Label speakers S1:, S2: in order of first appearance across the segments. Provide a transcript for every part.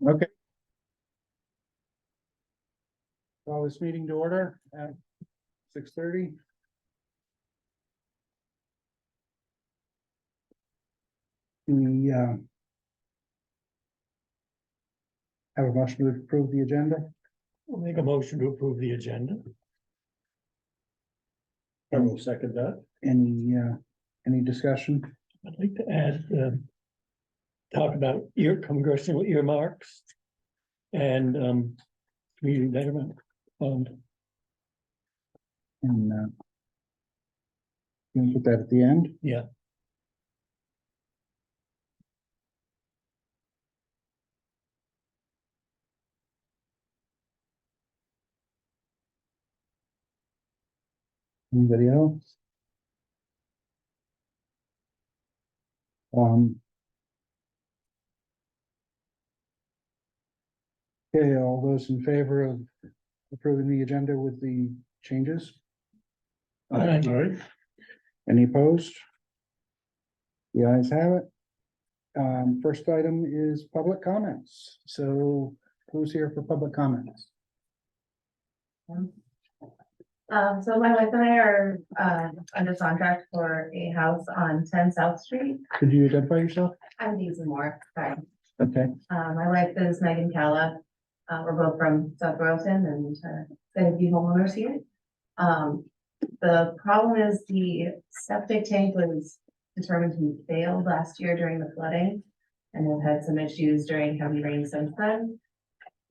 S1: Okay. Call this meeting to order at 6:30. We have a motion to approve the agenda.
S2: We'll make a motion to approve the agenda. I will second that.
S1: Any discussion?
S2: I'd like to add, talk about congressional earmarks and, community betterment fund.
S1: And you can put that at the end.
S2: Yeah.
S1: Anybody else? Okay, all those in favor of approving the agenda with the changes?
S2: Aye.
S1: Any opposed? The ayes have it. First item is public comments. So who's here for public comments?
S3: So my wife and I are under contract for a house on 10 South Street.
S1: Could you identify yourself?
S3: I'm Daisy Moore. Sorry.
S1: Okay,
S3: My wife is Megan Calla. We're both from South Royalton and going to be homeowners here. The problem is the septic tank was determined to be failed last year during the flooding, and we've had some issues during heavy rain since then.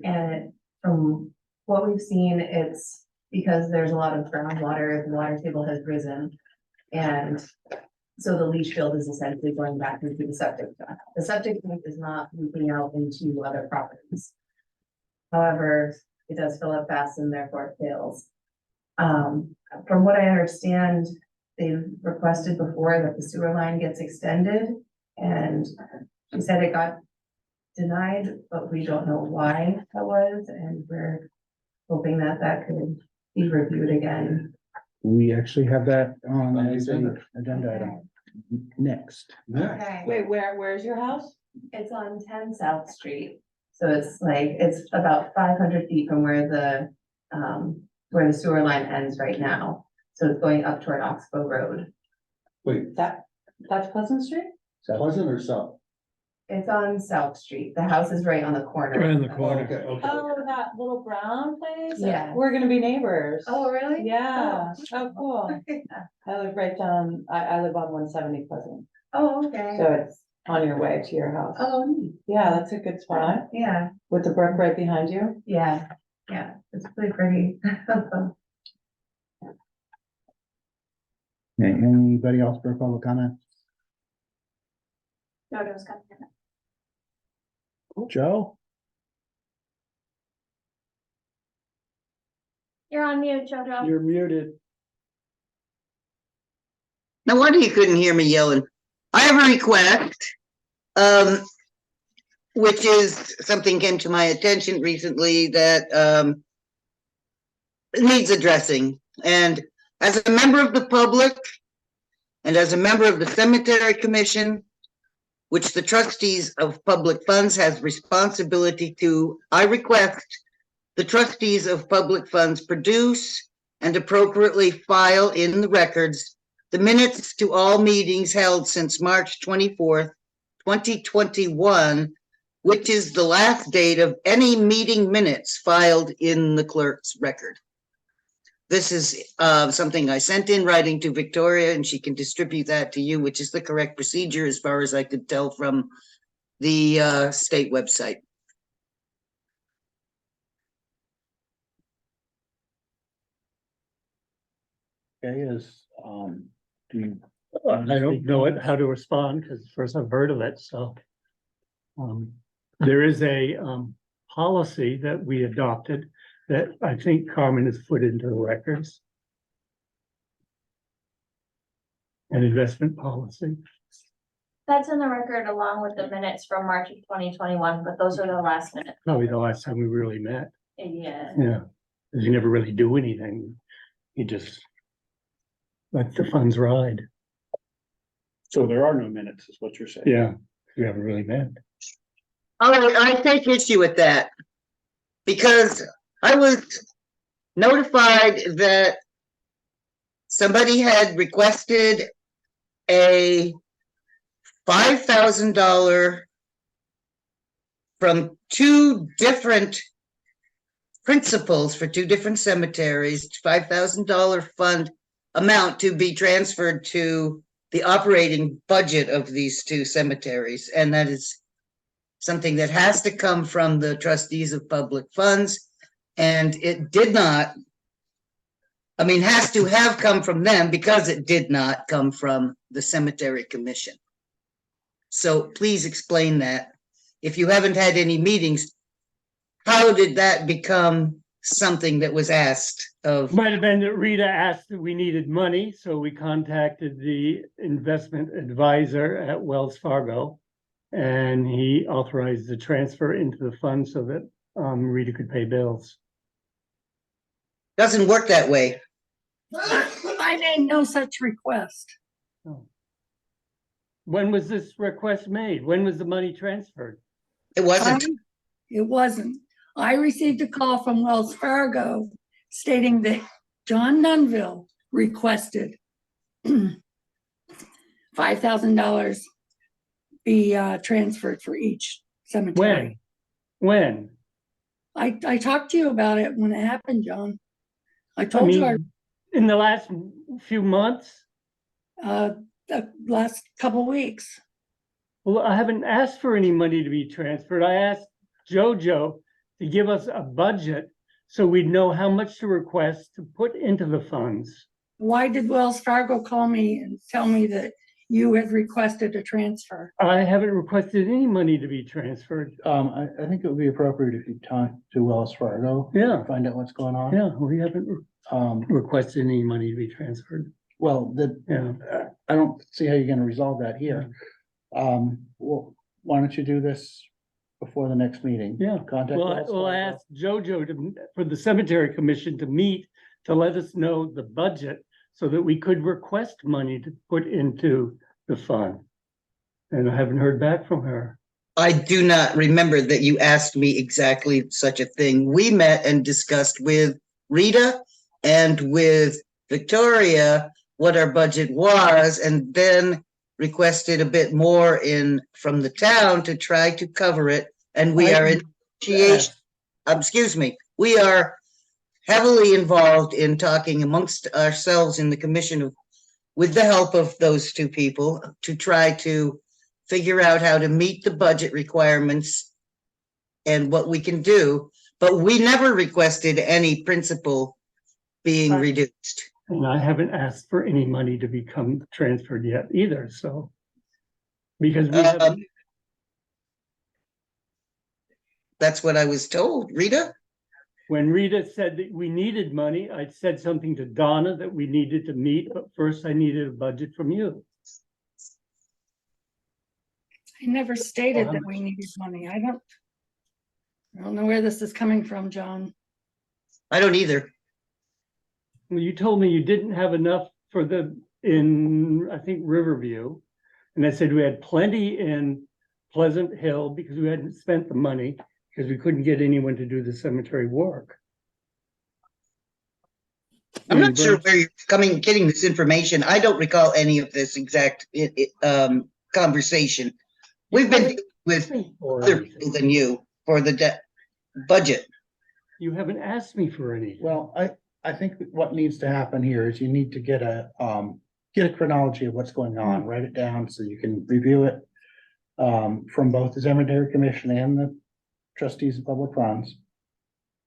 S3: And from what we've seen, it's because there's a lot of groundwater, the water table has risen. And so the leach field is essentially going back into the septic tank. The septic tank is not leaking out into other properties. However, it does fill up fast and therefore it fails. From what I understand, they've requested before that the sewer line gets extended, and she said it got denied, but we don't know why that was, and we're hoping that that could be reviewed again.
S1: we actually have that on as an agenda item next.
S3: Okay.
S4: Wait, where's your house?
S3: It's on 10 South Street, so it's about 500 feet from where the sewer line ends right now. So it's going up toward Oxbow Road.
S5: Wait,
S4: That's Pleasant Street?
S5: Pleasant or South?
S3: It's on South Street. The house is right on the corner.
S2: Right on the
S5: Oh,
S2: corner.
S5: okay, okay.
S4: Oh, that little brown place?
S3: Yeah.
S4: We're gonna be neighbors.
S3: Oh, really?
S4: Yeah, oh, cool.
S3: Oh,
S4: I live right down, I live on 170 Pleasant,
S3: oh, okay.
S4: so it's on your way to your house.
S3: Oh, neat.
S4: Yeah, that's a good spot,
S3: Yeah,
S4: with the brook right behind you.
S3: yeah, it's pretty pretty.
S1: Okay, anybody else for a public comment?
S3: Jojo's coming in.
S1: Joe?
S3: You're on mute, Jojo.
S2: You're muted.
S6: No wonder you couldn't hear me yelling. I have a request, which is something came to my attention recently that needs addressing. And as a member of the public and as a member of the Cemetery Commission, which the trustees of public funds has responsibility to, I request the trustees of public funds produce and appropriately file in the records the minutes to all meetings held since March 24th, 2021, which is the last date of any meeting minutes filed in the clerk's record. This is something I sent in writing to Victoria, and she can distribute that to you, which is the correct procedure as far as I could tell from the state website.
S1: Okay, do you?
S2: I don't know how to respond, because first I've heard of it, so. There is a policy that we adopted that I think Carmen has put into the records. An investment policy.
S7: That's in the record along with the minutes from March of 2021, but those are the last minutes.
S2: Probably the last time we really met.
S7: Yeah.
S2: Yeah, because you never really do anything. You just let the funds ride.
S8: So there are no minutes, is what you're saying?
S2: Yeah, we haven't really met.
S6: I take issue with that. Because I was notified that somebody had requested a $5,000 from two different principals for two different cemeteries, $5,000 fund amount to be transferred to the operating budget of these two cemeteries. And that is something that has to come from the trustees of public funds. And it did not, I mean, has to have come from them because it did not come from the cemetery commission. So please explain that. If you haven't had any meetings, how did that become something that was asked of?
S2: Might have been that Rita asked that we needed money, so we contacted the investment advisor at Wells Fargo. And he authorized the transfer into the fund so that Rita could pay bills.
S6: Doesn't work that way.
S8: I made no such request.
S2: Oh. When was this request made? When was the money transferred?
S6: It wasn't.
S8: It wasn't. I received a call from Wells Fargo stating that John Nunville requested $5,000 be transferred for each cemetery.
S2: When?
S8: I talked to you about it when it happened, John. I
S2: I
S8: told you
S2: mean, in the last few months?
S8: the last couple weeks.
S2: Well, I haven't asked for any money to be transferred. I asked JoJo to give us a budget so we'd know how much to request to put into the funds.
S8: Why did Wells Fargo call me and tell me that you had requested a transfer?
S2: I haven't requested any money to be transferred.
S1: I think it would be appropriate if you talk to Wells Fargo.
S2: Yeah.
S1: Find out what's going on.
S2: Yeah, we haven't
S1: Um,
S2: requested any money to be transferred.
S1: well,
S2: Yeah.
S1: I don't see how you're gonna resolve that here. Well, why don't you do this before the next meeting?
S2: Yeah.
S1: Contact.
S2: Well,
S1: Wells
S2: I
S1: Fargo.
S2: asked JoJo for the cemetery commission to meet to let us know the budget so that we could request money to put into the fund. And I haven't heard back from her.
S6: I do not remember that you asked me exactly such a thing. We met and discussed with Rita and with Victoria what our budget was, and then requested a bit more from the town to try to cover it. And we are in negotiation. Excuse me, we are heavily involved in talking amongst ourselves in the commission with the help of those two people to try to figure out how to meet the budget requirements and what we can do. But we never requested any principal being
S2: Right.
S6: reduced.
S2: And I haven't asked for any money to become transferred yet either, so. Because we have,
S6: That's what I was told. Rita?
S2: when Rita said that we needed money, I said something to Donna that we needed to meet, but first I needed a budget from you.
S8: I never stated that we needed money. I don't know where this is coming from, John.
S6: I don't either.
S2: Well, you told me you didn't have enough for I think, Riverview. And I said we had plenty in Pleasant Hill because we hadn't spent the money because we couldn't get anyone to do the cemetery work.
S6: I'm not sure where you're getting this information. I don't recall any of this exact conversation. We've been with other people than you for the budget.
S2: You haven't asked me for any.
S1: Well, I think what needs to happen here is you need to get a chronology of what's going on, write it down so you can review it from both the cemetery commission and the trustees of public funds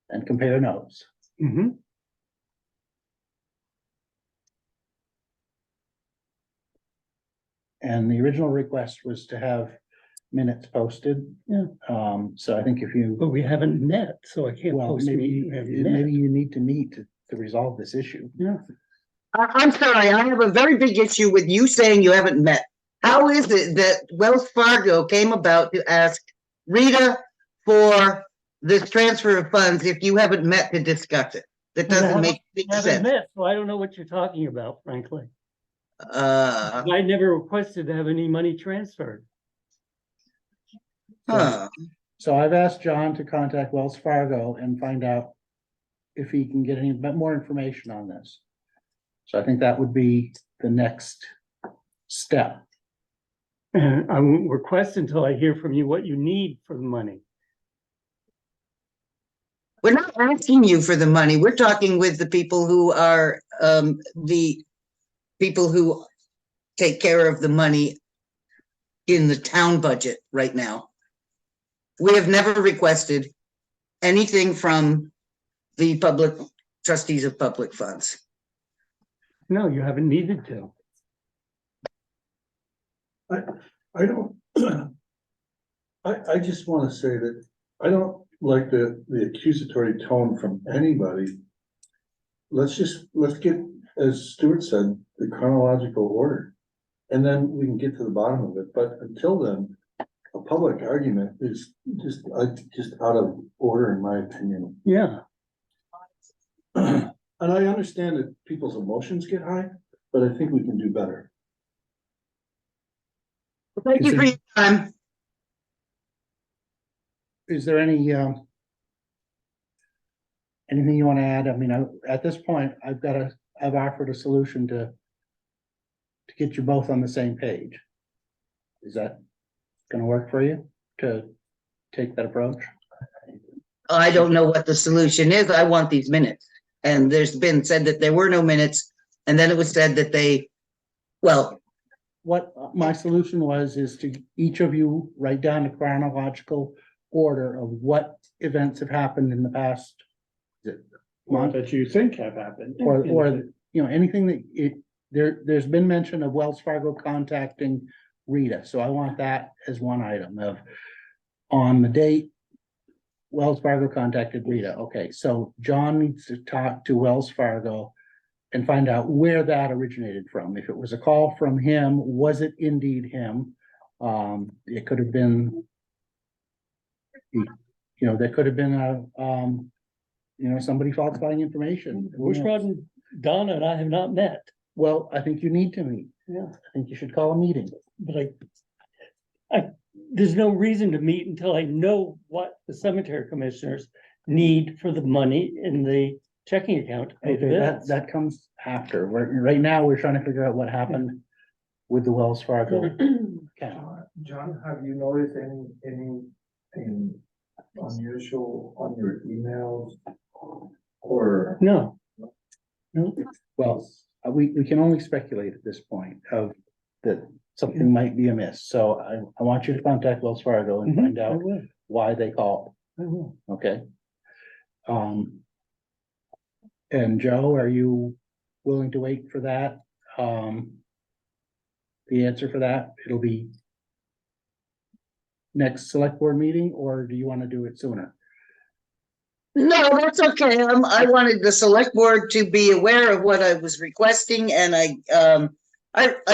S1: and compare notes.
S2: Mm-hmm.
S1: And the original request was to have minutes posted.
S2: Yeah.
S1: So I think if you,
S2: But we haven't met, so I can't
S1: well,
S2: post
S1: maybe you need to meet to resolve this issue.
S2: Yeah.
S6: I'm sorry, I have a very big issue with you saying you haven't met. How is it that Wells Fargo came about to ask Rita for this transfer of funds if you haven't met to discuss it? That doesn't make
S2: Haven't
S6: sense.
S2: met, so I don't know what you're talking about, frankly.
S6: Uh,
S2: I never requested to have any money transferred.
S6: huh.
S1: So I've asked John to contact Wells Fargo and find out if he can get any bit more information on this. So I think that would be the next step.
S2: And I won't request until I hear from you what you need for the money.
S6: We're not asking you for the money. We're talking with the people who are, the people who take care of the money in the town budget right now. We have never requested anything from the public trustees of public funds.
S2: No, you haven't needed to.
S5: I don't. I just wanna say that I don't like the accusatory tone from anybody. Let's get, as Stuart said, the chronological order. And then we can get to the bottom of it, but until then, a public argument is just out of order, in my opinion.
S2: Yeah,
S5: And I understand that people's emotions get high, but I think we can do better.
S6: Thank you for your time.
S1: Is there any, anything you want to add? I mean, at this point, I've offered a solution to get you both on the same page. Is that gonna work for you to take that approach?
S6: I don't know what the solution is. I want these minutes. And there's been said that there were no minutes, and then it was said that they, well,
S1: What my solution was is to each of you write down a chronological order of what events have happened in the past month,
S2: that you think have happened.
S1: or, you know, anything that there's been mention of Wells Fargo contacting Rita, so I want that as one item of, on the date, Wells Fargo contacted Rita. Okay, so John needs to talk to Wells Fargo and find out where that originated from. If it was a call from him, was it indeed him? It could have been, you know, there could have been somebody falsifying information.
S2: Bush Rod and Donna and I have not met.
S1: Well, I think you need to meet.
S2: Yeah.
S1: I think you should call a meeting.
S2: But there's no reason to meet until I know what the cemetery commissioners need for the money in the checking account to pay the
S1: Okay,
S2: bills.
S1: that comes after. Right now, we're trying to figure out what happened with the Wells Fargo account.
S9: John, have you noticed anything unusual on your emails? Or,
S2: No,
S1: Well, we can only speculate at this point of that something might be amiss. So I want you to contact Wells Fargo and find
S2: I
S1: out
S2: will,
S1: why they called,
S2: I will.
S1: okay? And Joe, are you willing to wait for that? The answer for that, it'll be next select board meeting, or do you want to do it sooner?
S6: no, that's okay. I wanted the select board to be aware of what I was requesting, and I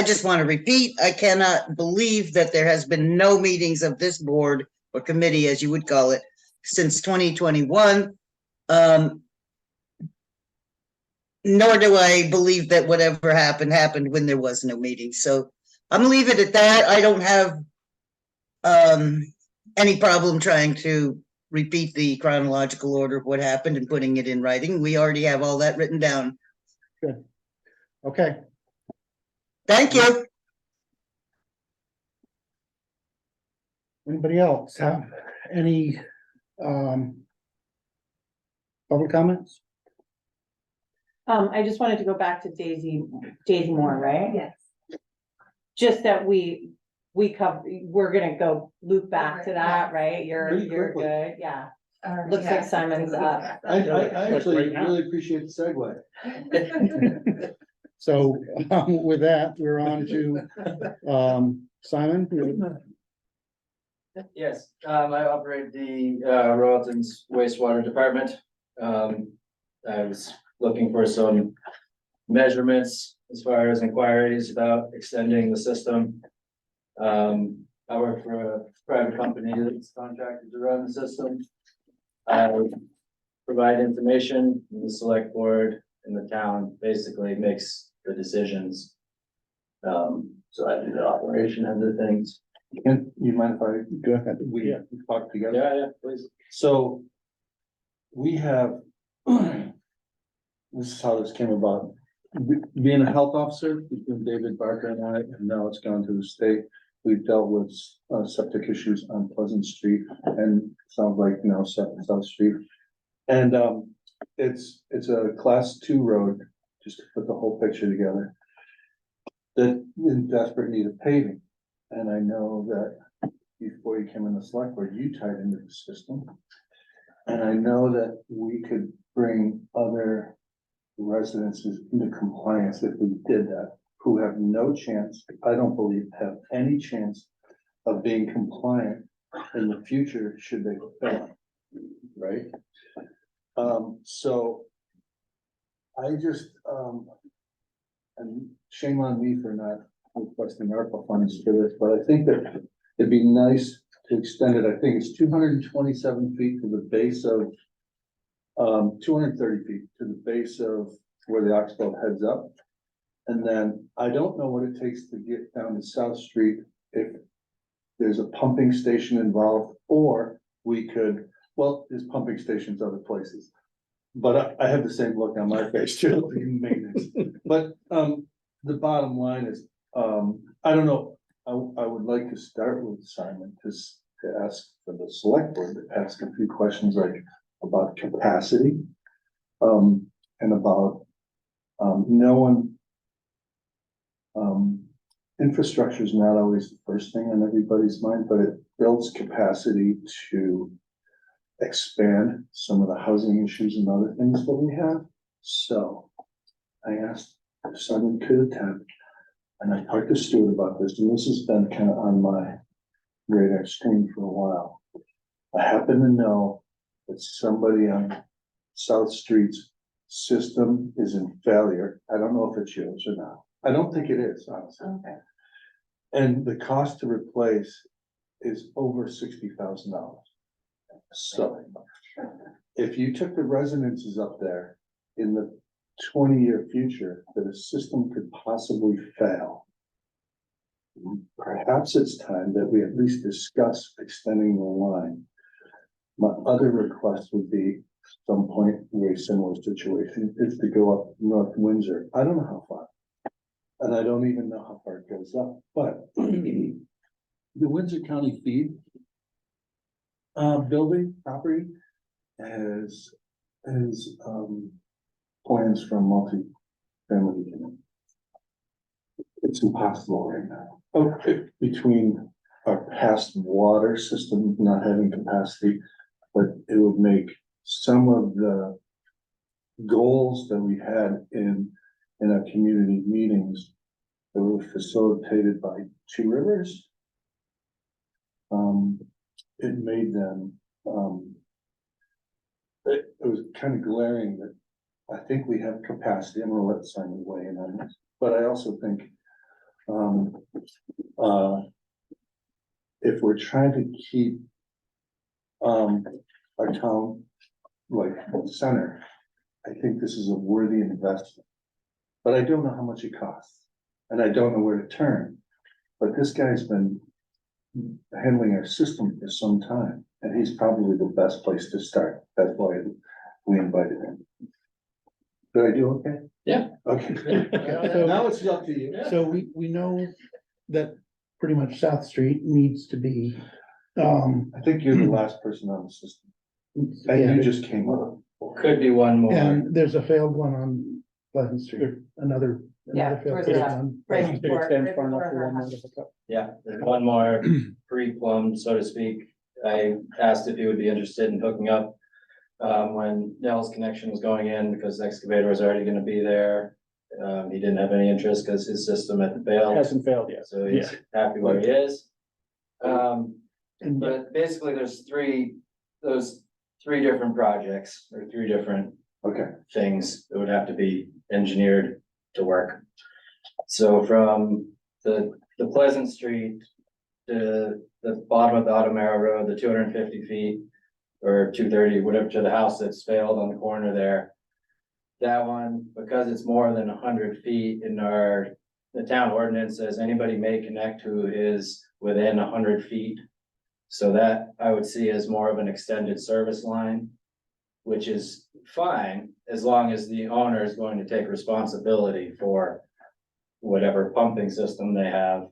S6: just want to repeat, I cannot believe that there has been no meetings of this board or committee, as you would call it, since 2021. Nor do I believe that whatever happened when there was no meeting. So I'm gonna leave it at that. I don't have any problem trying to repeat the chronological order of what happened and putting it in writing. We already have all that written down.
S1: Okay,
S6: Thank you.
S1: anybody else have any public comments?
S4: I just wanted to go back to Daisy Moore, right?
S3: Yes.
S4: Just that we're gonna go loop back to that, right? You're
S5: Pretty
S4: good,
S5: quickly.
S4: yeah.
S3: Yeah.
S4: Looks like Simon's up.
S5: I actually
S2: Right now.
S5: really appreciate the segue.
S1: So with that, we're on to Simon.
S10: Yes, I operate the Royalton's wastewater department. I was looking for some measurements as far as inquiries about extending the system. I work for a private company that's contracted to run the system. I provide information, and the select board in the town basically makes the decisions. So I do the operation end of things.
S5: Can, you mind if I,
S1: Go ahead.
S5: we
S1: Yeah.
S5: talk together?
S10: Yeah, please.
S5: So we have, this is how this came about. Being a health officer, between David Barker and I, and now it's gone to the state. We've dealt with septic issues on Pleasant Street and sounds like now South Street. And it's a class 2 road, just to put the whole picture together, that in desperate need of paving. And I know that before you came in the select board, you tied into the system. And I know that we could bring other residences into compliance if we did that, who have no chance, I don't believe, have any chance of being compliant in the future should they fail, right? So I just, and shame on me for not requesting ARPA funds for this, but I think that it'd be nice to extend it. I think it's 227 feet to the base of 230 feet to the base of where the Oxbow heads up. And then I don't know what it takes to get down to South Street, if there's a pumping station involved, or we could, well, there's pumping stations other places. But I have the same look on my face too, maintenance. But the bottom line is, I don't know, I would like to start with Simon to ask for the select board to ask a few questions like about capacity. And about infrastructure is not always the first thing on everybody's mind, but it builds capacity to expand some of the housing issues and other things that we have. So I asked if Simon could attend, and I talked to Stuart about this, and this has been kind of on my radar screen for a while. I happen to know that somebody on South Street's system is in failure. I don't know if it's yours or not. I don't think it is, honestly.
S3: Okay.
S5: And the cost to replace is over $60,000. So if you took the residences up there in the 20-year future that a system could possibly fail, perhaps it's time that we at least discuss extending the line. My other request would be some point where a similar situation is to go up North Windsor. I don't know how far. And I don't even know how far it goes up, but the Windsor County Feed building property has plans for multi-family unit. It's impossible right now. Okay, between our past water system not having capacity, but it would make some of the goals that we had in our community meetings that were facilitated by Two Rivers. It made them, it was kind of glaring that I think we have capacity. I'm gonna let Simon weigh in on this, but I also think if we're trying to keep our town like center, I think this is a worthy investment. But I don't know how much it costs, and I don't know where to turn. But this guy's been handling our system for some time, and he's probably the best place to start. That's why we invited him. Did I do okay?
S10: Yeah.
S5: Okay. Now it's up to you.
S1: So we know that pretty much South Street needs to be,
S5: I think you're the last person on the system, and you just came up.
S10: Could be one more.
S1: and there's a failed one on Pleasant Street, another.
S4: Yeah,
S1: another failed
S4: towards the
S1: one
S4: left,
S1: on-
S4: right before- right before her house.
S10: Yeah, there's one more pre-plumbed, so to speak. I asked if he would be interested in hooking up when Nell's connection was going in, because the excavator was already gonna be there. He didn't have any interest because his system had failed,
S2: Hasn't failed yet.
S10: so he's happy where he is.
S1: And
S10: But basically, there's those three different projects, or three different
S5: Okay,
S10: things that would have to be engineered to work. So from the Pleasant Street to the bottom of the Autumn Arrow Road, the 250 feet or 230, whatever, to the house that's failed on the corner there. That one, because it's more than 100 feet in the town ordinance says anybody may connect who is within 100 feet. So that I would see as more of an extended service line, which is fine, as long as the owner is going to take responsibility for whatever pumping system they have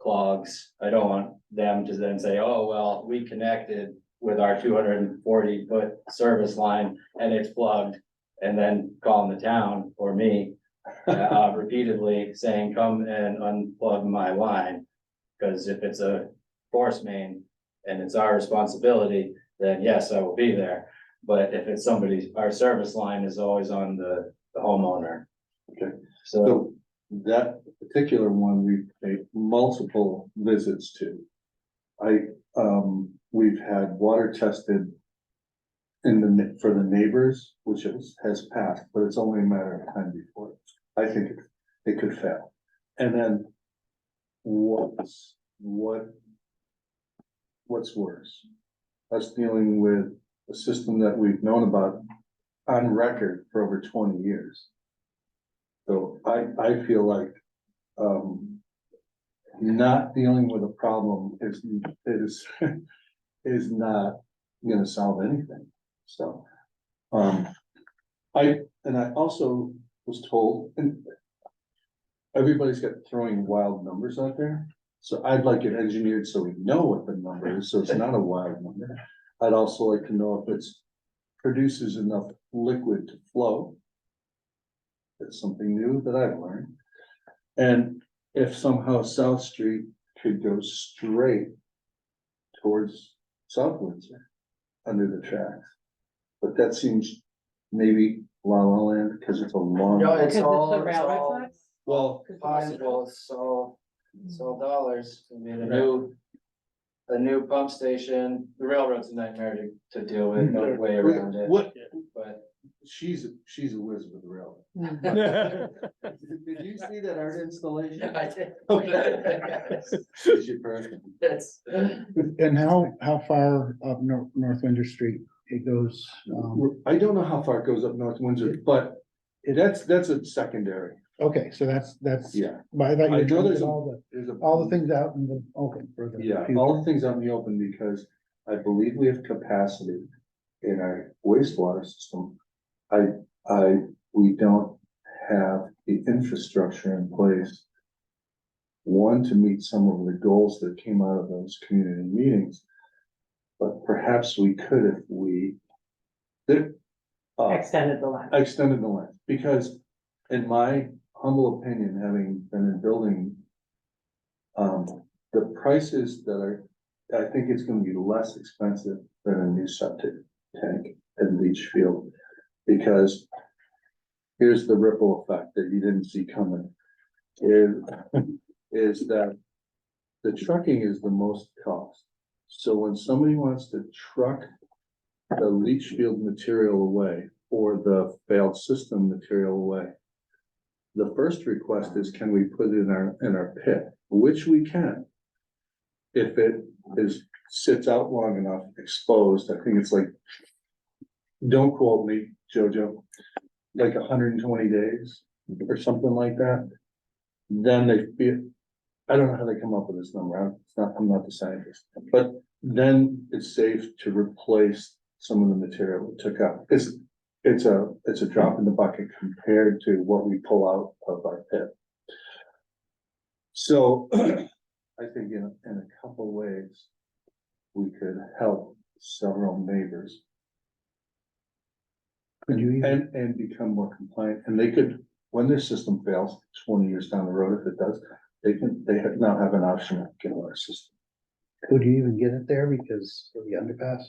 S10: clogs. I don't want them to then say, oh, well, we connected with our 240-foot service line and it's plugged, and then calling the town or me repeatedly saying, come and unplug my line. Because if it's a force main and it's our responsibility, then yes, I will be there. But if it's somebody's, our service line is always on the homeowner.
S5: Okay.
S10: So,
S5: So that particular one, we've made multiple visits to. We've had water tested for the neighbors, which has passed, but it's only a matter of time before I think it could fail. And then what's worse? Us dealing with a system that we've known about on record for over 20 years. So I feel like, not dealing with a problem is not gonna solve anything, so. I also was told, and everybody's got throwing wild numbers out there. So I'd like it engineered so we know what the number is, so it's not a wild number. I'd also like to know if it's produces enough liquid to flow. That's something new that I've learned. And if somehow South Street could go straight towards South Windsor under the tracks. But that seems maybe La La Land, because it's a long.
S10: no,
S4: Because
S10: it's
S4: it's
S10: all,
S4: the
S10: it's
S4: railroad
S10: all
S4: tracks?
S5: Well,
S10: possible, it's all dollars. I mean, a new pump station, the railroad's a nightmare to deal with, no way around it,
S5: what,
S10: but.
S5: she's Elizabeth Railroad. Did you see that art installation?
S10: I did.
S5: Okay. She's your person.
S10: Yes.
S1: And how far up North Windsor Street it goes?
S5: I don't know how far it goes up North Windsor, but that's a secondary,
S1: Okay, so that's,
S5: yeah.
S1: but I thought you
S5: I
S1: were
S5: know
S1: trying to
S5: there's
S1: get
S5: a.
S1: all the things out in the open for the.
S5: Yeah,
S1: future.
S5: all the things out in the open, because I believe we have capacity in our wastewater system. We don't have the infrastructure in place. One, to meet some of the goals that came out of those community meetings. But perhaps we could if we did.
S4: Extended the line.
S5: Extended the length, because in my humble opinion, having been in building, the prices that I think it's gonna be less expensive than a new septic tank at leach field, because here's the ripple effect that you didn't see coming, is that the trucking is the most cost. So when somebody wants to truck the leach field material away or the failed system material away, the first request is, can we put it in our pit, which we can. If it sits out long enough, exposed, I think it's like, don't quote me, Jojo, like 120 days or something like that. Then I don't know how they come up with this number. I'm not the scientist, but then it's safe to replace some of the material it took out. It's a drop in the bucket compared to what we pull out of our pit. So I think in a couple ways, we could help several neighbors.
S1: Could you even-
S5: And become more compliant, and they could, when their system fails 20 years down the road, if it does, they now have an option to get a water system.
S1: Could you even get it there because of the underpass?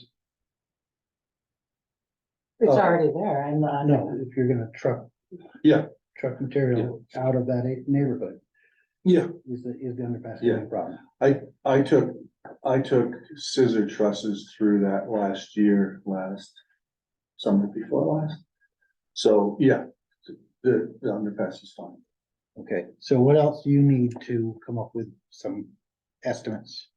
S4: It's
S5: Oh.
S4: already there, I'm not.
S1: No, if you're gonna truck.
S5: Yeah.
S1: Truck material out of that neighborhood,
S5: Yeah,
S1: is the underpass
S5: Yeah.
S1: a problem?
S5: I took scissor trusses through that last summer before last. So, yeah, the underpass is fine.
S1: Okay, so what else do you need to come up with some estimates?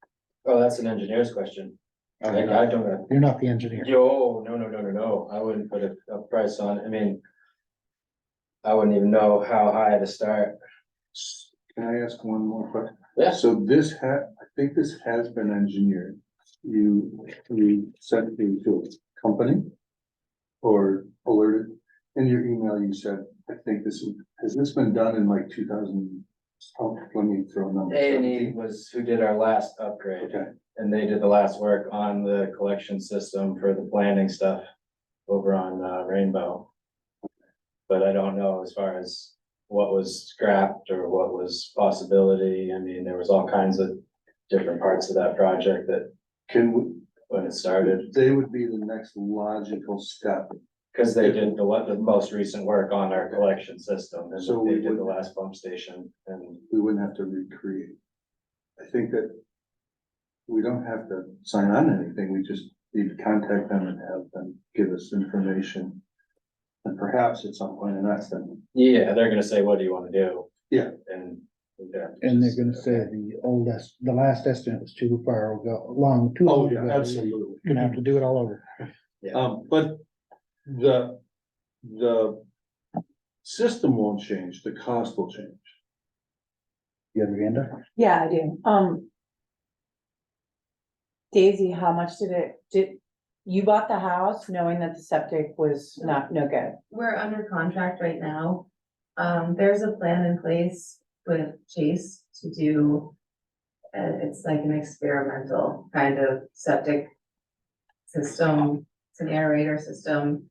S10: Oh, that's an engineer's question. I don't,
S1: You're not the engineer.
S10: no, I wouldn't put a price on it. I mean, I wouldn't even know how high to start.
S5: Can I ask one more question?
S10: Yeah.
S5: So I think this has been engineered. You sent it to a company or alerted, in your email, you said, I think has this been done in like 2000? Oh, let me throw a number.
S10: A&E was who did our last upgrade,
S5: Okay,
S10: and they did the last work on the collection system for the planning stuff over on Rainbow. But I don't know as far as what was scrapped or what was possibility. I mean, there was all kinds of different parts of that project that
S5: can we,
S10: when it started,
S5: they would be the next logical step.
S10: because they did the most recent work on our collection system, and
S5: So
S10: they
S5: we
S10: did the
S5: would-
S10: last pump station, and
S5: We wouldn't have to recreate. I think that we don't have to sign on anything, we just need to contact them and have them give us information. And perhaps at some point, and that's them.
S10: yeah, they're gonna say, what do you wanna do?
S5: Yeah.
S10: And. yeah,
S1: And they're gonna say the last estimate was too far long, too long. ago.
S5: Absolutely.
S1: Gonna have to do it all over.
S5: But the system won't change, the cost will change.
S1: You have your hand up?
S4: Yeah, I do. Daisy, how much did you bought the house knowing that the septic was no good?
S3: We're under contract right now. There's a plan in place with Chase to do. It's like an experimental kind of septic system, it's an aerator system.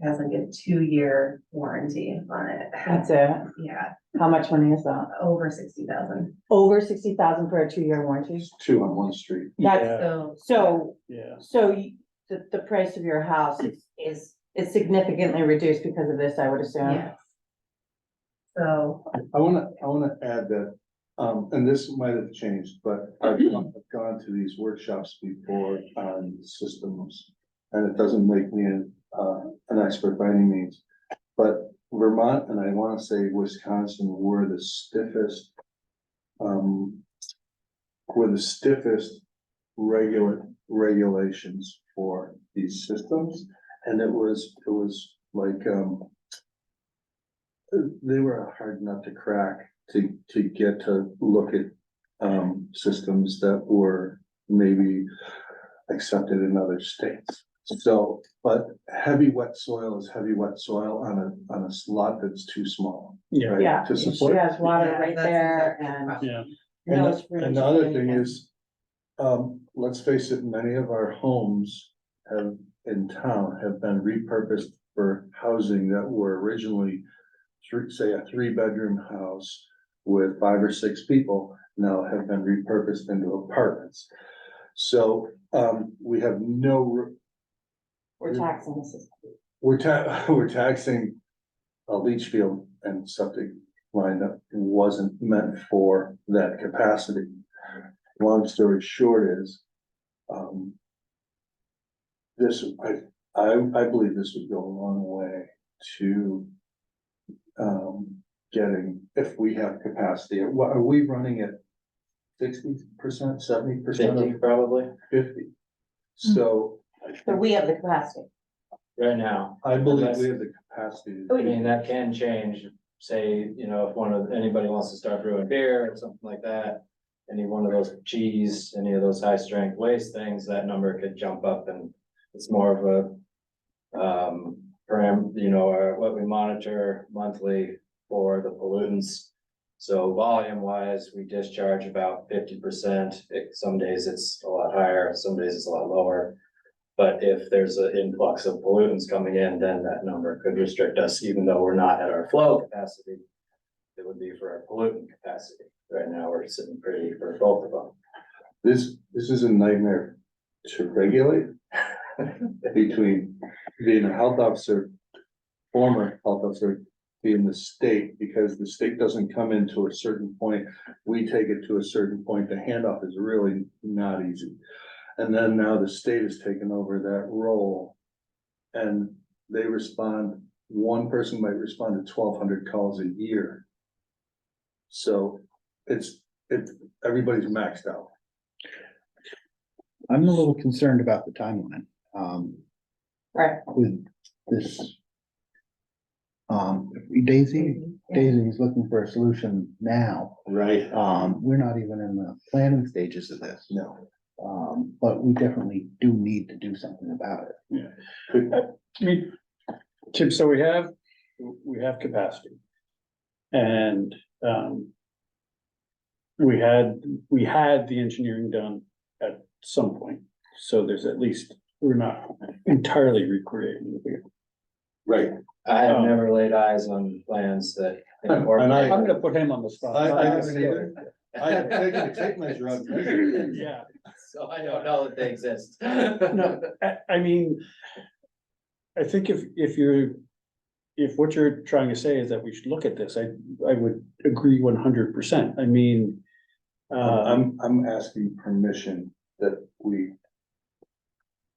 S3: Has like a 2-year warranty on it.
S4: That's it.
S3: Yeah,
S4: How much money is that?
S3: over 60,000.
S4: Over 60,000 for a 2-year warranty?
S5: There's two on one street.
S4: That's,
S3: So
S2: Yeah.
S4: the price of your house is significantly reduced because of this, I would assume.
S3: yes. So
S5: I wanna add that, and this might have changed, but I've gone to these workshops before on systems. And it doesn't make me an expert by any means, but Vermont, and I wanna say Wisconsin were the stiffest. Regulations for these systems, and it was like, they were a hard nut to crack to get to look at, systems that were maybe accepted in other states. So, but heavy wet soil is heavy wet soil on a slot that's too small.
S2: Yeah.
S5: right,
S4: Yeah,
S5: To
S4: she
S5: support.
S4: has water
S3: Yeah,
S4: right
S3: that's
S4: there
S3: exactly the
S4: and.
S3: problem.
S2: Yeah.
S4: no
S5: And
S4: spring
S5: and the other
S4: chicken.
S5: thing is, let's face it, many of our homes in town have been repurposed for housing that were originally say a 3-bedroom house with 5 or 6 people, now have been repurposed into apartments. So, we have
S4: We're taxing the system.
S5: we're taxing a leach field and septic line that wasn't meant for that capacity. Long story short is, I believe this would go a long way to, getting, if we have capacity, what are we running at? 60%, 70%?
S10: 50 probably,
S5: 50. So.
S4: So we have the capacity.
S10: right now.
S5: I believe we have the capacity.
S10: I mean, that can change, say, you know, if anybody wants to start brewing beer or something like that. Any one of those cheese, any of those high strength waste things, that number could jump up, and it's more of a. What we monitor monthly for the pollutants. So volume wise, we discharge about 50%. Some days it's a lot higher, some days it's a lot lower. But if there's an influx of pollutants coming in, then that number could restrict us, even though we're not at our flow capacity. It would be for our pollutant capacity. Right now, we're sitting pretty for both of them.
S5: This is a nightmare to regulate between being a health officer, former health officer, being the state, because the state doesn't come into a certain point. We take it to a certain point. The handoff is really not easy. And then now the state has taken over that role. And they respond, one person might respond to 1,200 calls a year. So everybody's maxed out.
S1: I'm a little concerned about the timeline,
S4: Right.
S1: with this. Daisy is looking for a solution now.
S5: Right.
S1: We're not even in the planning stages of this.
S5: No.
S1: But we definitely do need to do something about it.
S11: I mean, Tim, so we have capacity. And, we had the engineering done at some point, so there's at least, we're not entirely recreating the wheel.
S5: Right.
S10: I have
S11: Oh.
S10: never laid eyes on plans that.
S5: And I-
S11: I'm gonna put him on the spot.
S5: I haven't either. I have taken a tape measure of it.
S11: Yeah,
S10: So I don't know that they exist.
S11: no, I mean, I think if what you're trying to say is that we should look at this, I would agree 100%. I mean,
S5: I'm asking permission that we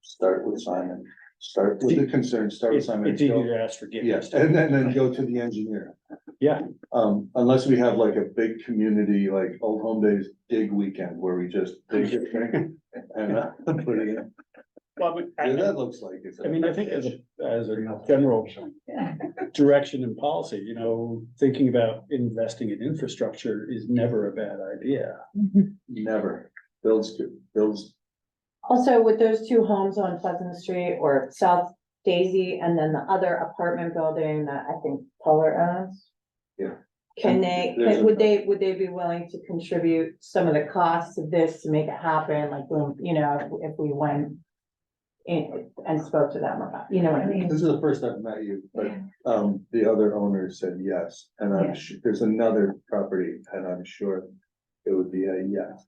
S5: start with Simon, start with the concern, start with
S11: it's
S5: Simon.
S11: it's easy to ask forgiveness.
S5: Yes, and then go to the engineer.
S11: Yeah.
S5: Unless we have like a big community, like Old Home Days dig weekend where we just dig it and put it in.
S11: Well, but
S5: Yeah, that looks like it's.
S11: I mean, I think as a general direction and policy, thinking about investing in infrastructure is never a bad idea.
S5: Never, builds good, builds,
S4: Also, with those two homes on Pleasant Street or South Daisy, and then the other apartment building that I think Polar owns.
S5: Yeah.
S4: Would they be willing to contribute some of the costs of this to make it happen, like, if we went in and spoke to them about, what I mean?
S5: this is the first I've met you, but, the other owner said yes, and
S4: Yeah.
S5: I'm sure, there's another property, and I'm sure it would be a yes.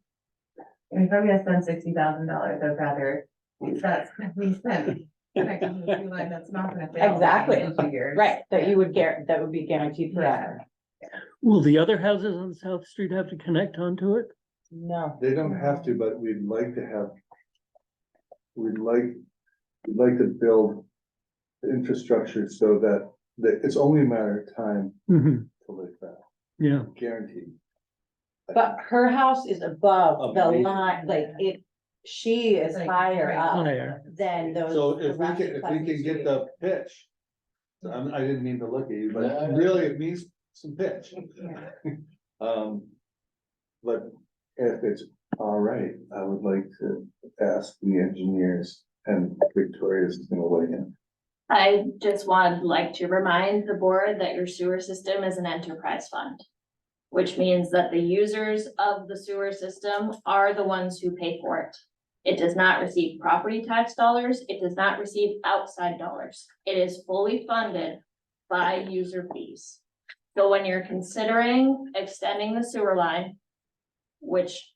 S3: If I'm gonna spend $60,000, I'd rather that's we spent. Connecting to the tree line, that's not gonna fail.
S4: Exactly.
S3: in 2 years.
S4: Right, that would be guaranteed forever.
S2: Will the other houses on South Street have to connect onto it?
S4: No.
S5: They don't have to, but we'd like to have. We'd like to build the infrastructure so that it's only a matter of time
S2: Mhm.
S5: to live that,
S2: Yeah,
S5: guaranteed.
S4: But her house is above the
S5: Amazing.
S4: line, she is
S3: Like,
S4: higher
S3: right.
S4: up
S2: higher.
S4: than those.
S5: So if we
S4: rest
S5: can,
S4: of
S5: if we
S4: Pleasant
S5: can get
S4: Street.
S5: the pitch. I didn't mean to look at you, but
S10: Yeah.
S5: really it means some pitch.
S3: Yeah.
S5: But if it's all right, I would like to ask the engineers, and Victoria's is gonna weigh in.
S7: I just would like to remind the board that your sewer system is an enterprise fund. Which means that the users of the sewer system are the ones who pay for it. It does not receive property tax dollars, it does not receive outside dollars. It is fully funded by user fees. So when you're considering extending the sewer line, which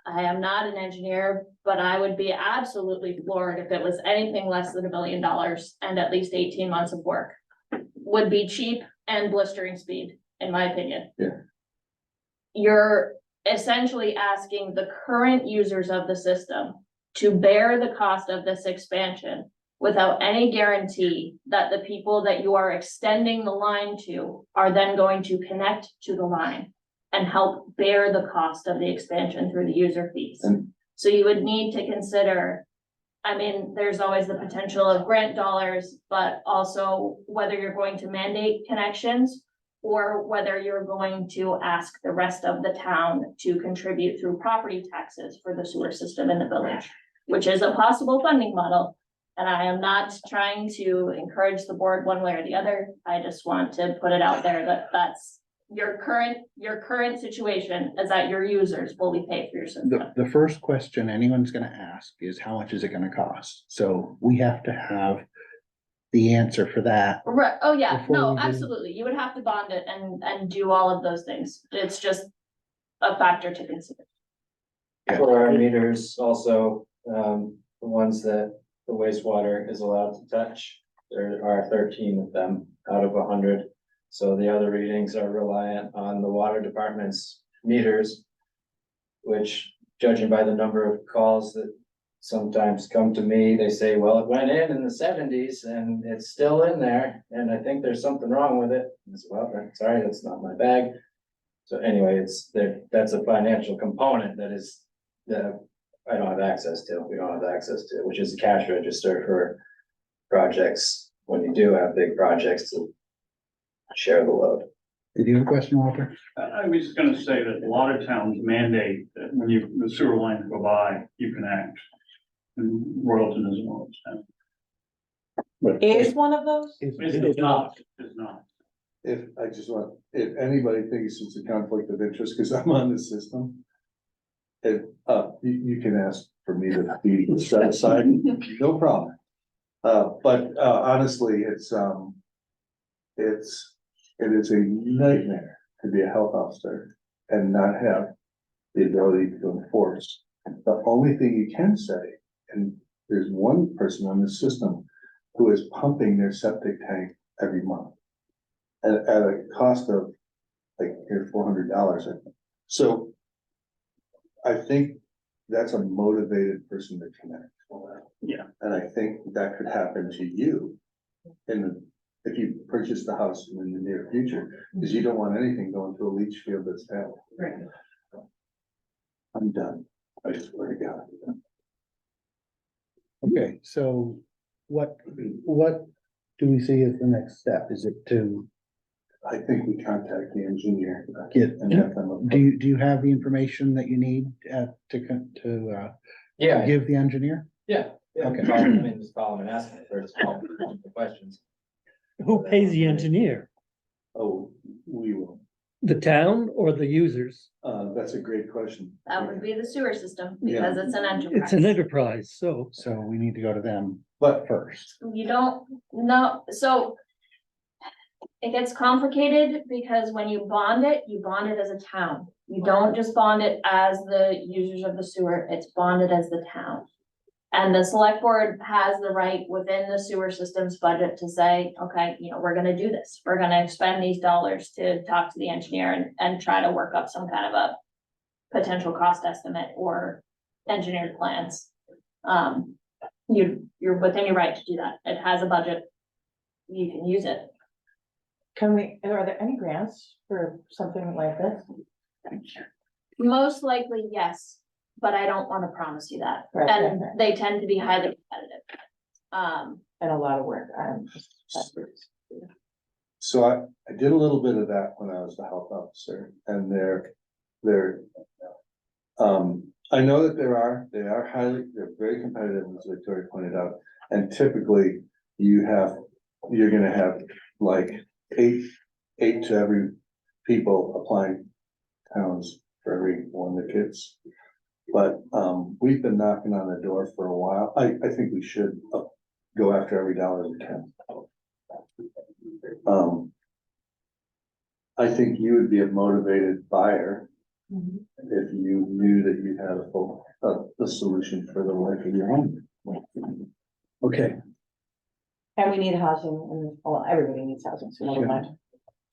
S7: I am not an engineer, but I would be absolutely floored if it was anything less than $1 billion and at least 18 months of work. Would be cheap and blistering speed, in my opinion.
S5: Yeah.
S7: You're essentially asking the current users of the system to bear the cost of this expansion without any guarantee that the people that you are extending the line to are then going to connect to the line and help bear the cost of the expansion through the user fees.
S5: And-
S7: So you would need to consider, there's always the potential of grant dollars, but also whether you're going to mandate connections or whether you're going to ask the rest of the town to contribute through property taxes for the sewer system in the village, which is a possible funding model. And I am not trying to encourage the board one way or the other. I just want to put it out there that that's your current situation is that your users fully pay for your system.
S1: The first question anyone's gonna ask is how much is it gonna cost? So we have to have the answer for that.
S7: Right, oh yeah,
S1: Before
S7: no,
S1: we do-
S7: absolutely, you would have to bond it and do all of those things, it's just a factor to consider.
S10: For our meters also, the ones that the wastewater is allowed to touch, there are 13 of them out of 100. So the other readings are reliant on the water department's meters, which judging by the number of calls that sometimes come to me, they say, well, it went in the 70s and it's still in there, and I think there's something wrong with it. And I said, well, sorry, that's not my bag. So anyway, it's there, that's a financial component that I don't have access to, we don't have access to, which is a cash register for projects. When you do have big projects to share the load.
S1: Did you have a question, Walter?
S12: I was just gonna say that a lot of towns mandate that when the sewer lines go by, you can act. And Royalton is one of those.
S4: Is one of those?
S12: It's not, it's not.
S5: If anybody thinks it's a conflict of interest, because I'm on the system. You can ask for me to be set aside, no problem. But honestly, it is a nightmare to be a health officer and not have the ability to enforce. The only thing you can say, and there's one person on the system who is pumping their septic tank every month at a cost of like $400. So I think that's a motivated person to connect.
S12: Yeah.
S5: And I think that could happen to you if you purchase the house in the near future, because you don't want anything going to a leach field that's bad.
S3: Right.
S5: I'm done. I swear to God.
S1: Okay, so what do we see as the next step? Is it to
S5: I think we contact the engineer.
S1: get,
S5: And have them.
S1: do you have the information that you need to
S10: Yeah,
S1: give the engineer?
S10: yeah.
S1: Okay.
S10: Just call them and ask them if there's questions.
S2: Who pays the engineer?
S5: Oh, we will.
S2: The town or the users?
S5: That's a great question.
S7: That would be the sewer system, because it's an enterprise.
S2: It's an enterprise, so.
S1: So we need to go to them
S5: But
S1: first.
S7: You don't know, so. It gets complicated because when you bond it as a town. You don't just bond it as the users of the sewer, it's bonded as the town. And the select board has the right within the sewer system's budget to say, okay, we're gonna do this. We're gonna expend these dollars to talk to the engineer and try to work up some kind of a potential cost estimate or engineered plans. You're within your right to do that. It has a budget. You can use it.
S4: Are there any grants for something like this?
S7: Most likely, yes, but I don't wanna promise you that.
S4: Right,
S7: And
S4: right.
S7: they tend to be highly competitive.
S4: And a lot of work.
S5: so I did a little bit of that when I was the health officer, and I know that they are very competitive, as Victoria pointed out, and typically you're gonna have like eight to every people applying towns for every one that gets. But, we've been knocking on the door for a while. I think we should go after every dollar we can. I think you would be a motivated buyer if you knew that you had a solution for the life of your home.
S1: Okay,
S4: And we need housing, and well, everybody needs housing, so never mind.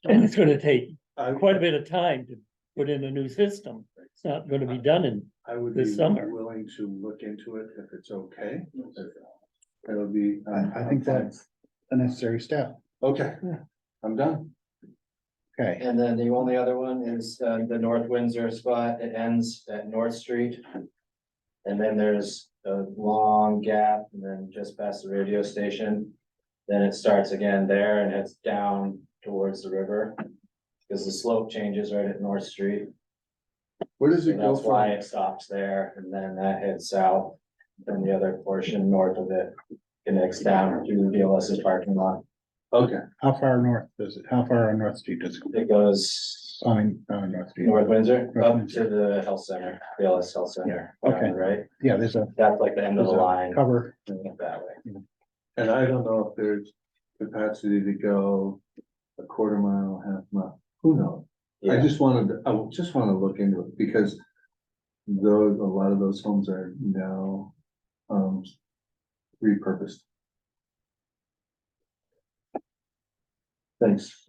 S2: And it's gonna take
S5: I
S2: quite a bit of time to put in a new system. It's not gonna be done in,
S5: would
S2: this
S5: be
S2: summer.
S5: willing to look into it if it's okay. It'll be.
S1: I think that's a necessary step.
S5: Okay, I'm done.
S1: Okay,
S10: And then the only other one is the North Windsor spot. It ends at North Street. And then there's a long gap and then just past the radio station. Then it starts again there and heads down towards the river. Because the slope changes right at North Street.
S5: Where does
S10: So
S5: it go
S10: that's why
S5: from?
S10: it stops there and then that heads south. Then the other portion north of it connects down to DLS's parking lot.
S5: Okay,
S1: how far on North Street does it go?
S10: It goes
S1: North Street?
S10: North Windsor
S1: North
S10: up
S1: Windsor.
S10: to the health center, DLS Health Center.
S1: Yeah, okay.
S10: down the Right,
S1: Yeah, there's a
S10: that's like the end of the line.
S1: cover.
S10: That way.
S5: and I don't know if there's capacity to go a quarter mile, half mile, who knows? I just wanted to look into it because a lot of those homes are now, repurposed. Thanks.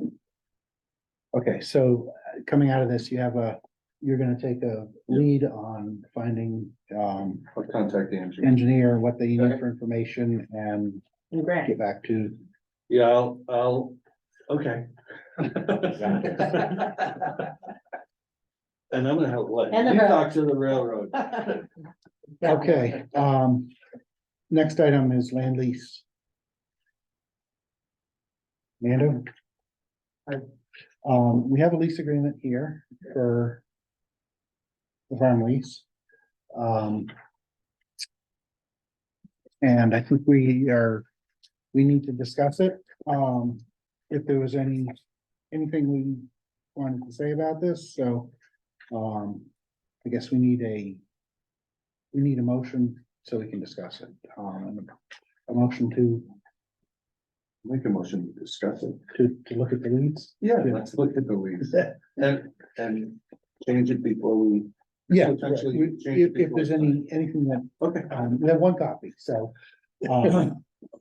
S1: Okay, so coming out of this, you're gonna take a lead on finding,
S5: I'll contact the engineer.
S1: engineer, what they need
S10: Okay.
S1: for information and
S4: And grant.
S1: get back to,
S5: Yeah, okay. And I'm gonna help
S4: And the
S5: you
S4: road.
S5: talk to the railroad.
S1: okay, next item is land lease. Mando? We have a lease agreement here for the farm lease. And I think we need to discuss it. If there was anything we wanted to say about this, so, I guess we need a motion so we can discuss it. A motion to
S5: Make a motion to discuss it.
S1: look at the leads.
S5: Yeah, let's look at the leads and change it before we.
S1: Yeah,
S5: Potentially
S1: right.
S5: change it
S1: If
S5: before
S1: there's
S5: it's
S1: anything that,
S5: Okay,
S1: we have one copy, so.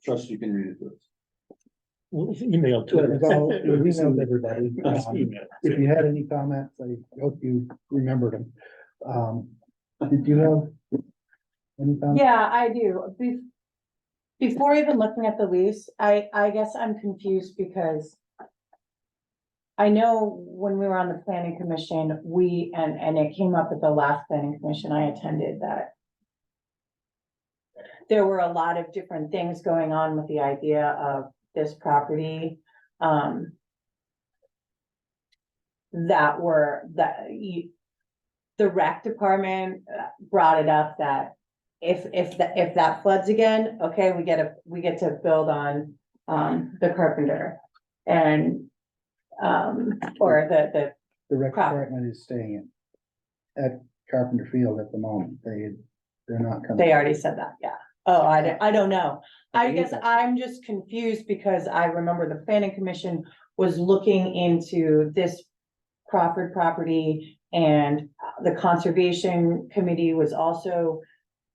S5: trust you can read it to us.
S11: Email
S1: So it was all- it was emailed to everybody.
S11: Email.
S1: If you had any comments, I hope you remembered them. Did you have any comments?
S4: Yeah, I do. Before even looking at the lease, I guess I'm confused because I know when we were on the planning commission, and it came up at the last planning commission I attended that there were a lot of different things going on with the idea of this property. The rec department brought it up that if that floods again, okay, we get to build on the carpenter. And or the
S1: The rec
S4: Crop.
S1: department is staying at Carpenter Field at the moment. They're not coming.
S4: they already said that, yeah. Oh, I don't know. I
S1: believe
S4: guess
S1: that's-
S4: I'm just confused because I remember the planning commission was looking into this Crawford property, and the conservation committee was also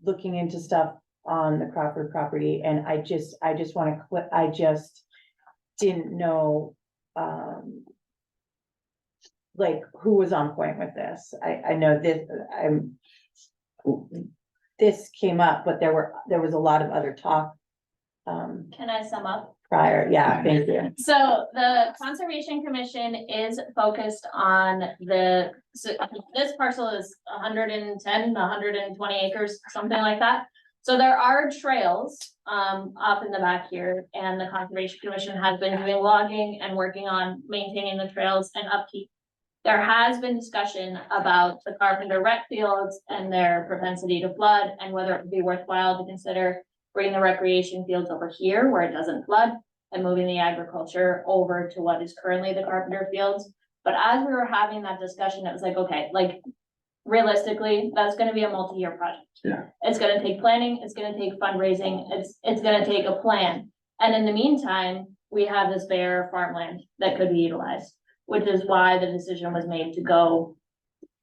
S4: looking into stuff on the Crawford property, and I just wanna I just didn't know, like, who was on point with this. I know this, this came up, but there was a lot of other talk
S7: Can I sum up?
S4: prior. Yeah, thank you.
S7: So the Conservation Commission is focused on so this parcel is 110, 120 acres, something like that. So there are trails up in the back here, and the Conservation Commission has been doing logging and working on maintaining the trails and upkeep. There has been discussion about the Carpenter rec fields and their propensity to flood, and whether it would be worthwhile to consider bringing the recreation fields over here where it doesn't flood, and moving the agriculture over to what is currently the Carpenter fields. But as we were having that discussion, it was like, okay, like realistically, that's gonna be a multi-year project.
S5: Yeah.
S7: It's gonna take planning, it's gonna take fundraising, it's gonna take a plan. And in the meantime, we have this bare farmland that could be utilized, which is why the decision was made to go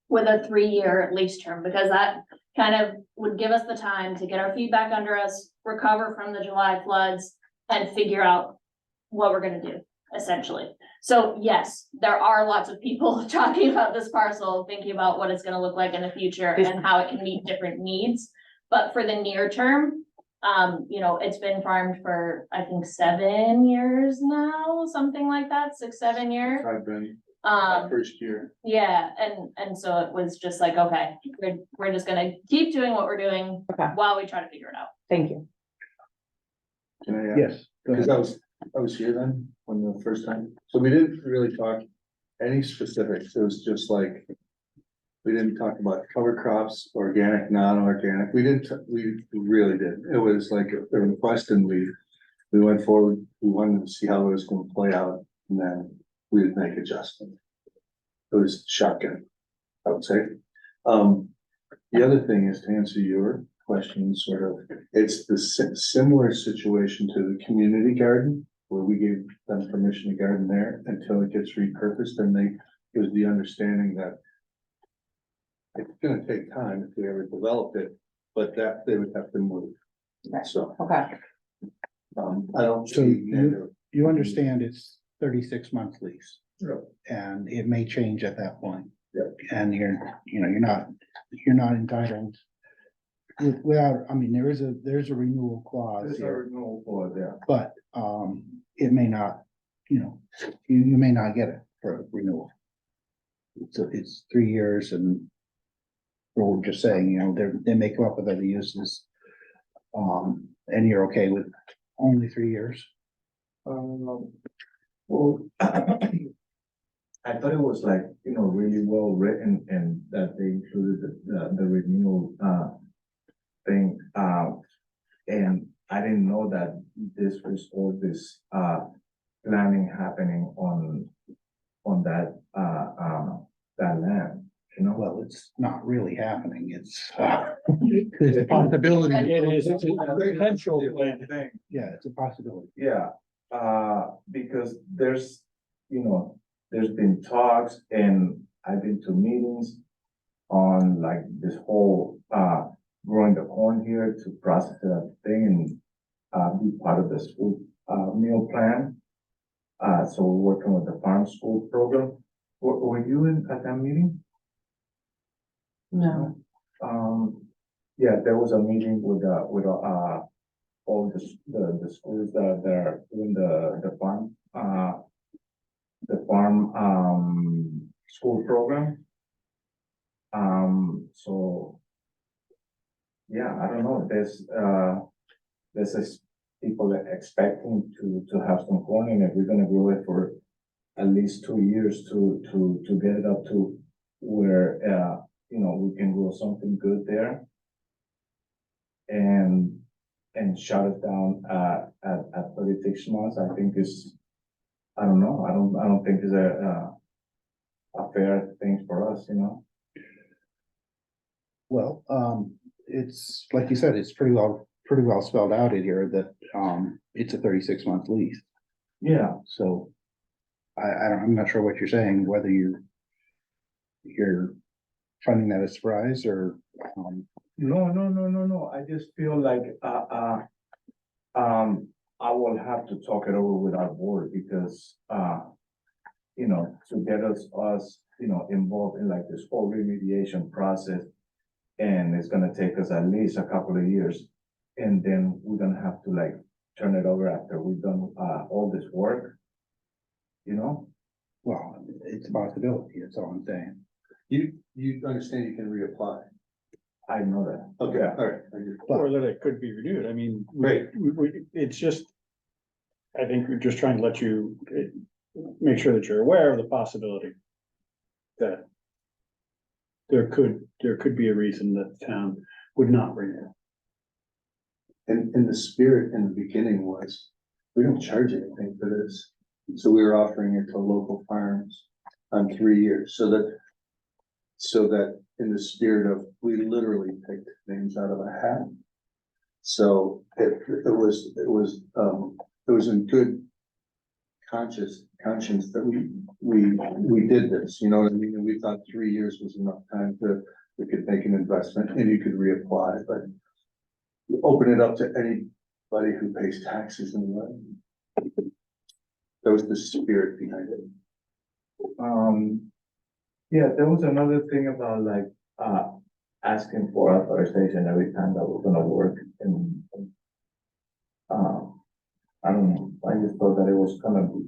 S7: with a 3-year lease term, because that kind of would give us the time to get our feedback under us, recover from the July floods, and figure out what we're gonna do, essentially. So yes, there are lots of people talking about this parcel, thinking about what it's gonna look like in the future and how it can meet different needs. But for the near term, it's been farmed for, I think, 7 years now, something like that, 6, 7 years.
S5: I've been,
S7: Um,
S5: first year.
S7: yeah, and so it was just like, okay, we're just gonna keep doing what we're doing
S4: Okay.
S7: while we try to figure it out.
S4: Thank you.
S5: Can I?
S1: Yes. go
S5: Because
S1: ahead.
S5: I was here then, when the first time, so we didn't really talk any specifics, it was just like. We didn't talk about cover crops, organic, non-organic, we really didn't, it was like a request and we went forward, we wanted to see how it was gonna play out, and then we would make adjustments. It was shotgun, I would say. The other thing is to answer your question, sort of, it's the similar situation to the community garden, where we gave them permission to garden there until it gets repurposed, and it was the understanding that it's gonna take time if we ever developed it, but that they would have to move.
S4: Right.
S5: So,
S4: Okay,
S5: I don't
S1: So
S5: see.
S1: You understand it's 36-month lease.
S5: Yeah.
S1: And it may change at that point.
S5: Yeah.
S1: And you're not entitled. Without, I mean, there's a renewal clause
S5: There's a
S1: here,
S5: renewal clause, yeah.
S1: but, it may not, you may not get it for renewal. It's 3 years, and we're just saying, they may come up with other uses. And you're okay with only 3 years?
S9: Well, I thought it was like, really well written and that they included the renewal, thing, and I didn't know that this was all this, planning happening on that land,
S1: Well, it's not really happening. It's a possibility.
S11: It is, it's a potential plan.
S9: Thing.
S1: Yeah, it's a possibility.
S9: Yeah, because there's been talks and I've been to meetings on like this whole, growing the corn here to process that thing and, be part of the school, meal plan. So we're working with the farm school program. Were you at that meeting?
S4: No.
S9: Yeah, there was a meeting with, all the schools that are doing the farm school program. So, yeah, I don't know, there's people that expecting to have some corn, and if we're gonna grow it for at least 2 years to get it up to where, we can grow something good there. And shut it down, at 36 months, I think is, I don't know, I don't think is a fair thing for us,
S1: Well, it's, like you said, it's pretty well spelled out in here that, it's a 36-month lease.
S9: Yeah,
S1: So I'm not sure what you're saying, whether you're finding that a surprise or,
S9: no, I just feel like, I will have to talk it over with our board because, to get us, involved in like this whole remediation process. And it's gonna take us at least a couple of years. And then we're gonna have to like turn it over after we've done, all this work.
S1: well, it's a possibility, that's all I'm saying.
S5: You understand you can reapply?
S9: I know that.
S5: Okay,
S9: Yeah.
S5: all right. Thank you.
S11: Or that it could be renewed, I mean.
S5: Right.
S11: It's just, I think we're just trying to let you, make sure that you're aware of the possibility that there could be a reason that the town would not renew.
S5: And the spirit in the beginning was, we don't charge anything for this. So we were offering it to local farms on 3 years, so that in the spirit of, we literally picked things out of a hat. So it was in good conscience that we did this, you know what I mean? And we thought 3 years was enough time we could make an investment and you could reapply, but open it up to anybody who pays taxes in the land. That was the spirit behind it.
S9: Yeah, there was another thing about like, asking for authorization every time that we're gonna work and, I don't know, I just thought that it was gonna be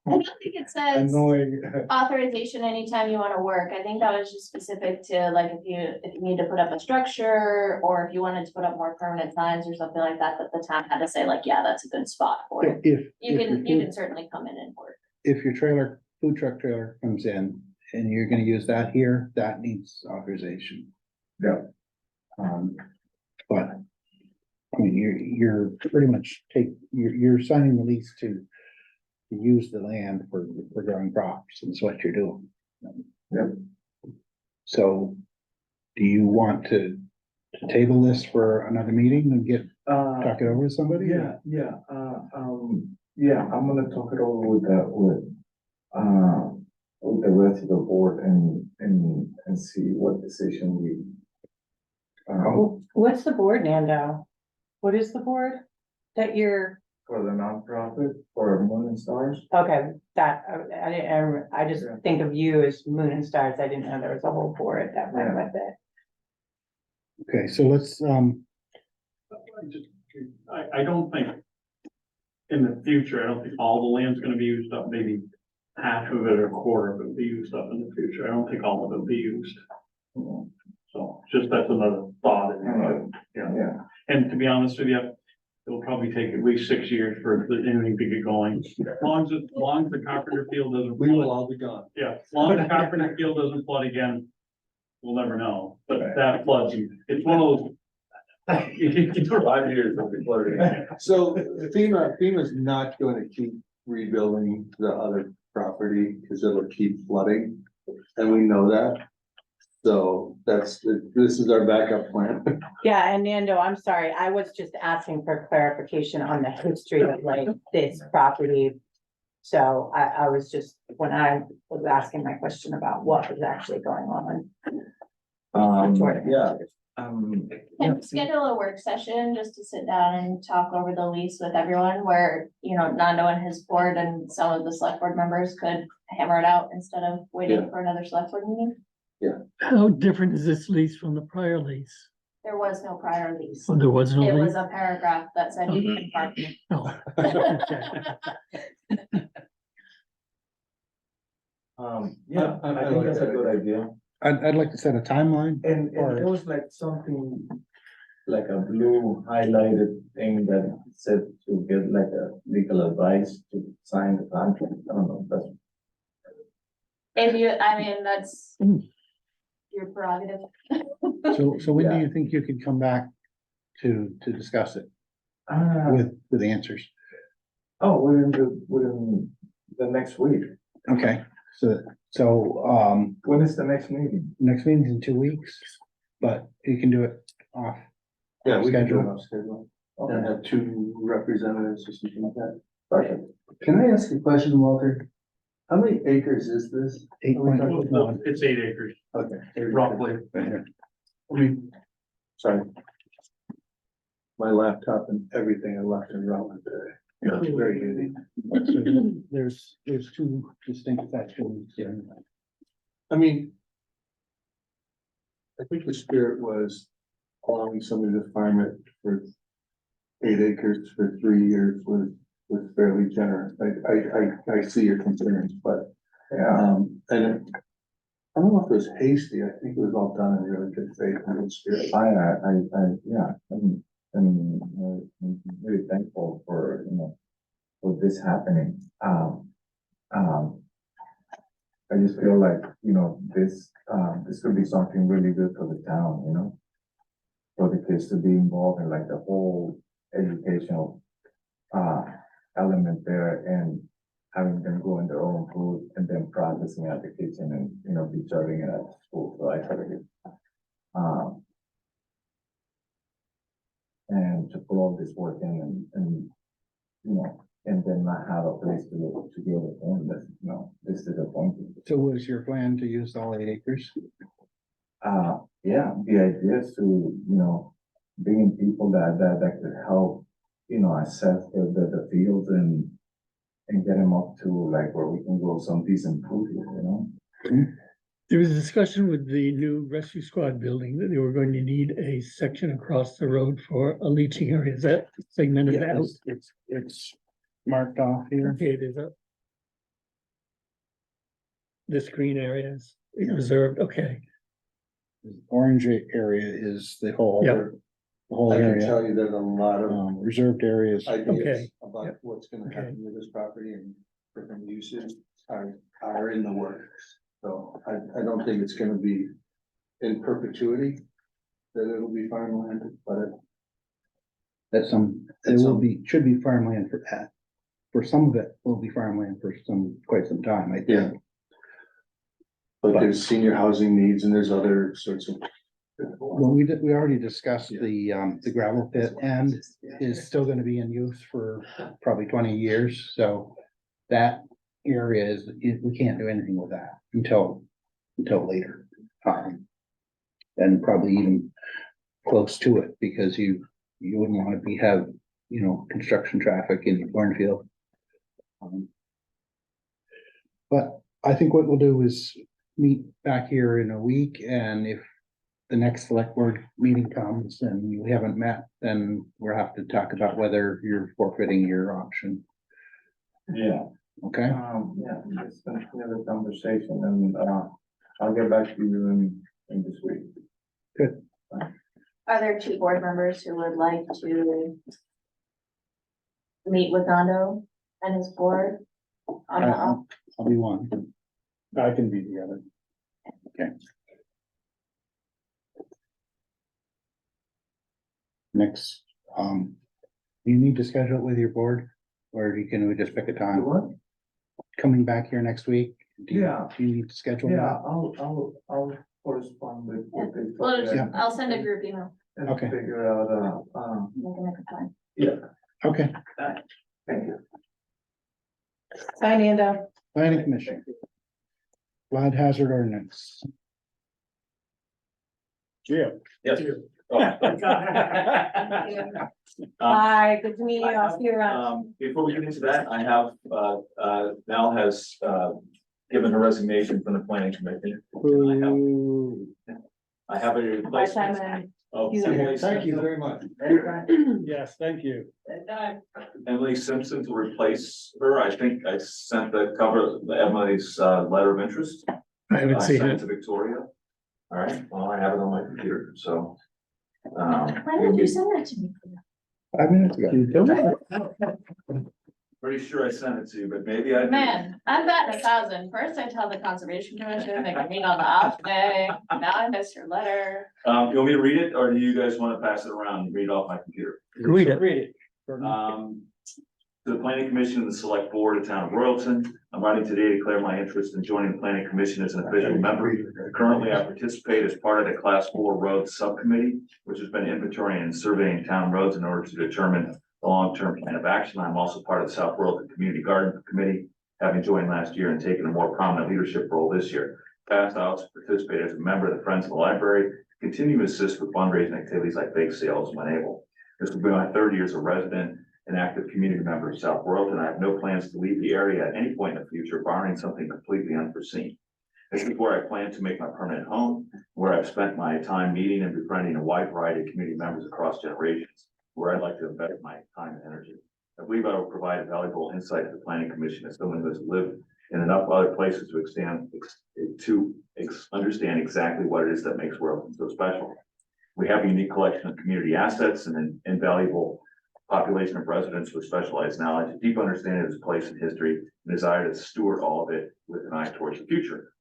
S7: I don't think it says
S9: annoying.
S7: authorization anytime you wanna work. I think that was just specific to like if you need to put up a structure or if you wanted to put up more permanent signs or something like that, that the town had to say like, yeah, that's a good spot for it. You can certainly come in and work.
S1: If your food truck trailer comes in and you're gonna use that here, that needs authorization.
S9: Yeah.
S1: But, I mean, you're pretty much you're signing the lease to use the land for growing crops, is what you're doing.
S9: Yep.
S1: So, do you want to table this for another meeting and talk it over with somebody?
S9: Yeah, I'm gonna talk it over with the rest of the board and see what decision we.
S4: What's the board, Nando? What is the board that you're,
S9: For the nonprofit, for Moon and Stars.
S4: okay, I just think of you as Moon and Stars. I didn't know there was a whole board that went with it.
S1: Okay, so let's,
S12: I don't think in the future, I don't think all the land's gonna be used up, maybe half of it or a quarter of it will be used up in the future. I don't think all of it will be used. So just that's another thought.
S9: Yeah.
S12: And to be honest with you, it'll it'll probably take at least 6 years for anything to get going. As long as the Carpenter Field doesn't.
S5: We will all be gone.
S12: Yeah, as long as Carpenter Field doesn't flood again, we'll never know, but that floods, it's one of those. 5 years will be flooding.
S5: So FEMA's not going to keep rebuilding the other property because it'll keep flooding. And we know that. So this is our backup plan.
S4: Yeah, and Nando, I'm sorry, I was just asking for clarification on the history of like this property. So I was just, when I was asking my question about what was actually going on.
S9: Yeah.
S7: Can we schedule a work session just to sit down and talk over the lease with everyone where, you know, Nando and his board and some of the select board members could hammer it out instead of waiting for another select board meeting?
S2: How different is this lease from the prior lease?
S7: There was no prior lease.
S2: Oh, there was no
S7: It was
S2: lease?
S7: a paragraph that said you can park.
S2: Oh,
S9: Yeah, I think that's a good idea.
S1: I'd like to set a timeline.
S9: And there was like something, like a blue highlighted thing that said to get like a legal advice to sign the contract. I don't know, that's.
S7: If you, I mean, that's your prerogative.
S1: So when do you think you could come back to discuss it with answers?
S9: Oh, within the next week.
S1: Okay, so,
S9: When is the next meeting?
S1: next meeting's in 2 weeks, but you can do it off.
S5: Yeah, we can do it
S1: Schedule.
S5: off schedule. And have 2 representatives or something like that. Perfect. Can I ask a question, Walter? How many acres is this?
S1: 8.1.
S12: It's 8 acres,
S5: Okay.
S12: roughly.
S5: Sorry. My laptop and everything I left in Rutland today. Yeah, it's very handy.
S1: So there's 2 distinct sections.
S5: I mean, I think the spirit was allowing somebody to farm it for 8 acres for 3 years was fairly generous. I see your concerns, but, and I don't know if it was hasty. I think it was all done in really good faith and good spirit.
S9: Yeah, I'm really thankful for, for this happening. I just feel like, this could be something really good for the town, for the kids to be involved in like the whole educational, element there and having them grow in their own food and then processing at the kitchen and, be serving it at school. So I try to get, and to put all this work in and and then not have a place to be able to own this, this is a point.
S1: So was your plan to use all 8 acres?
S9: Yeah, the idea is to, bring in people that could help, assess the fields and get them up to like where we can grow some decent food here,
S2: there was a discussion with the new rescue squad building that they were going to need a section across the road for a leaching area. Is that segmented
S1: Yeah,
S2: out?
S1: it's marked off here.
S2: Okay, it is up. This green area is reserved, okay.
S1: Orange area is the whole,
S2: Yep.
S1: the whole
S5: I can
S1: area.
S5: tell you that a lot of
S1: Reserved areas.
S2: Okay.
S5: ideas about
S2: Yep.
S5: what's gonna
S2: Okay.
S5: happen with this property and different uses are in the works. So I don't think it's gonna be in perpetuity that it'll be farmland, but
S1: That it will be, should be farmland for that. For some of it, will be farmland for quite some time, I think.
S5: Yeah. But there's senior housing needs and there's other sorts of.
S1: Well, we already discussed the gravel pit and is still gonna be in use for probably 20 years, so. That area we can't do anything with that until later. And probably even close to it, because you wouldn't wanna have, construction traffic in your cornfield. But I think what we'll do is meet back here in a week, and if the next select board meeting comes and we haven't met, then we'll have to talk about whether you're forfeiting your option,
S9: Yeah.
S1: okay?
S9: Yeah, it's been a conversation and, I'll get back to you in this week.
S7: Are there 2 board members who would like to meet with Nando and his board on the,
S1: I'll be one.
S11: I can be the other.
S1: Next, you need to schedule it with your board, or can we just pick a time?
S5: What?
S1: Coming back here next week?
S5: Yeah.
S1: Do you need to schedule
S5: Yeah,
S1: that?
S5: I'll correspond with what they.
S7: well,
S1: Yeah.
S7: I'll send a group email.
S5: And
S1: Okay.
S5: figure out,
S7: We can make a plan.
S5: yeah,
S1: Okay,
S5: thank you.
S4: Bye, Nando.
S1: planning commission. Flood hazard ordinance.
S11: Jim.
S9: Yes.
S4: Bye, good to meet you. I'll see you around.
S9: Before we get into that, I have, Mel has, given her resignation from the planning commission. I have a
S4: Bye,
S9: replacement
S4: Simon.
S9: of
S4: You-
S9: Emily
S5: Thank you
S9: Simpson.
S5: very much.
S11: Yes, thank you.
S9: Emily Simpson to replace her. I think I sent the cover, Emily's, letter of interest.
S2: I haven't seen
S9: sent it
S2: it.
S9: to Victoria. All right, well, I have it on my computer, so.
S7: Why did you send that to me?
S1: 5 minutes ago.
S9: Pretty sure I sent it to you, but maybe I. didn't.
S7: Man, I've gotten 1,000. First I tell the conservation commission, they can meet on the off day. Now I missed your letter.
S9: You want me to read it, or do you guys want to pass it around and read it off my computer?
S2: Read it.
S11: Read it.
S9: To the planning commission and the select board of town of Royalton, I'm writing today to declare my interest in joining the planning commission as an official member. Currently, I participate as part of the class 4 road subcommittee, which has been inventorying and surveying town roads in order to determine the long-term plan of action. I'm also part of the South Royalton Community Garden Committee, having joined last year and taken a more prominent leadership role this year. Past, I also participated as a member of the Friends of the Library, continue to assist with fundraising activities like bake sales when able. This will be my 3rd year as a resident and active community member of South Royalton. I have no plans to leave the area at any point in the future, barring something completely unforeseen. This is where I plan to make my permanent home, where I've spent my time meeting and befriending a wide variety of community members across generations, where I'd like to invest my time and energy. I believe I will provide valuable insight to the planning commission as someone who has lived in enough other places to understand exactly what it is that makes Royalton so special. We have a unique collection of community assets and an invaluable population of residents with specialized knowledge, a deep understanding of its place in history, and desire to steward all of it with an eye towards the future.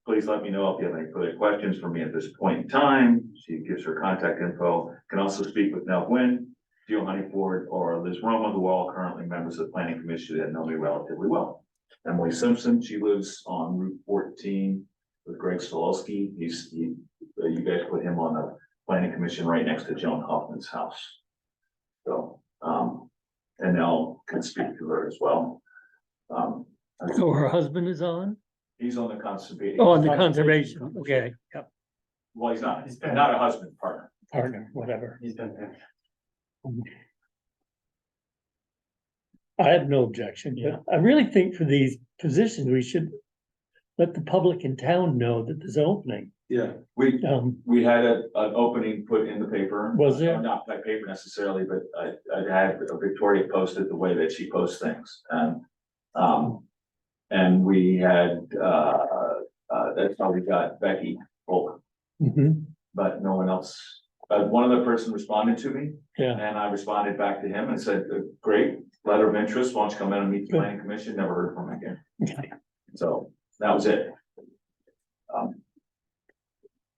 S9: Please let me know if you have any further questions for me at this point in time. She gives her contact info. Can also speak with Nell Gwynn, Gio Honeyford, or Liz Roma, who are all currently members of the planning commission that know me relatively well. Emily Simpson, she lives on Route 14 with Greg Stolowski. You guys put him on the planning commission right next to Joan Hoffman's house. So, and Nell can speak to her as well.
S2: So her husband is on?
S9: He's on the conservation.
S2: Oh, on the conservation, okay, yep,
S9: Well, he's not a husband, partner.
S2: partner, whatever.
S10: He's been there.
S2: I have no objection, but I really think for these positions, we should let the public in town know that there's an opening.
S5: Yeah,
S9: We had an opening put in the paper.
S2: Was there?
S9: Not by paper necessarily, but I had Victoria posted the way that she posts things, and we had, that's how we got Becky Folk,
S2: Mhm,
S9: but no one else. One other person responded to me,
S2: yeah,
S9: and I responded back to him and said, great, letter of interest, why don't you come in and meet the planning commission, never heard from him again. So that was it.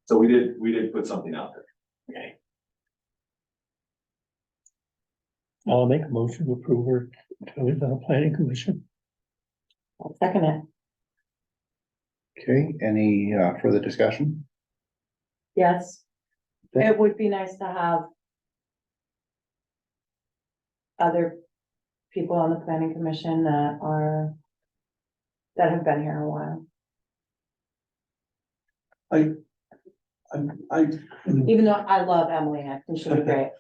S9: So we did put something out there.
S2: okay. I'll make a motion to approve her to the planning commission.
S4: I'll second it.
S1: Okay, any further discussion?
S4: Yes. It would be nice to have other people on the planning commission that have been here a while, even though I love Emily, and I think she'll be great.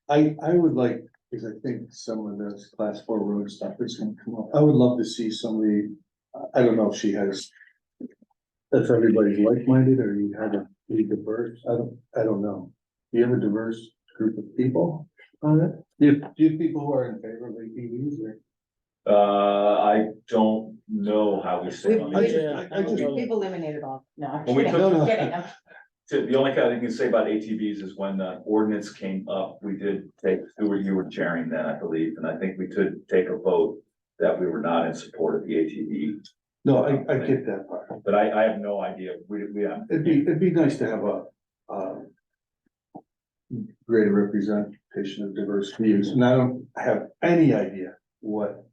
S5: I would like, because I think some of this class 4 road stuff is gonna come up. I would love to see somebody, I don't know if she has. If everybody's like-minded or you have a pretty diverse, I don't know. Do you have a diverse group of people on it? Do you have people who are in favor of ATVs or?
S9: I don't know how we stand on
S5: I
S9: this.
S5: just- I just-
S4: We've eliminated all, no, I'm
S9: When we
S4: kidding,
S9: took-
S4: I'm kidding.
S13: The only thing I can say about ATVs is when the ordinance came up, we did take, Stuart, you were chairing then, I believe, and I think we could take a vote that we were not in support of the ATV.
S5: No, I get that part.
S13: But I have no idea.
S5: It'd be nice to have greater representation of diverse views, and I don't have any idea what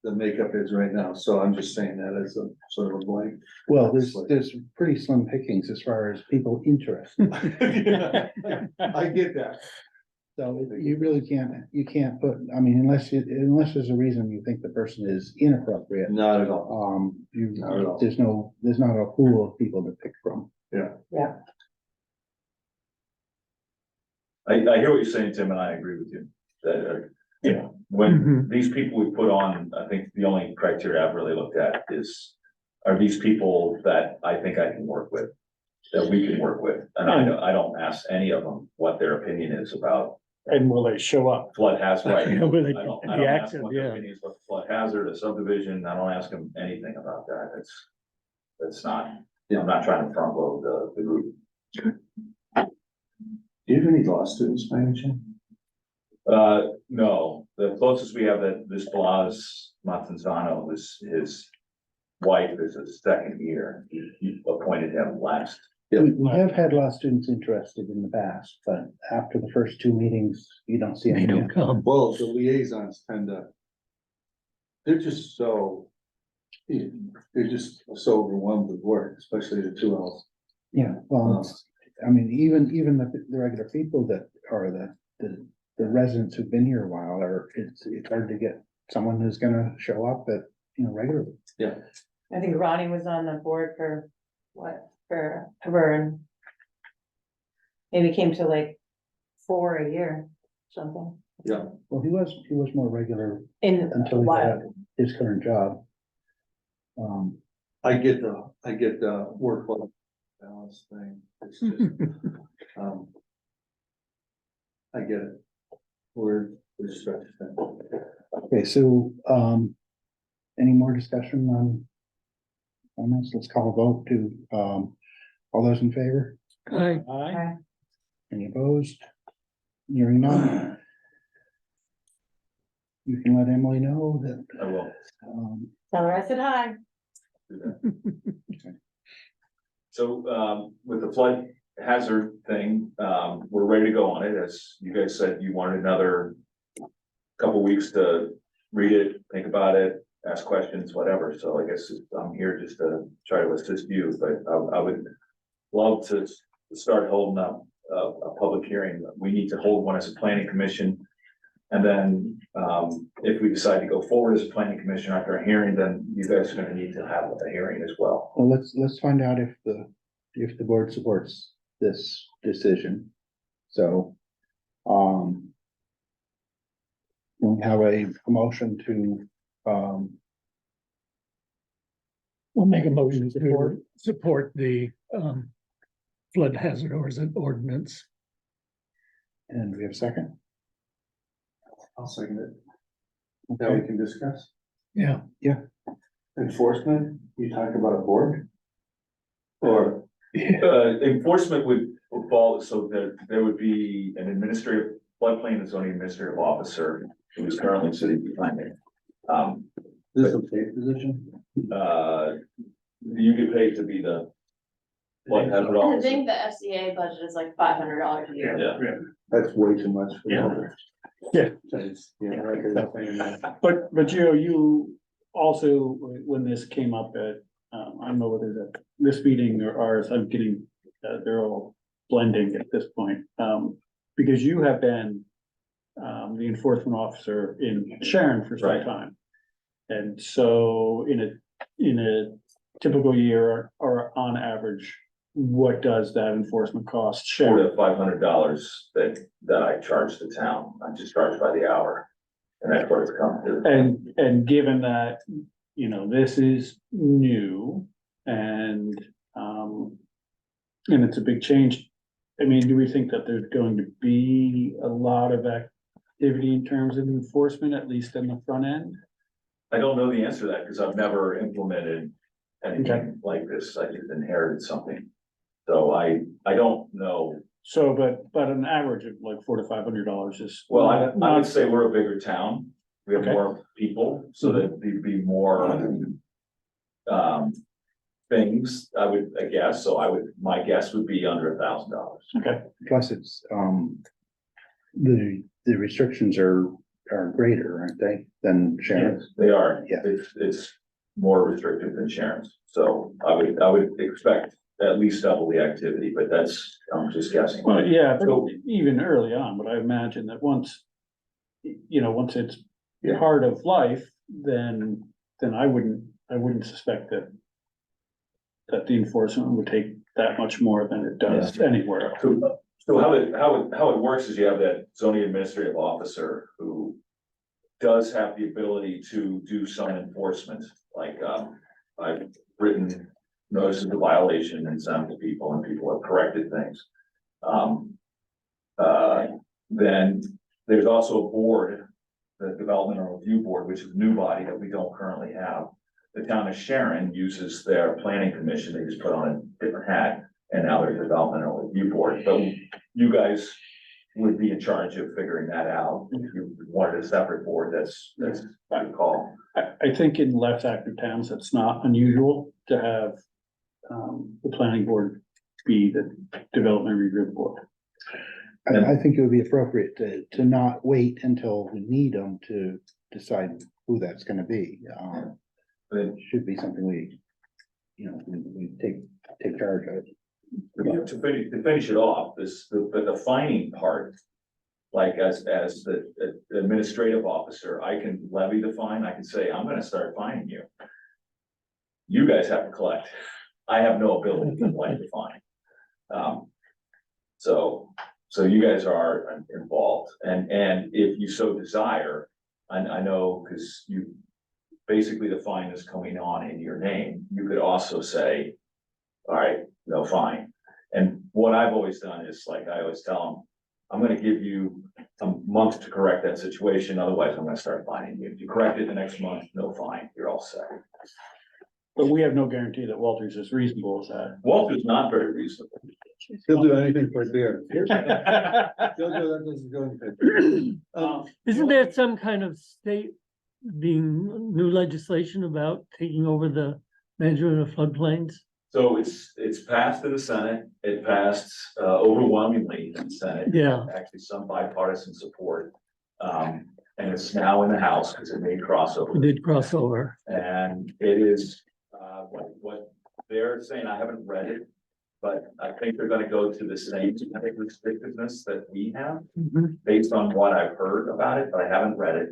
S5: the makeup is right now, so I'm just saying that as a sort of a blank.
S1: Well, there's pretty slim pickings as far as people interested.
S5: Yeah, I get that.
S1: So you really you can't put, I mean, unless there's a reason you think the person is inappropriate.
S5: Not at all. Not at all.
S1: There's not a pool of people to pick from.
S13: I hear what you're saying, Tim, and I agree with you. That, you know, when these people we put on, I think the only criteria I've really looked at is, are these people that I think I can work with, that we can work with? And I don't ask any of them what their opinion is about
S11: And will they show up?
S13: flood hazard, right? I
S2: Will they
S13: don't
S2: be
S13: ask
S2: active,
S13: them what their
S2: yeah.
S13: opinion is about flood hazard, a subdivision. I don't ask them anything about that. That's not, I'm not trying to front load the group.
S5: Do you have any law students by any chance?
S13: No, the closest we have that this Blas Matanzano is his wife is a second year. He appointed him last.
S1: We have had a lot of students interested in the past, but after the first two meetings, you don't see
S2: They
S1: any.
S2: don't come.
S5: Well, the liaisons tend to, they're just so, they're just so overwhelmed with work, especially the two else.
S1: Yeah, well, it's, I mean, even the regular people that are the residents who've been here a while it's hard to get someone who's gonna show up at, regularly.
S4: I think Ronnie was on the board for forever and maybe came to like 4 a year, something.
S5: Yeah.
S1: Well, he was more regular
S4: In
S1: until
S4: a
S1: he
S4: while.
S1: got his current job.
S5: I get the work-life balance thing. It's just, I get it. We're stretched thin.
S1: Okay, so, any more discussion on this? Let's call a vote to, all those in favor?
S2: Aye.
S11: Aye.
S1: Any opposed? Hearing none. You can let Emily know that,
S13: I will
S4: Tell her I said hi.
S13: do that. So, with the flood hazard thing, we're ready to go on it. As you guys said, you wanted another couple weeks to read it, think about it, ask questions, whatever. So I guess I'm here just to try to assist you, but I would love to start holding up a public hearing. We need to hold one as a planning commission. And then, if we decide to go forward as a planning commission after a hearing, then you guys are gonna need to have a hearing as well.
S1: well, let's find out if the board supports this decision. So, we have a motion to,
S2: We'll make a motion to support the flood hazard ordinance.
S1: and we have a second.
S5: I'll second it. Now we can discuss.
S2: Yeah.
S5: Enforcement, you talk about a board? Or,
S13: Enforcement would fall, so that there would be an administrative, floodplain and zoning administrative officer who is currently sitting behind me.
S5: this is a paid position?
S13: You get paid to be the flood hazard
S7: I
S13: officer.
S7: think the FCA budget is like $500 a year.
S13: Yeah.
S5: That's way too much. for
S11: Yeah.
S5: others.
S11: Yeah.
S5: That's, I could have been in that.
S11: But Gio, you also, when this came up at, I don't know whether that, this meeting or ours, I'm getting, they're all blending at this point. Because you have been, the enforcement officer in Sharon for some
S13: Right.
S11: time. And so in a typical year or on average, what does that enforcement cost
S13: For
S11: Sharon?
S13: the $500 that I charge the town, I just charge by the hour. And that's what it's come to.
S11: And given that, this is new and it's a big change. I mean, do we think that there's going to be a lot of activity in terms of enforcement, at least in the front end?
S13: I don't know the answer to that because I've never implemented
S11: Okay.
S13: anything like this. I just inherited something. So I don't know.
S11: So, but an average of like $400 to $500 is.
S13: Well, I
S11: not-
S13: would say we're a bigger town. We have
S11: Okay.
S13: more people, so that there'd be more, things, I guess. So my guess would be under $1,000.
S11: Okay,
S1: Plus it's, the restrictions are greater, aren't they, than Sharon's?
S13: They are.
S1: Yeah.
S13: It's more restrictive than Sharon's. So I would expect at least double the activity, but I'm just guessing.
S11: well, yeah, but
S13: So-
S11: even early on, but I imagine that once it's
S13: Yeah.
S11: part of life, then I wouldn't suspect that the enforcement would take that much more than it does anywhere else.
S13: So how it works is you have that zoning administrative officer who does have the ability to do some enforcement, like, I've written notices of violation and sent to people, and people have corrected things. Then there's also a board, the Developmental Review Board, which is a new body that we don't currently have. The town of Sharon uses their planning commission, they just put on a different hat, and now there's a Developmental Review Board, but you guys would be in charge of figuring that out. If you wanted a separate board, that's a good call.
S11: I think in less active towns, it's not unusual to have the planning board be the development review board.
S1: I think it would be appropriate to not wait until we need them to decide who that's gonna be. It should be something we take charge of.
S13: To finish it off, the fining part, like as the administrative officer, I can levy the fine, I can say, I'm gonna start fining you. You guys have to collect. I have no ability to collect the fine. So you guys are involved, and if you so desire, I know, because basically the fine is coming on in your name, you could also say, all right, no fine. And what I've always done is, like, I always tell them, I'm gonna give you a month to correct that situation, otherwise I'm gonna start fining you. If you correct it the next month, no fine, you're all set.
S11: But we have no guarantee that Walters is reasonable as that.
S13: Walter's not very reasonable.
S5: He'll do anything for a beer. He'll do that, doesn't go anything.
S2: Isn't there some kind of state new legislation about taking over the management of floodplains?
S13: So it's passed in the Senate, it passed overwhelmingly in the Senate.
S2: Yeah.
S13: Actually, some bipartisan support. And it's now in the House because it made crossover.
S2: We did cross over.
S13: And it is, what they're saying, I haven't read it, but I think they're gonna go to the same kind of restrictiveness that we have, based on what I've heard about it, but I haven't read it.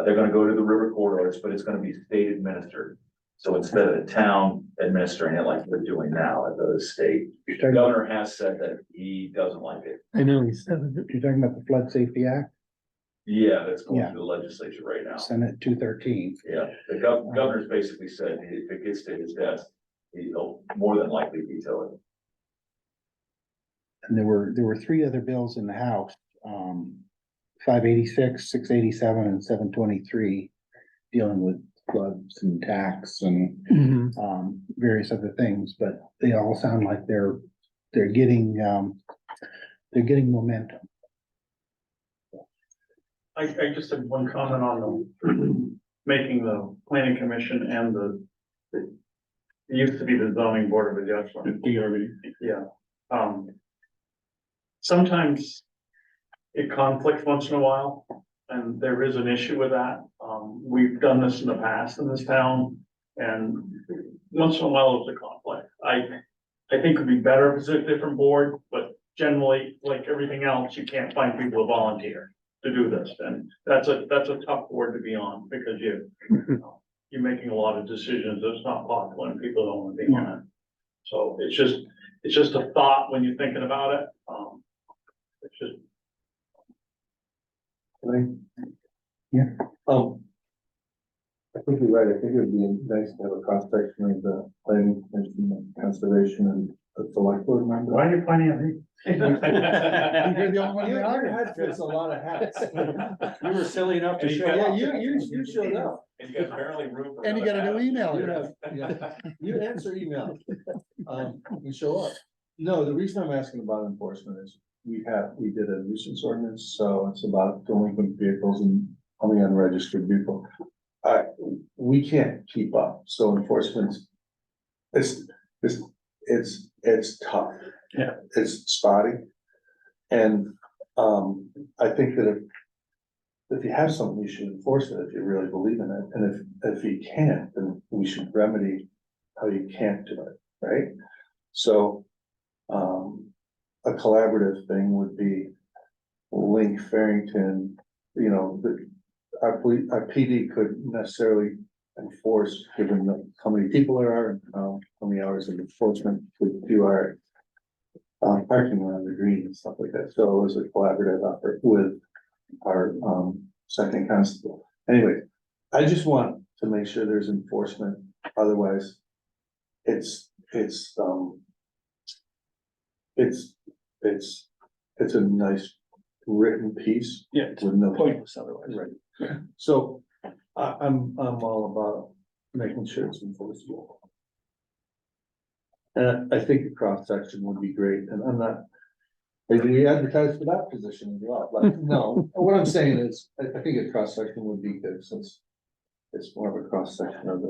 S13: They're gonna go to the river corridors, but it's gonna be state administered. So instead of the town administering it like we're doing now, it goes state. The governor has said that he doesn't like it.
S2: I know, he said it.
S1: You're talking about the Flood Safety Act,
S13: Yeah, that's going
S1: Yeah.
S13: through the legislature right now.
S1: Senate 213.
S13: Yeah, the governor's basically said if it gets to his desk, he'll more than likely veto it.
S1: And there were three other bills in the House, 586, 687, and 723, dealing with floods and tax and various other things, but they all sound like they're getting momentum.
S12: I just had one comment on the, making the planning commission and it used to be the zoning board of adjustment. Yeah. Sometimes it conflicts once in a while, and there is an issue with that. We've done this in the past in this town, and once in a while there's a conflict. I think it'd be better if it's a different board, but generally, like everything else, you can't find people to volunteer to do this, and that's a tough board to be on, because you're making a lot of decisions that's not popular and people don't want to be on it. So it's just a thought when you're thinking about it. It's just.
S5: I think you're right. I think it would be nice to have a cross section of the planning, commission, conservation, and the select board member.
S12: Why are you pointing at me?
S1: You're the only one in the
S5: Your
S1: audience.
S5: head fits a lot of hats.
S11: You were silly enough to show
S5: Yeah,
S11: up.
S5: you showed up.
S13: And you got barely room for.
S1: And you got a new email.
S5: You answer email. You show up. No, the reason I'm asking about enforcement is we did a nuisance ordinance, so it's about delinquent vehicles and how many unregistered vehicles. We can't keep up, so enforcement, it's tough.
S11: Yeah.
S5: It's spotty. And, I think that if you have something, you should enforce it if you really believe in it, and if you can't, then we should remedy how you can't do it, right? So, a collaborative thing would be Link Farrington, you know, our PD couldn't necessarily enforce, given how many people there are and how many hours of enforcement we do our parking around the green and stuff like that. So it was a collaborative effort with our second constable. Anyway, I just want to make sure there's enforcement. Otherwise, it's a nice written piece.
S11: Yeah, it's
S5: with no
S11: pointless otherwise.
S5: Right. So I'm all about making sure it's enforceable. And I think a cross section would be great, and I'm not, maybe we advertise for that position as well, but no, what I'm saying is, I think a cross section would be good, since it's more of a cross section of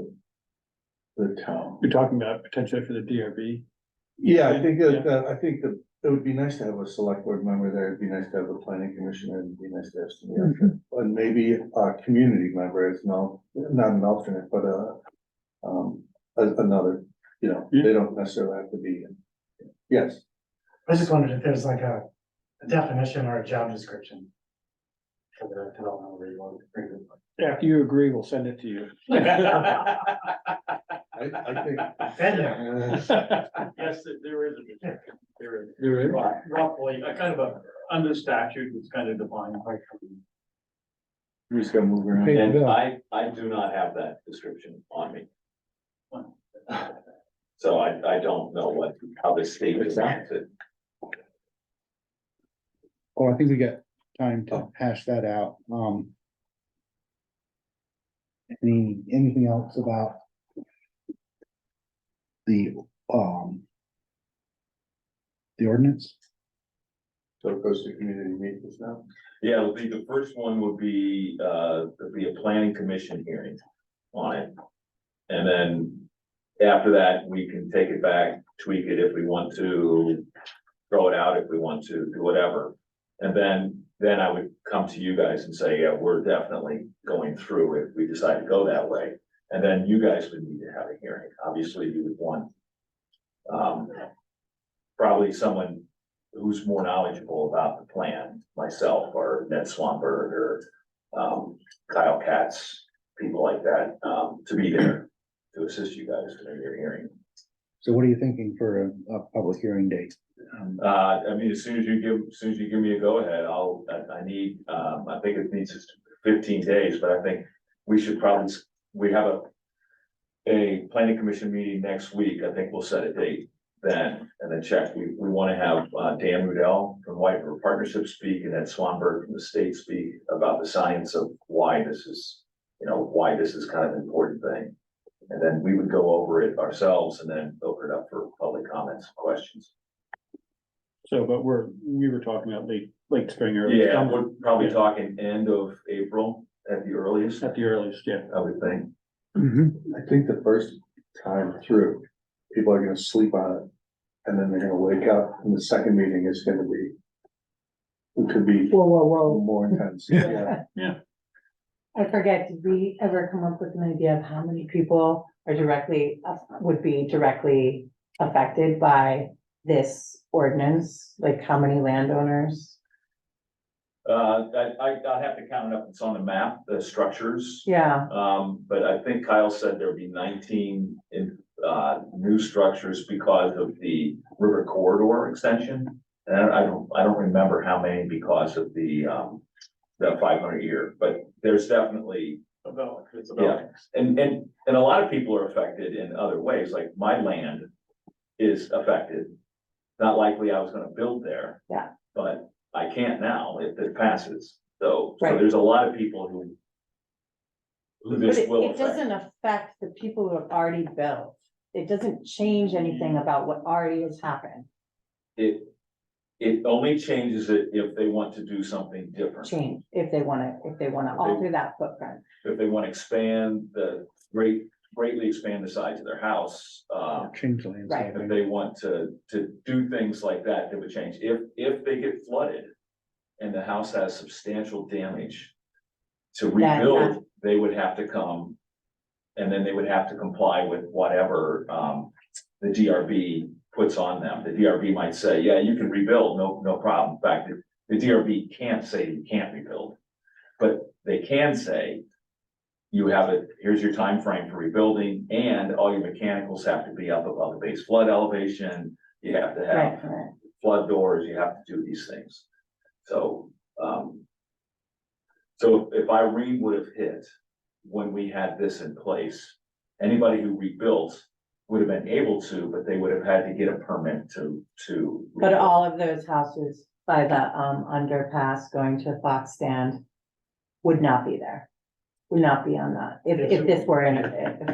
S5: the town.
S11: You're talking about potentially for the DRB.
S5: Yeah, I think it would be nice to have a select board member there, it'd be nice to have a planning commissioner, it'd be nice to have some, and maybe a community member as not an alternate, but another, you know, they don't necessarily have to be. Yes,
S14: I just wondered if there's like a definition or a job description for the development where you want to bring it.
S11: After you agree, we'll send it to you.
S5: I think.
S12: Yes, there is a description.
S11: There is.
S12: Roughly, a kind of a, under statute, it's kind of defined.
S5: We just gotta move around.
S13: And I do not have that description on me. So I don't know how the state is on it.
S1: Oh, I think we got time to hash that out. Anything else about the ordinance?
S5: So it goes to community meetings now.
S13: Yeah, it'll be, the first one would be a planning commission hearing on it. And then after that, we can take it back, tweak it if we want to, throw it out if we want to, do whatever. And then I would come to you guys and say, yeah, we're definitely going through if we decide to go that way. And then you guys would need to have a hearing. Obviously, you would want probably someone who's more knowledgeable about the plan, myself or Ned Swanberg or Kyle Katz, people like that, to be there to assist you guys in your hearing.
S1: So what are you thinking for a public hearing date?
S13: I mean, as soon as you give me a go ahead, I think it needs 15 days, but I think we should probably, we have a planning commission meeting next week. I think we'll set a date then, and then check. We want to have Dan Rudell from White River Partnership speak, and then Swanberg from the state speak about the science of why this is, why this is kind of an important thing. And then we would go over it ourselves and then open it up for public comments and questions.
S11: So, but we were talking about late spring or.
S13: Yeah,
S11: summer.
S13: we're probably talking end of April at the earliest.
S11: At the earliest, yeah.
S13: I would think.
S5: I think the first time through, people are gonna sleep on it, and then they're gonna wake up, and the second meeting is gonna be. It could be
S4: Whoa.
S5: more intense, yeah.
S4: I forget, did we ever come up with an idea of how many people are would be directly affected by this ordinance? Like how many landowners?
S13: I'd have to count it up. It's on the map, the structures.
S4: Yeah,
S13: But I think Kyle said there'd be 19 new structures because of the river corridor extension. And I don't remember how many because of the 500-year, but there's definitely, yeah. And a lot of people are affected in other ways, like my land is affected. Not likely I was gonna build there.
S4: Yeah.
S13: But I can't now if it passes. So
S4: Right.
S13: there's a lot of people who
S4: but
S13: this will
S4: it
S13: affect.
S4: doesn't affect the people who have already built. It doesn't change anything about what already has happened.
S13: it only changes it if they want to do something different.
S4: Change, if they wanna alter that footprint.
S13: If they want to expand greatly expand the size of their house,
S1: Change landscape.
S4: Right.
S13: if they want to do things like that, that would change. If they get flooded and the house has substantial damage, to
S4: Then,
S13: rebuild, they would have to come, and then they would have to comply with whatever, the DRB puts on them. The DRB might say, yeah, you can rebuild, no problem. In fact, the DRB can't say you can't rebuild. But they can say, you have it, here's your time frame for rebuilding, and all your mechanicals have to be up above the base flood elevation. You have to
S4: Right,
S13: have
S4: right.
S13: flood doors, you have to do these things. So, so if Irene would have hit when we had this in place, anybody who rebuilt would have been able to, but they would have had to get a permit to.
S4: But
S13: rebuild.
S4: all of those houses by the underpass going to Fox Stand would not be there. Would not be on that, if this were in effect,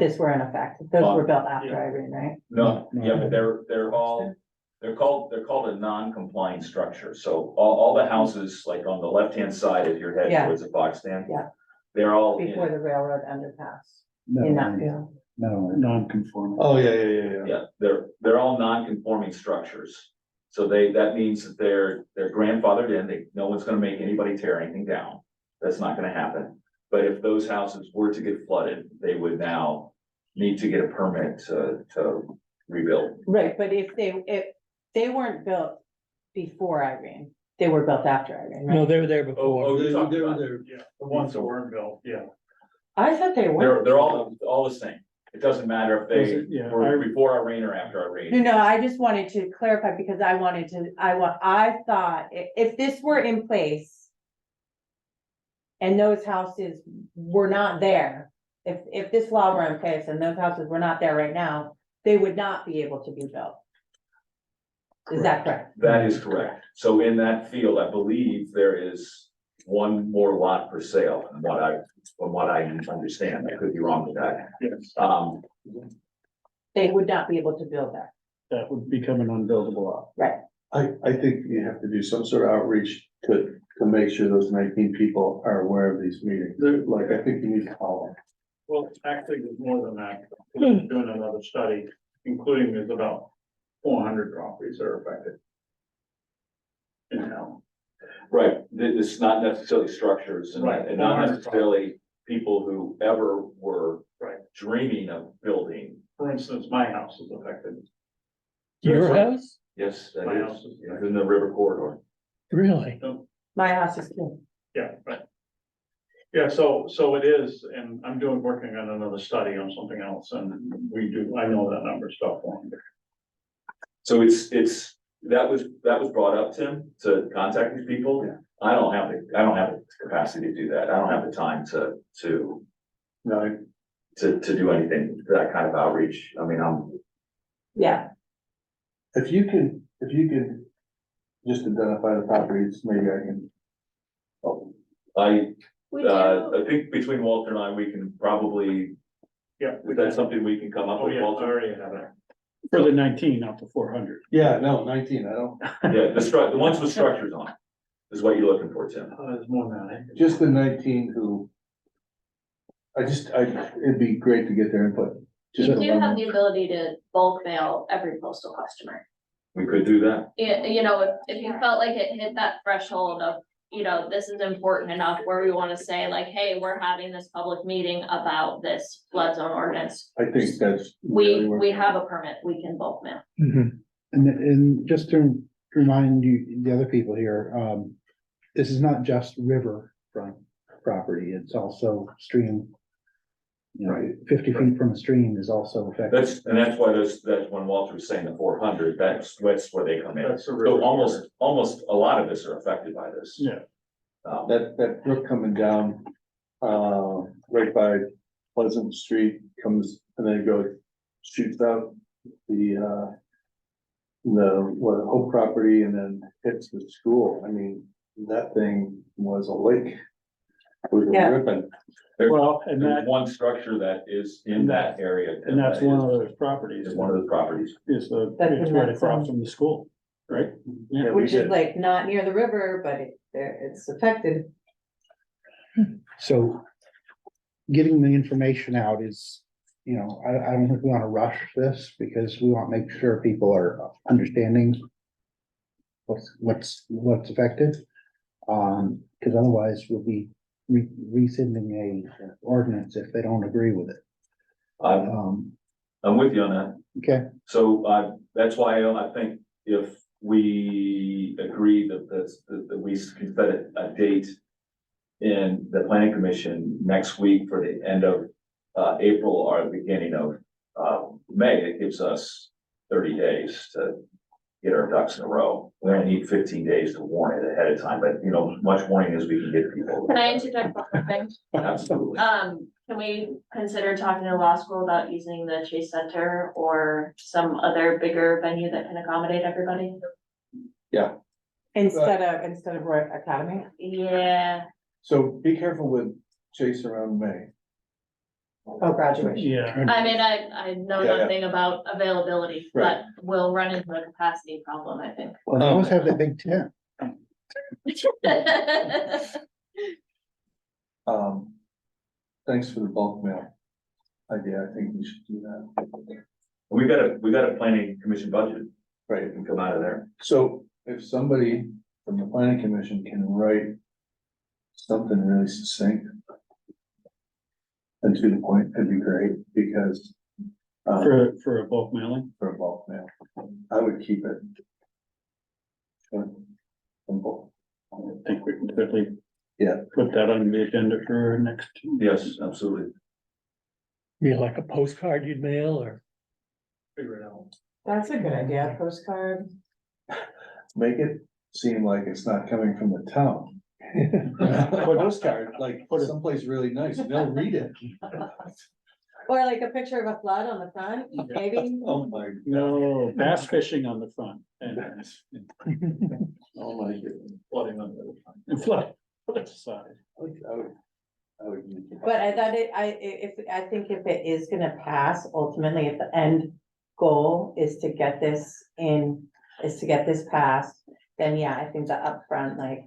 S4: if those were built after Irene, right?
S13: No, yeah, but they're called a non-compliant structure. So all the houses, like on the left-hand side as you're heading
S4: Yeah.
S13: towards the Fox Stand.
S4: Yeah.
S13: They're all in.
S4: Before the railroad underpass,
S1: No,
S4: in that field.
S1: no,
S11: Non-conforming.
S5: Oh, yeah.
S13: Yeah, they're all non-conforming structures. So that means that they're grandfathered in, no one's gonna make anybody tear anything down. That's not gonna happen. But if those houses were to get flooded, they would now need to get a permit to rebuild.
S4: Right, but if they weren't built before Irene, they were built after Irene, right?
S2: No, they were there
S13: Oh,
S2: before.
S13: you're talking
S5: They were
S13: about,
S5: there.
S12: Yeah, the ones that weren't built, yeah.
S4: I thought they were.
S13: they're all the same. It doesn't matter if they
S11: Yeah,
S13: were before Irene or after Irene.
S4: No, I just wanted to clarify because I thought if this were in place and those houses were not there, if this law were in place and those houses were not there right now, they would not be able to be built. Is that correct?
S13: That is correct. So in that field, I believe there is one more lot for sale from what I understand. I could be wrong with that.
S12: Yes.
S4: They would not be able to build that,
S11: That would become an unbuildable lot.
S4: right?
S5: I think you have to do some sort of outreach to make sure those 19 people are aware of these meetings. Like, I think you need to call them.
S12: Well, actually, there's more than that. We're doing another study, including there's about 400 properties that are affected. In town.
S13: Right, it's not necessarily structures and
S12: Right.
S13: and not necessarily people who ever were
S12: Right.
S13: dreaming of building.
S12: For instance, my house is affected.
S2: Your house?
S13: Yes, that
S12: My
S13: is,
S12: house is-
S13: it's in the river corridor.
S2: Really?
S4: My house is too.
S12: Yeah, right. Yeah, so it is, and I'm working on another study on something else, and I know that number stuff on there.
S13: So that was brought up, Tim, to contact these people.
S5: Yeah.
S13: I don't have the capacity to do that. I don't have the time to
S5: No,
S13: do anything, that kind of outreach. I mean,
S4: Yeah,
S5: if you can just identify the properties, maybe I can.
S7: We do,
S13: I think between Walter and I, we can probably,
S12: Yeah.
S13: is that something we can come up
S12: Oh,
S13: with,
S12: yeah, I
S13: Walter?
S12: already have it.
S11: For the 19, not the 400.
S5: Yeah, no, 19, I don't,
S13: Yeah, the ones with structures on, is what you're looking for, Tim.
S12: There's more than that.
S5: just the 19 who. It'd be great to get their input.
S7: you
S5: Just
S7: do have the ability to bulk mail every postal customer.
S13: We could do that.
S7: You know, if you felt like it hit that threshold of, this is important enough where we wanna say like, hey, we're having this public meeting about this flood zone ordinance.
S5: I think that's.
S7: We have a permit, we can bulk mail.
S1: And just to remind you, the other people here, this is not just riverfront property, it's also stream. You know, 50 feet from a stream is also affected.
S13: That's when Walter was saying the 400, that's where they come in.
S12: That's a
S13: So
S12: real.
S13: almost a lot of us are affected by this.
S11: Yeah.
S5: That brook coming down, right by Pleasant Street comes and then it goes, shoots out the Hope property and then hits the school. I mean, that thing was a lake. It was
S4: Yeah.
S5: ripping.
S11: Well, and
S13: There's
S11: that,
S13: one structure that is in that area.
S11: and that's one of those properties,
S13: Is one of those properties.
S11: is
S4: That's
S11: it's
S4: in
S11: right
S4: that
S11: across
S4: zone.
S11: from the school. right? Yeah, we
S4: which is
S11: did.
S4: like not near the river, but it's affected.
S1: So getting the information out is, you know, I don't think we want to rush this because we want to make sure people are understanding what's affected. Because otherwise we'll be rescinding a ordinance if they don't agree with it.
S13: I'm with you on that.
S1: Okay,
S13: So, that's why I think if we agree that we can set a date in the planning commission next week for the end of, April or the beginning of, May, it gives us 30 days to get our ducks in a row. We only need 15 days to warn it ahead of time, but you know, much warning as we can get people.
S7: Can I interject one thing?
S13: Absolutely.
S7: Can we consider talking to law school about using the Chase Center or some other bigger venue that can accommodate everybody?
S4: Instead of Roy Academy.
S7: Yeah,
S5: So be careful with Chase around May.
S4: Oh, graduation.
S11: Yeah,
S7: I mean, I know
S5: Yeah, yeah.
S7: nothing about availability, but
S5: Right.
S7: we'll run into a capacity problem, I think.
S1: well, they always have that big tent.
S5: Thanks for the bulk mail idea. I think we should do that.
S13: We got a planning commission budget,
S5: Right.
S13: it can come out of there.
S5: So if somebody from the planning commission can write something really succinct and to the point, it'd be great, because
S11: for a bulk mailing.
S5: for a bulk mail, I would keep it short, simple.
S11: I think we can certainly.
S5: Yeah.
S11: Put that on the agenda for next.
S13: Yes, absolutely.
S2: Be like a postcard you'd mail or?
S5: Figure it out.
S4: That's a good idea, postcard.
S5: Make it seem like it's not coming from the town. Postcard, like someplace really nice, they'll read it.
S4: Or like a picture of a flood on the front, maybe.
S5: Oh my,
S11: No, bass fishing on the front and
S5: oh my goodness.
S11: flooding on the other front. And flood side.
S5: I would use it.
S4: But I thought I think if it is gonna pass, ultimately, if the end goal is to get this passed, then yeah, I think the upfront, like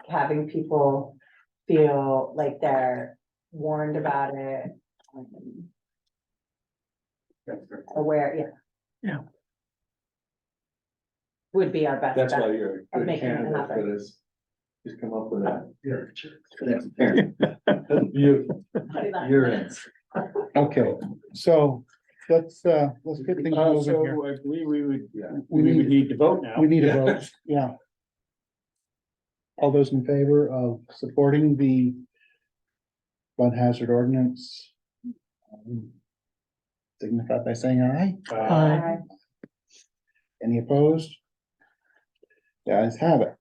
S4: having people feel like they're warned about it. Aware, yeah.
S2: Yeah.
S4: Would be our best
S5: That's
S4: bet.
S5: why you're a
S4: Of
S5: good
S4: making it
S5: candidate
S4: happen.
S5: for this. Just come up with that.
S1: You're in. Okay, so let's get things moving
S11: So
S1: here.
S11: I believe we would
S1: We
S11: we would
S1: need,
S11: need to vote now.
S1: we need a vote, yeah. All those in favor of supporting the flood hazard ordinance? Signify by saying aye.
S2: Aye.
S1: Any opposed? The ayes have it.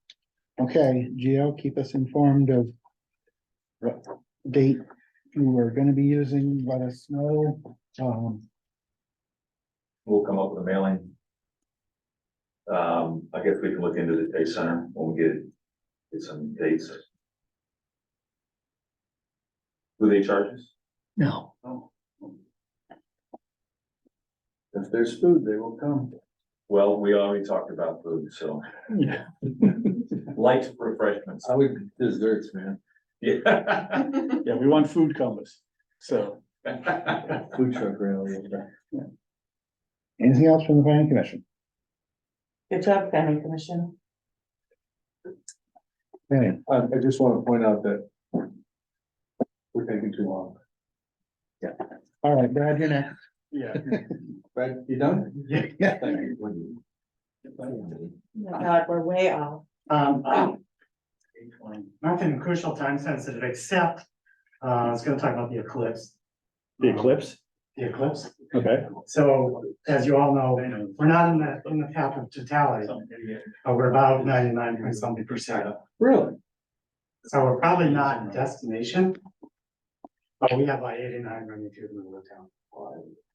S1: Okay, Gio, keep us informed of what date you are gonna be using, let us know.
S13: We'll come up with a mailing. I guess we can look into the day center when we get some dates. Do they charge us?
S2: No.
S5: If there's food, they will come.
S13: Well, we already talked about food, so
S11: Yeah.
S13: light refreshments.
S5: I would, desserts, man.
S13: Yeah.
S11: Yeah, we want food combos, so.
S5: Food truck rally.
S1: Anything else from the planning commission?
S4: Good job, planning commission.
S1: Okay,
S5: I just want to point out that we're taking too long.
S1: all right, Brad, you're next.
S11: Yeah.
S5: Brad, you done?
S1: Yeah.
S5: Thank you.
S4: Oh my God, we're way off.
S14: Nothing crucial time sensitive, except, I was gonna talk about the eclipse.
S11: The eclipse,
S14: The eclipse.
S11: okay.
S14: So, as you all know, we're not in the path of totality, but we're about 99.something%.
S5: Really?
S14: So we're probably not in destination. But we have like 89 running through the middle of town.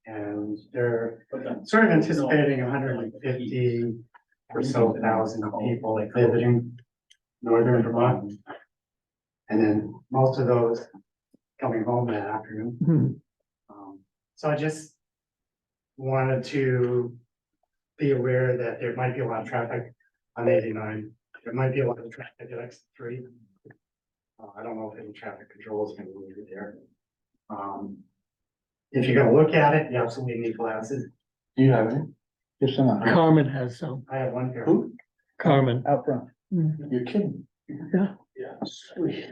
S14: And they're sort of anticipating 150 or so thousand people like visiting northern Vermont. And then most of those coming home that afternoon. So I just wanted to be aware that there might be a lot of traffic on 89. There might be a lot of traffic at exit 3. I don't know if any traffic control is gonna be needed there. If you're gonna look at it, you absolutely need glasses.
S5: Do you have any?
S1: Just some
S2: Carmen has some,
S14: I have one pair.
S5: Who?
S2: Carmen.
S1: out front.
S5: You're kidding?
S2: Yeah.
S5: Yeah, sweet.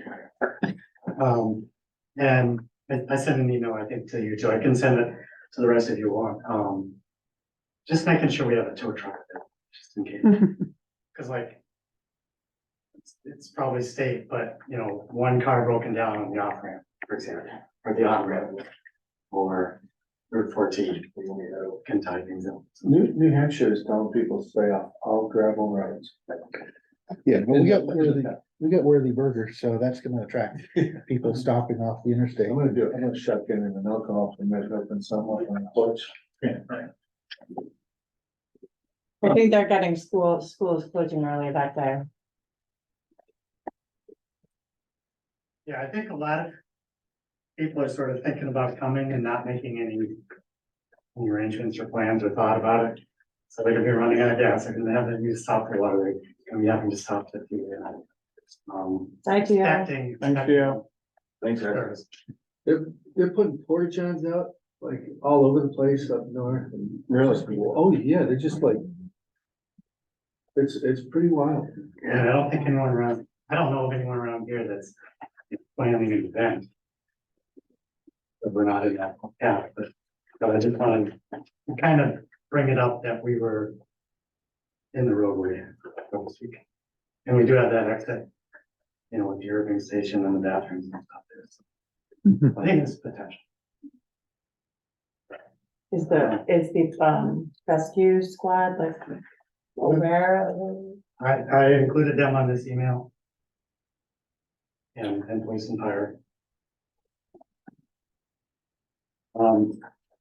S14: And I sent an email, I think, to you, Joe. I can send it to the rest of you want. Just making sure we have a tow truck, there, just in case. Cause like, it's probably state, but you know, one car broken down on the off ramp, for example, or the on ramp. Or Route 14, can tie things up.
S5: New Hampshire is telling people to stay off all gravel roads.
S1: Yeah, but we got worthy burgers, so that's gonna attract people stopping off the interstate.
S5: I'm gonna do it. I'm gonna shotgun in an alcohol and measure up in someone on the porch.
S4: I think they're getting schools closing early that day.
S14: Yeah, I think a lot of people are sort of thinking about coming and not making any arrangements or plans or thought about it. So they're gonna be running out of gas, they're gonna have to use stop for a lot of it, and we having to stop to do that.
S4: Idea.
S14: Acting.
S11: Thank you.
S5: Thanks, They're putting porta johns out like all over the place up north. And
S11: Really?
S5: Oh, yeah, they're just like. It's pretty wild.
S14: And I don't think anyone around, I don't know of anyone around here that's planning an event. But we're not in that path, but I just wanted to kind of bring it up that we were in the roadway, so to speak. And we do have that exit, you know, with the Irving station and the bathrooms and stuff there. So I think it's potential.
S4: Is the rescue squad like aware of?
S14: I included them on this email. And police and fire.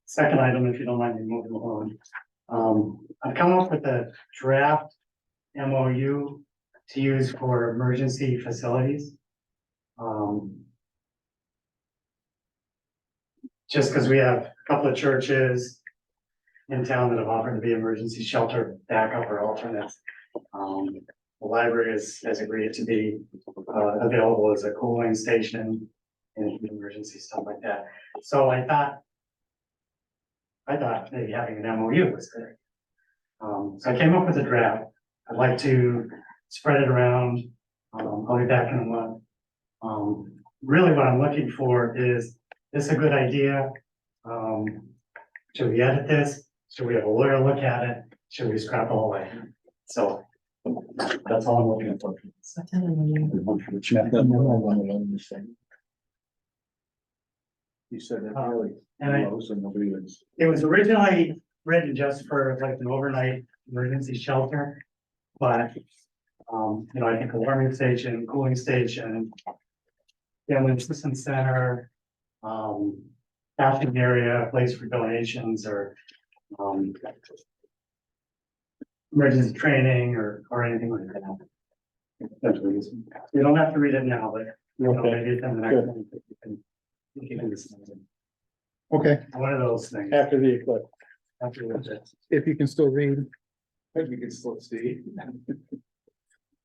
S14: Second item, if you don't mind me moving along. I've come up with a draft MOU to use for emergency facilities. Just because we have a couple of churches in town that have offered to be emergency shelter backup or alternates. The library has agreed to be available as a cooling station and emergency stuff like that. So I thought maybe having an MOU was good. So I came up with a draft. I'd like to spread it around. I'll be back in a month. Really what I'm looking for is this a good idea? Should we edit this? Should we have a lawyer look at it? Should we scrap the whole thing? So that's all I'm looking for.
S5: You said that really.
S14: And it was originally written just for like an overnight emergency shelter. But, you know, I think a warming station, cooling station, family assistance center, bathroom area, place for donations or, emergency training or anything like that. That's what it is. You don't have to read it now, but you know, maybe it's in the next one. You can listen to it.
S1: Okay,
S14: One of those things.
S11: After the eclipse.
S14: After the-
S1: if you can still read.
S5: Maybe we can still see.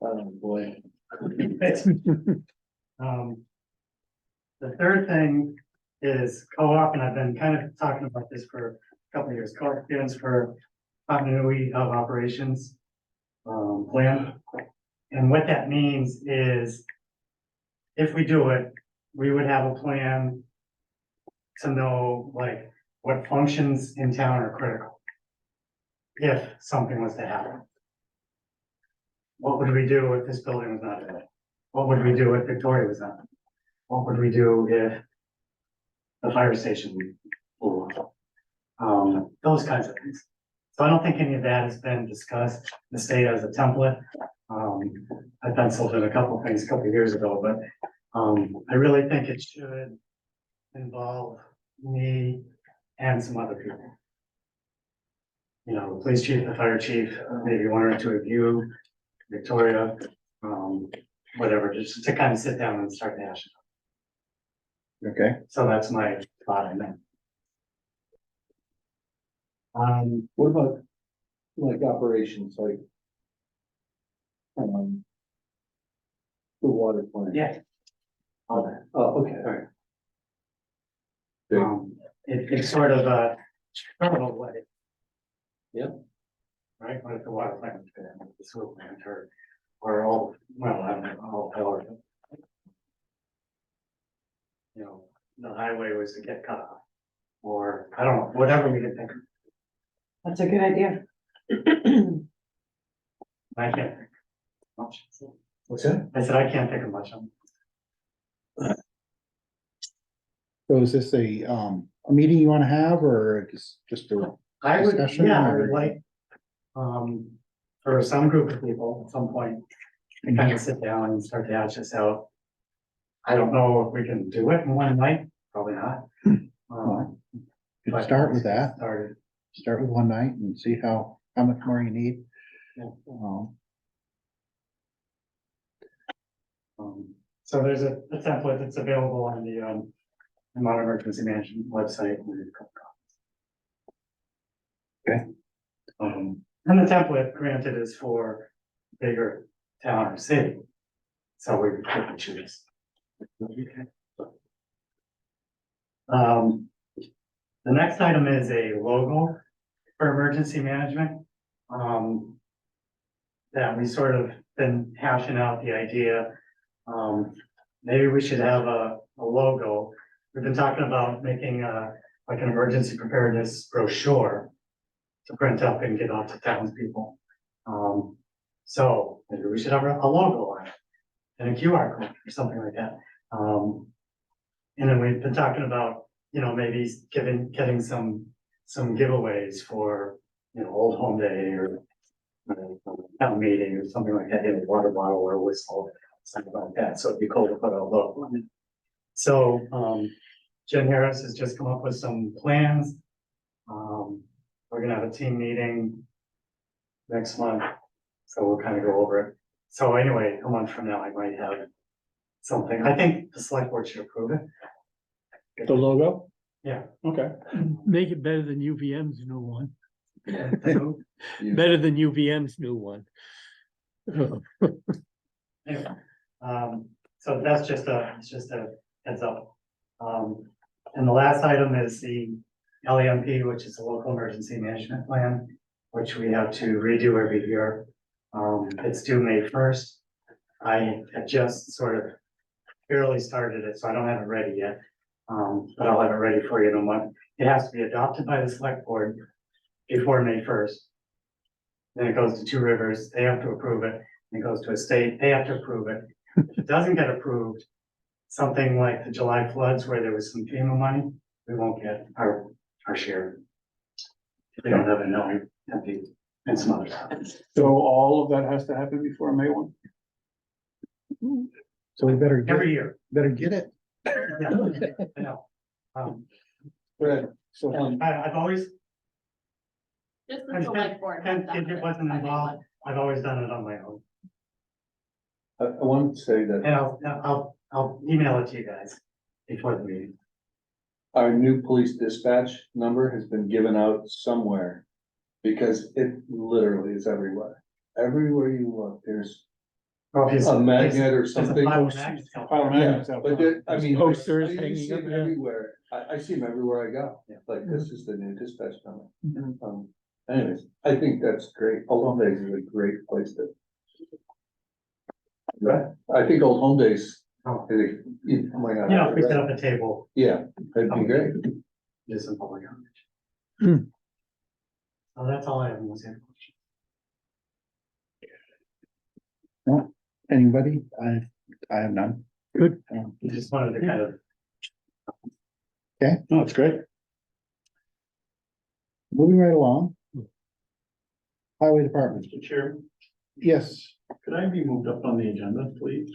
S5: Oh, boy.
S14: The third thing is co-op, and I've been kind of talking about this for a couple of years. Co-op stands for continuity of operations plan. And what that means is if we do it, we would have a plan to know like what functions in town are critical. If something was to happen. What would we do if this building was not there? What would we do if Victoria was not there? What would we do if the fire station blew up? Those kinds of things. So I don't think any of that has been discussed. The state has a template. I penciled in a couple of things a couple of years ago, but I really think it should involve me and some other people. You know, the police chief, the fire chief, maybe one or two of you, Victoria, whatever, just to kind of sit down and start to hash it out.
S1: Okay.
S14: So that's my thought on that.
S5: What about like operations, like The water plant.
S14: Yeah. All that.
S5: Oh, okay.
S14: Alright.
S5: Big.
S14: It's sort of a, way.
S5: Yep.
S14: Right, what if the water plant was good, the sewer plant, or all, well, I don't know, all. You know, the highway was to get cut off, or, I don't know, whatever we can think of.
S4: That's a good idea.
S14: I can't think of much.
S5: What's that?
S14: I said, I can't think of much of them.
S1: So is this a meeting you wanna have, or just a,
S14: I would,
S1: Discussion
S14: yeah, I
S1: or-
S14: would like, for some group of people at some point, to kind of sit down and start to hash this out. I don't know if we can do it in one night, probably not.
S1: you can start with that,
S14: Started.
S1: start with one night and see how much more you need.
S14: Yeah.
S1: Um,
S14: So there's a template that's available on the Vermont Emergency Management website.
S1: Okay.
S14: And the template granted is for bigger town or city. So we could choose. The next item is a logo for emergency management. That we sort of been hashing out the idea. Maybe we should have a logo. We've been talking about making like an emergency preparedness brochure to print up and get out to townspeople. So maybe we should have a logo on it and a QR code or something like that. And then we've been talking about, you know, maybe getting some giveaways for, you know, Old Home Day or town meeting or something like that, in a water bottle or a whistle, something like that. So it'd be cool to put a logo on it. So, Jen Harris has just come up with some plans. We're gonna have a team meeting next month, so we'll kind of go over it. So anyway, a month from now, I might have something. I think the select board should approve it.
S11: The logo?
S14: Yeah.
S11: Okay.
S2: Make it better than UVM's new one,
S14: So,
S2: better than UVM's new one.
S14: anyway, so that's just it's just a heads up. And the last item is the LEMP, which is the local emergency management plan, which we have to redo every year. It's due May 1st. I have just sort of barely started it, so I don't have it ready yet. But I'll have it ready for you in a month. It has to be adopted by the select board before May 1st. Then it goes to Two Rivers, they have to approve it. It goes to a state, they have to approve it. If it doesn't get approved, something like the July floods where there was some FEMA money, we won't get our share. If we don't have a knowing, and some other stuff.
S11: So all of that has to happen before May 1?
S1: So we better
S14: Every year,
S1: get it.
S14: yeah, I know.
S11: Good. So,
S14: I've always,
S7: Just the
S14: and
S7: select board.
S14: and if it wasn't involved, I've always done it on my own.
S5: I want to say that
S14: And I'll email it to you guys before the meeting.
S5: our new police dispatch number has been given out somewhere. Because it literally is everywhere. Everywhere you look, there's
S14: Or if you-
S5: a magnet or
S14: there's a
S5: something.
S14: pile of magnets out there.
S11: Pile of
S5: Yeah,
S11: magnets out
S5: but
S11: front.
S5: there, I mean.
S2: Posters
S5: you
S2: hanging
S5: see
S2: up,
S5: them
S2: yeah.
S5: everywhere. I see them everywhere I go.
S14: Yeah.
S5: Like, this is the new dispatch number.
S2: Mm-hmm.
S5: Anyways, I think that's great. Old Home Days is a great place to. Right, I think Old Home Days.
S14: Oh.
S5: Oh my God.
S14: You know, if we set up a table,
S5: Yeah, that'd be great.
S14: do some public outreach.
S2: Hmm.
S14: So that's all I have. Was here.
S1: Anybody? I have none.
S2: Good.
S14: Just wanted to kind of,
S11: No, it's great.
S1: Moving right along. Highway Department,
S12: Mr. Chairman,
S1: yes,
S12: could I be moved up on the agenda, please?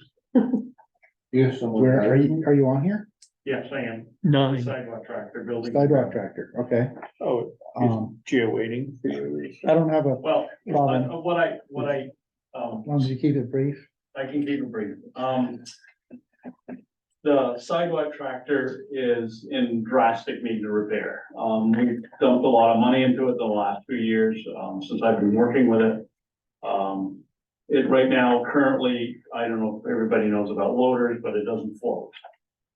S5: Yes, someone.
S1: where are you on here?
S12: Yes, I am.
S2: Nine.
S12: Sidewalk tractor building.
S1: Sidewalk tractor, okay.
S11: Oh, is
S1: Um,
S11: Gio waiting for you?
S1: I don't have a,
S12: Well,
S1: Problem.
S12: what I,
S1: as long as you keep it brief.
S12: I can keep it brief. The sidewalk tractor is in drastic need of repair. We've dumped a lot of money into it the last few years, since I've been working with it. it right now, currently, I don't know if everybody knows about loaders, but it doesn't float.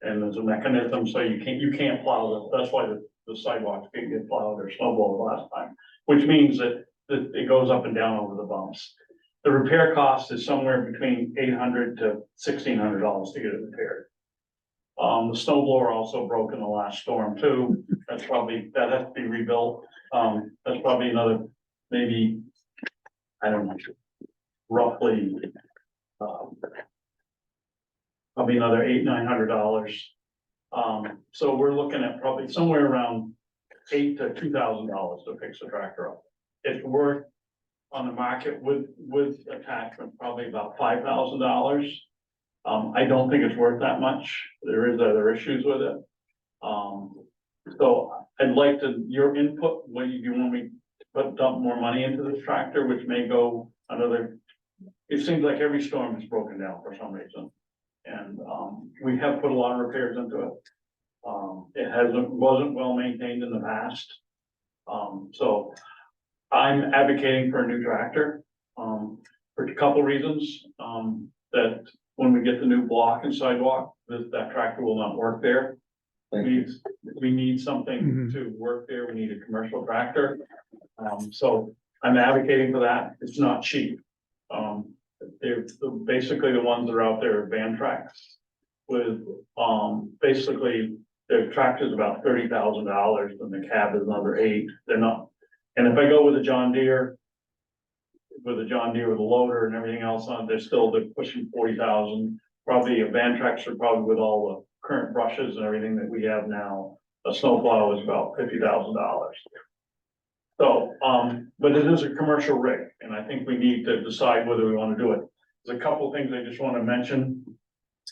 S12: And there's a mechanism, so you can't plow it. That's why the sidewalks can't get plowed or snowballed last time, which means that it goes up and down over the bumps. The repair cost is somewhere between $800 to $1,600 to get it repaired. The snow blower also broke in the last storm too. That has to be rebuilt. That's probably another, maybe, I don't know, roughly, probably another $800-900. So we're looking at probably somewhere around $8,000 to $2,000 to fix the tractor up. It's worth on the market with attachment, probably about $5,000. I don't think it's worth that much. There is other issues with it. So I'd like your input, when you want me to dump more money into this tractor, which may go another, it seems like every storm is broken down for some reason. And, we have put a lot of repairs into it. It wasn't well maintained in the past. So I'm advocating for a new tractor, for a couple reasons. That when we get the new block and sidewalk, that tractor will not work there. We need something to work there. We need a commercial tractor. So I'm advocating for that. It's not cheap. They're basically the ones that are out there are van tracks with, basically their tractor's about $30,000 and the cab is another $8,000. They're not, and if I go with a John Deere with a loader and everything else on, they're pushing 40,000. Probably a van tractor, probably with all the current brushes and everything that we have now, a snowplow is about $50,000. So, but it is a commercial rig, and I think we need to decide whether we want to do it. There's a couple things I just want to mention.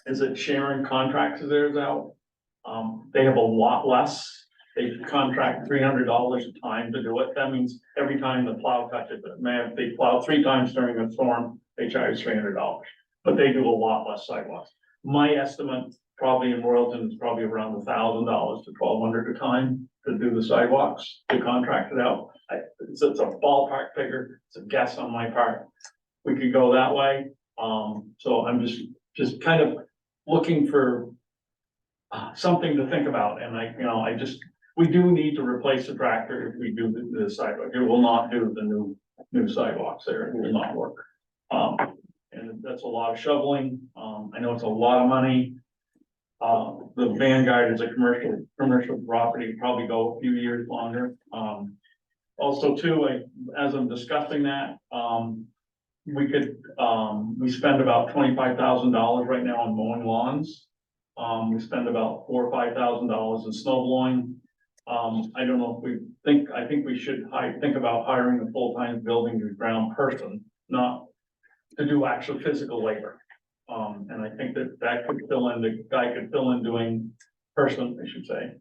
S12: Is that Sharon contracts theirs out? They have a lot less. They contract $300 a time to do it. That means every time the plow touches it, man, if they plow 3 times during a storm, they charge $300. But they do a lot less sidewalks. My estimate, probably in Royalton, is probably around $1,000 to $1,200 a time to do the sidewalks, to contract it out. It's a ballpark figure. It's a guess on my part. We could go that way. So I'm just kind of looking for something to think about. And we do need to replace the tractor if we do the sidewalk. It will not do the new sidewalks there. It will not work. And that's a lot of shoveling. I know it's a lot of money. The Vanguard is a commercial property, probably go a few years longer. Also too, as I'm discussing that, we spend about $25,000 right now on mowing lawns. We spend about $4,000 or $5,000 in snow blowing. I don't know if I think we should think about hiring a full-time building and ground person, not to do actual physical labor. And I think that could fill in, the guy could fill in doing person, I should say,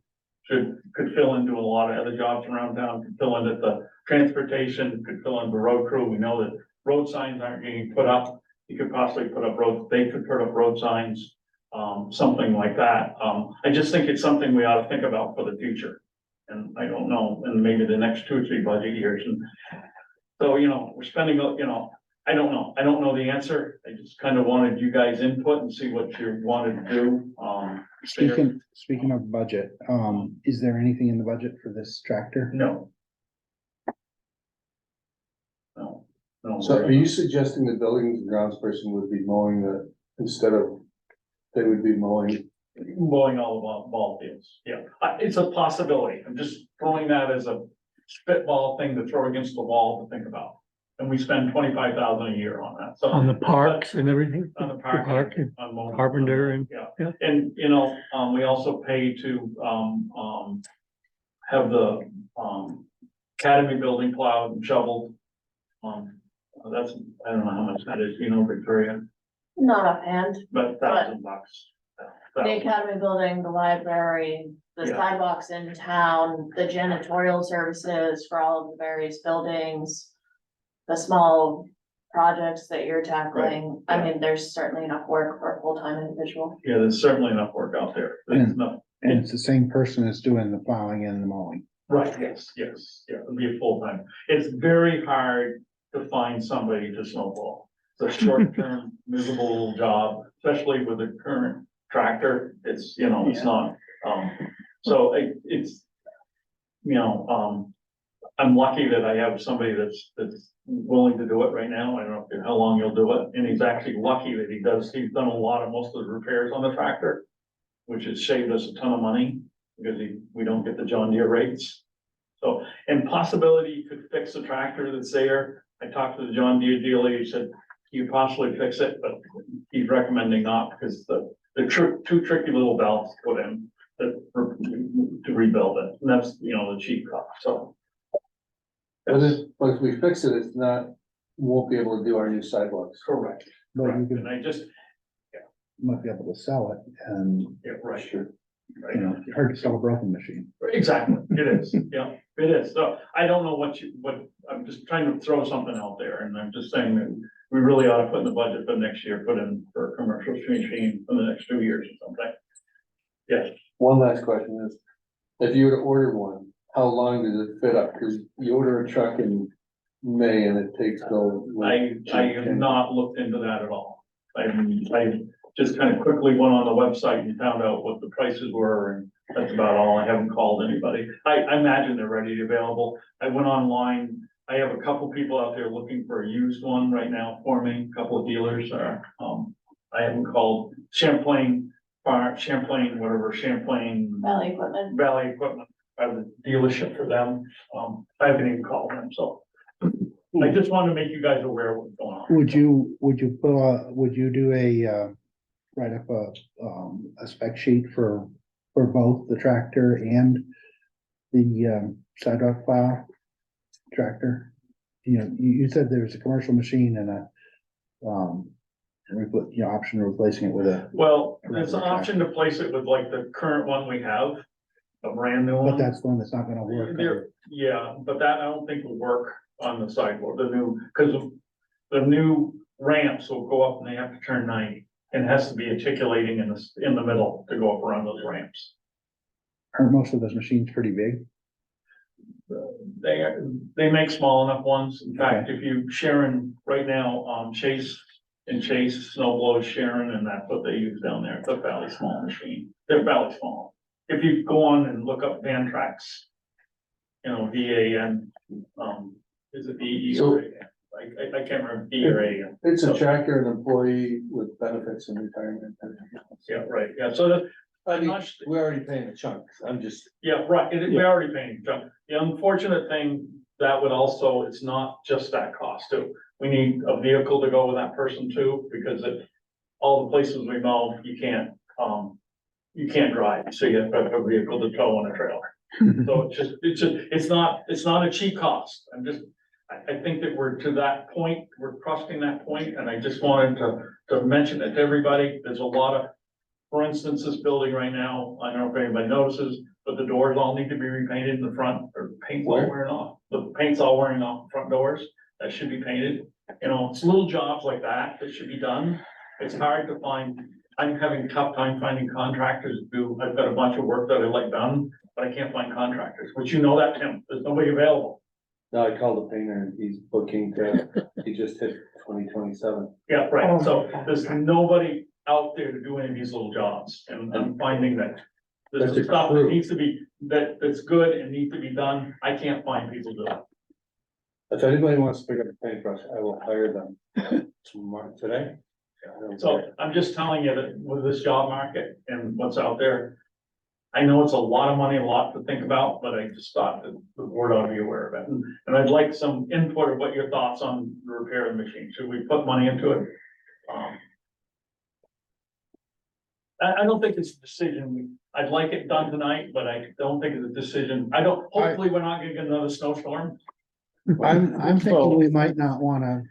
S12: could fill in doing a lot of other jobs around town, could fill in at the transportation, could fill in the road crew. We know that road signs aren't getting put up. You could possibly they could put up road signs, something like that. I just think it's something we ought to think about for the future. And I don't know, and maybe the next 2 or 3 budget years. And so, we're spending, I don't know. I don't know the answer. I just kind of wanted you guys input and see what you wanted to do.
S1: Speaking of budget, is there anything in the budget for this tractor?
S12: No.
S5: So are you suggesting the buildings and grounds person would be mowing they would be mowing?
S12: Mowing all the ball fields. Yeah, it's a possibility. I'm just throwing that as a spitball thing to throw against the wall to think about. And we spend $25,000 a year on that. So
S2: On the parks and everything?
S12: on the park,
S2: and
S12: on mowing.
S2: Carpenter and.
S12: Yeah, and we also pay to have the academy building plowed and shoveled. That's, I don't know how much that is, Victoria,
S7: Not offhand.
S12: but $1,000.
S7: The academy building, the library, the
S12: Yeah.
S7: sidewalks in town, the janitorial services for all of the various buildings, the small projects that you're tackling.
S12: Right,
S7: I mean, there's certainly enough work for a full-time individual.
S12: Yeah, there's certainly enough work out there. There's enough.
S1: And it's the same person that's doing the plowing and the mowing.
S12: Right, yes, yeah, it'll be a full time. It's very hard to find somebody to snowball. a short-term miserable job, especially with the current tractor. It's, you know, it's not, so it's, you know, I'm lucky that I have somebody that's willing to do it right now. I don't know how long he'll do it, and he's actually lucky that he's done most of the repairs on the tractor, which has saved us a ton of money, because we don't get the John Deere rates. So, and possibility you could fix the tractor that's there. I talked to the John Deere dealer, he said you could possibly fix it, but he's recommending not, because the two tricky little valves put in to rebuild it, and that's, you know, the cheap cost, so.
S5: But if we fix it, it's not, won't be able to do our new sidewalks.
S12: Correct.
S1: But you
S12: And I just,
S1: might be able to sell it and,
S12: yeah, right.
S1: you know, it's hard to sell a broken machine.
S12: Exactly, it is, yeah, it is. So I don't know what I'm just trying to throw something out there, and I'm just saying that we really ought to put in the budget for next year, put in for a commercial machine for the next 2 years or something. Yes,
S5: One last question is, if you were to order one, how long does it fit up? Cause you order a truck in May and it takes till.
S12: I have not looked into that at all. I just kind of quickly went on the website and found out what the prices were, and that's about all. I haven't called anybody. I imagine they're ready to available. I went online. I have a couple people out there looking for a used one right now for me. A couple of dealers are, I haven't called Champlain,
S7: Valley Equipment.
S12: Valley Equipment, I have the dealership for them. I haven't even called them, so. I just wanted to make you guys aware of what's going on.
S1: Would you do write up a spec sheet for both the tractor and the sidewalk plow tractor? You know, you said there's a commercial machine and option of replacing it with a.
S12: Well, there's an option to place it with like the current one we have, a brand new
S1: But
S12: one.
S1: that's the one that's not gonna work.
S12: Yeah, but that I don't think will work on the sidewalk, because the new ramps will go up and they have to turn 90. And it has to be articulating in the middle to go up around those ramps.
S1: Aren't most of those machines pretty big?
S12: They make small enough ones. In fact, if you Sharon right now, Chase snow blows Sharon, and that's what they use down there. It's a fairly small machine. They're fairly small. If you go on and look up Van Tracks, you know, VAN, is it VE or A? I can't remember V or A.
S5: It's a tractor and employee with benefits and retirement.
S12: Yeah, right, yeah, so that,
S5: I mean, we're already paying a chunk. I'm just.
S12: yeah, right, we're already paying. The unfortunate thing, that would also, it's not just that cost too. We need a vehicle to go with that person too, because all the places we know, you can't drive, so you have to have a vehicle to tow on a trailer. So it's not a cheap cost. I think that we're to that point, we're crossing that point, and I just wanted to mention it to everybody. There's a lot of, for instance, this building right now, I don't know if anybody notices, but the doors all need to be repainted in the front, or paint's all wearing off. The paint's all wearing off the front doors. That should be painted. You know, it's little jobs like that should be done. It's hard to find. I'm having a tough time finding contractors to do. I've got a bunch of work that I like done, but I can't find contractors, which you know that, Tim. There's nobody available.
S5: No, I called the painter and he's booking he just hit 2027.
S12: Yeah, right. So there's nobody out there to do any of these little jobs, and I'm finding that there's
S5: That's a
S12: stuff that
S5: crew.
S12: needs to be, that's good and needs to be done. I can't find people to do it.
S5: If anybody wants to pick up a paintbrush, I will hire them today.
S12: So I'm just telling you that with this job market and what's out there, I know it's a lot of money, a lot to think about, but I just thought that the board ought to be aware of it. And I'd like some input of what your thoughts on the repair of the machine. Should we put money into it? I don't think it's a decision. I'd like it done tonight, but I don't think it's a decision. Hopefully we're not gonna get another snowstorm.
S1: I'm thinking we might not wanna,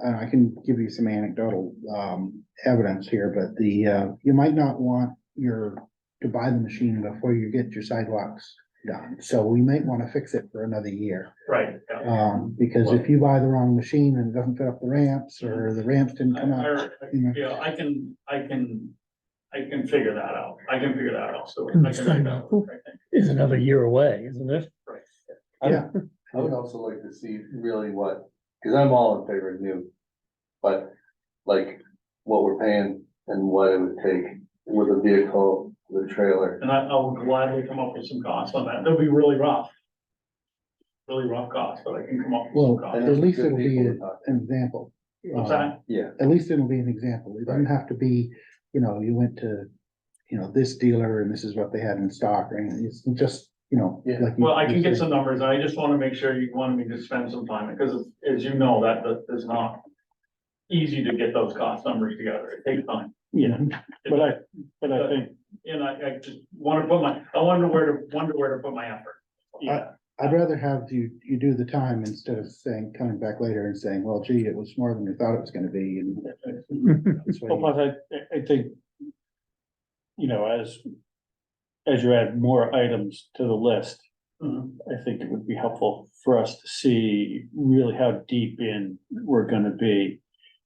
S1: I can give you some anecdotal, evidence here, but you might not want to buy the machine before you get your sidewalks done. So we might wanna fix it for another year.
S12: Right. Yeah.
S1: Because if you buy the wrong machine and it doesn't fit up the ramps, or the ramps didn't come out, you know.
S12: Yeah, I can figure that out. I can figure that out. So I can make that work, I think.
S2: Is another year away, isn't it?
S12: Right.
S1: Yeah.
S5: I would also like to see really what cause I'm all in favor of new. But like what we're paying and what it would take with a vehicle, the trailer.
S12: And I will gladly come up with some costs on that. They'll be really rough. Really rough costs, but I can come up with
S1: Well,
S12: some costs.
S1: at least it'll be an example.
S12: What's that?
S5: Yeah.
S1: At least it'll be an example. It doesn't
S5: Right.
S1: have to be, you know, you went to, you know, this dealer and this is what they had in stock, or anything. It's just, you know.
S5: Yeah.
S1: like you-
S12: Well, I
S1: you
S12: can get
S1: said.
S12: some numbers. I just want to make sure you wanted me to spend some time, because as you know, that is not easy to get those cost numbers together. It takes time.
S11: Yeah, but I think,
S12: And I just want to put I wonder where to put my effort.
S11: yeah,
S1: I'd rather have you do the time instead of saying, coming back later and saying, well, gee, it was more than we thought it was gonna be, and. that's what
S11: well,
S1: you-
S11: plus I think, you know, as you add more items to the list,
S12: Mhm.
S11: I think it would be helpful for us to see really how deep in we're gonna be,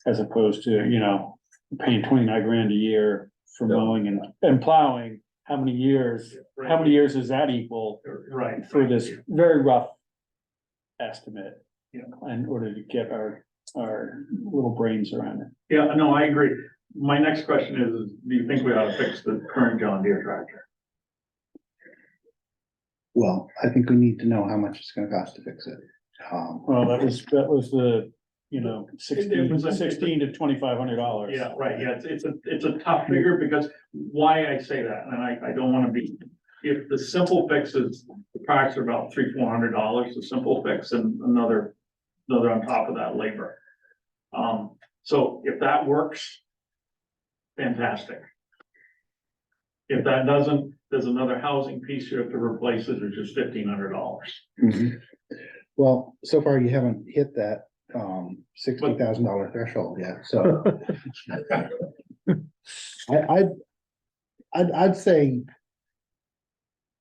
S11: as opposed to, you know, paying 29 grand a year for
S5: Yeah.
S11: mowing and plowing. How many years does that equal
S12: Right.
S11: for this very rough estimate?
S12: Yeah.
S11: In order to get our little brains around it.
S12: Yeah, no, I agree. My next question is, do you think we ought to fix the current John Deere tractor?
S1: Well, I think we need to know how much it's gonna cost to fix it.
S11: Well, that was the, you know,
S12: It was a-
S11: 16 to $2,500.
S12: Yeah, right, yeah, it's a tough figure, because why I say that, and I don't wanna be, if the simple fixes, the parts are about $300-400, the simple fix, and another on top of that labor. So if that works, fantastic. If that doesn't, there's another housing piece you have to replace it, which is $1,500.
S1: Mhm. Well, so far you haven't hit that $60,000 threshold yet, so. I'd say.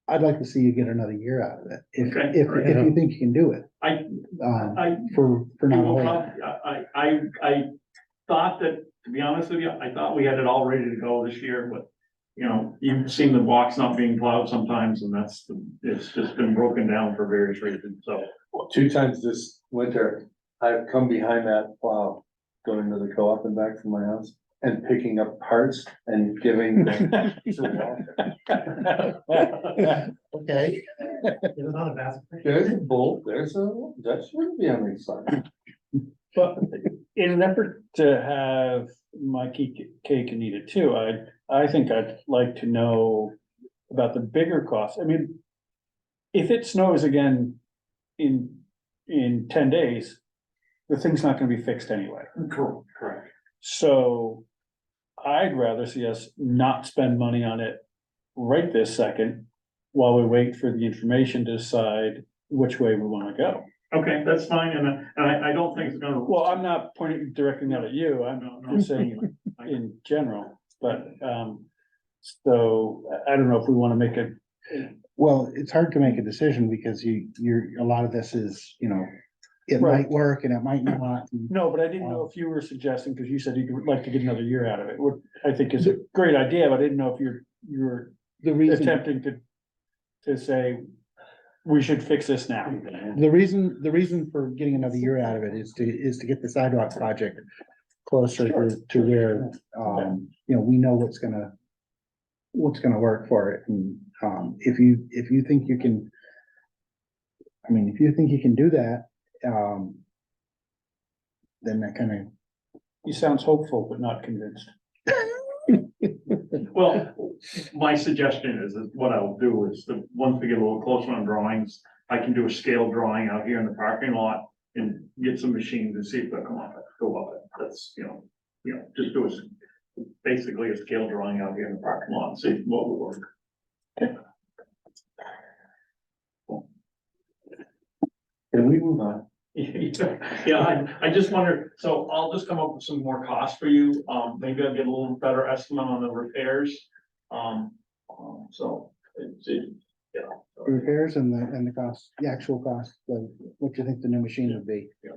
S1: I'd like to see you get another year out of it, if
S12: Okay,
S1: if you think you can do it,
S12: I
S1: for not
S12: Well,
S1: a whole.
S12: I thought that, to be honest with you, I thought we had it all ready to go this year, but, you know, you've seen the box not being plowed sometimes, and it's just been broken down for various reasons, so.
S5: 2 times this winter, I've come behind that plow, going to the co-op and back from my house and picking up parts and giving them to Walter.
S1: Okay.
S14: It's not a bad thing.
S5: There's a bolt, that shouldn't be on the side.
S11: But in an effort to have my cake and eat it too, I think I'd like to know about the bigger costs. I mean, if it snows again in 10 days, the thing's not gonna be fixed anyway.
S12: Correct.
S11: So I'd rather see us not spend money on it right this second while we wait for the information to decide which way we wanna go.
S12: Okay, that's fine, and I don't think it's gonna.
S11: Well, I'm not directing that at you, I'm
S12: No.
S11: just saying in general, but, so I don't know if we wanna make it.
S1: Well, it's hard to make a decision because a lot of this is, you know, it
S11: Right.
S1: might work and it might not. and-
S11: No, but I didn't know if you were suggesting, because you said you'd like to get another year out of it, what I think is a great idea, but I didn't know if you're
S1: The reason,
S11: attempting to say, we should fix this now.
S1: the reason for getting another year out of it is to get the sidewalk project closer to where, you know, we know what's gonna work for it. And, if you think you can, I mean, if you think you can do that, then that kind of.
S11: He sounds hopeful, but not convinced.
S12: Well, my suggestion is that what I'll do is that once we get a little closer on drawings, I can do a scale drawing out here in the parking lot and get some machines and see if they'll go up it. That's, you know, just do basically a scale drawing out here in the parking lot and see what will work.
S5: Can we move on?
S12: Yeah, I just wonder, so I'll just come up with some more costs for you, maybe I'll get a little better estimate on the repairs. So, yeah.
S1: Repairs and the cost, the actual cost, what you think the new machine would be.
S12: Yeah.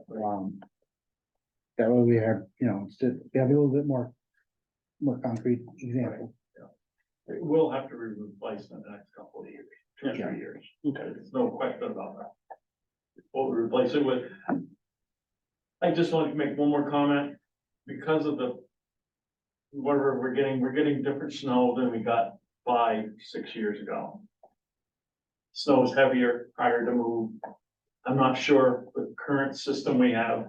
S1: That way we have, you know, we have a little bit more concrete example.
S12: We'll have to replace in the next couple of years, 2 or 3 years.
S11: Okay.
S12: There's no question about that. What we replace it with, I just wanted to make one more comment, because of the. Whatever we're getting different snow than we got 5-6 years ago. Snow is heavier, harder to move. I'm not sure the current system we have,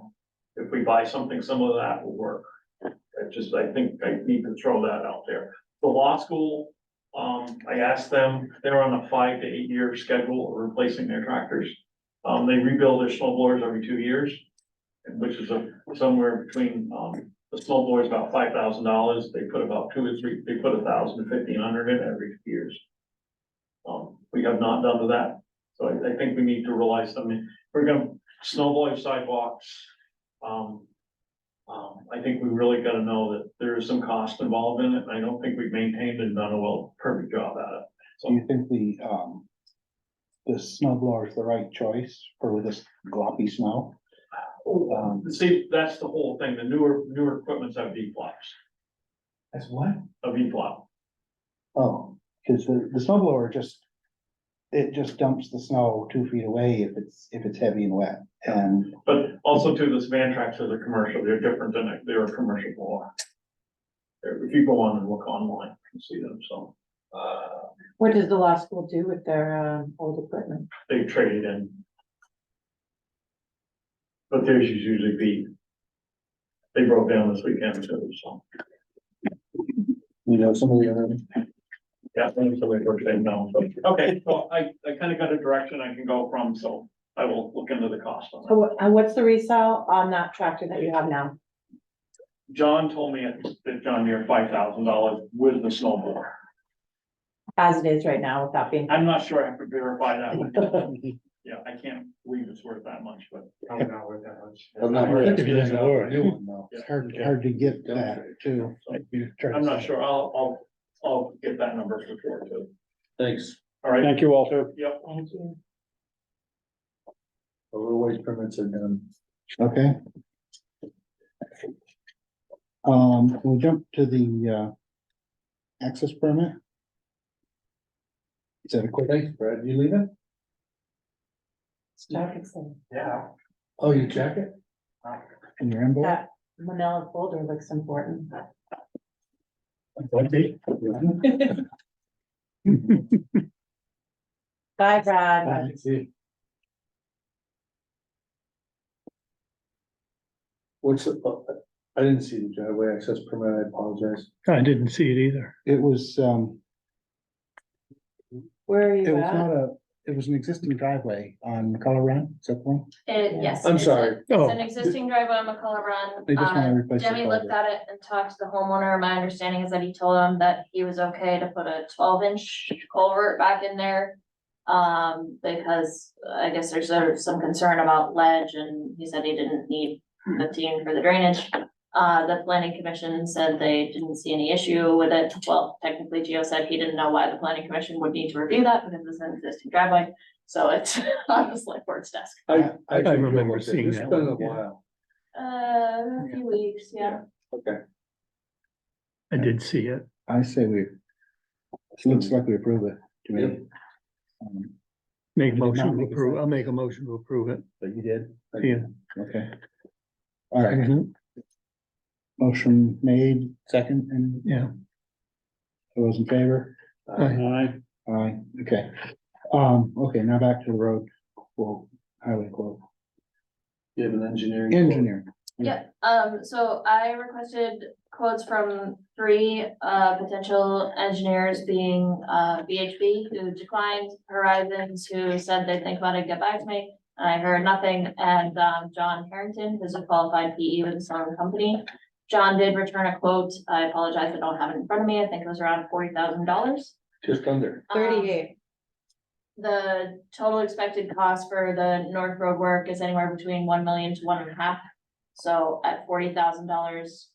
S12: if we buy something similar to that will work. I think I need to throw that out there. The law school, I asked them, they're on a 5 to 8 year schedule of replacing their tractors. They rebuild their snow blowers every 2 years, which is somewhere between, the snow blower is about $5,000. They put about 2 or 3, they put 1,000 to 1,500 in every 2 years. We have not done that, so I think we need to rely some, we're gonna snow blow sidewalks. I think we really gotta know that there is some cost involved in it, and I don't think we've maintained and done a perfect job at it.
S1: Do you think the snow blower is the right choice for this gloppy snow?
S12: See, that's the whole thing, the newer equipments have V-flops,
S1: That's what?
S12: a V-flop.
S1: Oh, because the snow blower it just dumps the snow 2 feet away if it's heavy and wet, and
S12: But also too, this van tracks are the commercial, they're different than they're a commercial blower. If you go on and look online, you can see them, so,
S4: What does the law school do with their, old equipment?
S12: they trade it in. But theirs is usually beat. They broke down this weekend too, so,
S5: You know, some of the other.
S12: yeah, I think somebody works in now, so, okay, well, I kind of got a direction I can go from, so I will look into the cost on that.
S4: And what's the resale on that tractor that you have now?
S12: John told me that John, you're $5,000 with the snow blower.
S4: As it is right now, without being.
S12: I'm not sure I have to verify that one. Yeah, I can't believe it's worth that much, but.
S14: Probably not worth that much.
S1: if you didn't order a new one though, it's hard to get that too.
S12: I'm not sure, I'll get that number for sure too.
S5: Thanks.
S12: All right,
S11: Thank you, Walter.
S12: yep.
S4: Thank you.
S5: The roadways permits are done.
S1: Okay. We'll jump to the access permit. Is that a quick?
S5: Thanks, Brad. You leaving?
S14: Yeah.
S5: Oh, you check it?
S1: in your inbox?
S4: That manila folder looks important. Bye, Brad.
S5: What's, I didn't see the driveway access permit, I apologize.
S2: I didn't see it either.
S1: It was,
S4: Where are
S1: it
S4: you
S1: was
S4: at?
S1: not it was an existing driveway on McCullough Run, is that the one?
S7: Yes.
S5: I'm
S7: it's
S5: sorry.
S7: It's an existing driveway on McCullough Run.
S1: They just wanna replace the
S7: Jimmy looked
S1: culvert.
S7: at it and talked to the homeowner. My understanding is that he told him that he was okay to put a 12-inch culvert back in there. Because I guess there's some concern about ledge, and he said he didn't need 15 for the drainage. The planning commission said they didn't see any issue with it. Well, technically Gio said he didn't know why the planning commission would need to review that because it's an existing driveway. So it's on the select board's desk.
S5: I
S2: remember seeing
S5: It's
S2: that
S5: been a
S2: one, yeah.
S5: while.
S7: A few weeks, yeah.
S5: Okay.
S2: I did see it.
S1: I say it looks like we approve it to me.
S5: Yep.
S2: Make a
S1: Did not
S2: motion to
S1: make a
S2: approve.
S1: second.
S2: I'll make a motion to approve it.
S1: But you did?
S2: Yeah.
S1: Okay. All right,
S2: Mhm.
S1: motion made, second, and
S2: Yeah.
S1: those in favor?
S2: Aye.
S1: Aye, okay. Okay, now back to the road, well, highway quote,
S5: You have an engineering.
S1: engineer.
S7: Yeah, so I requested quotes from 3 potential engineers, being VHB, who declined, Horizons, who said they'd think about it, get back to me. I heard nothing, and John Harrington, who's a qualified PE with his own company. John did return a quote. I apologize, I don't have it in front of me. I think it was around $40,000.
S5: Just under.
S4: 38.
S7: The total expected cost for the North Road work is anywhere between 1 million to 1.5. So at $40,000,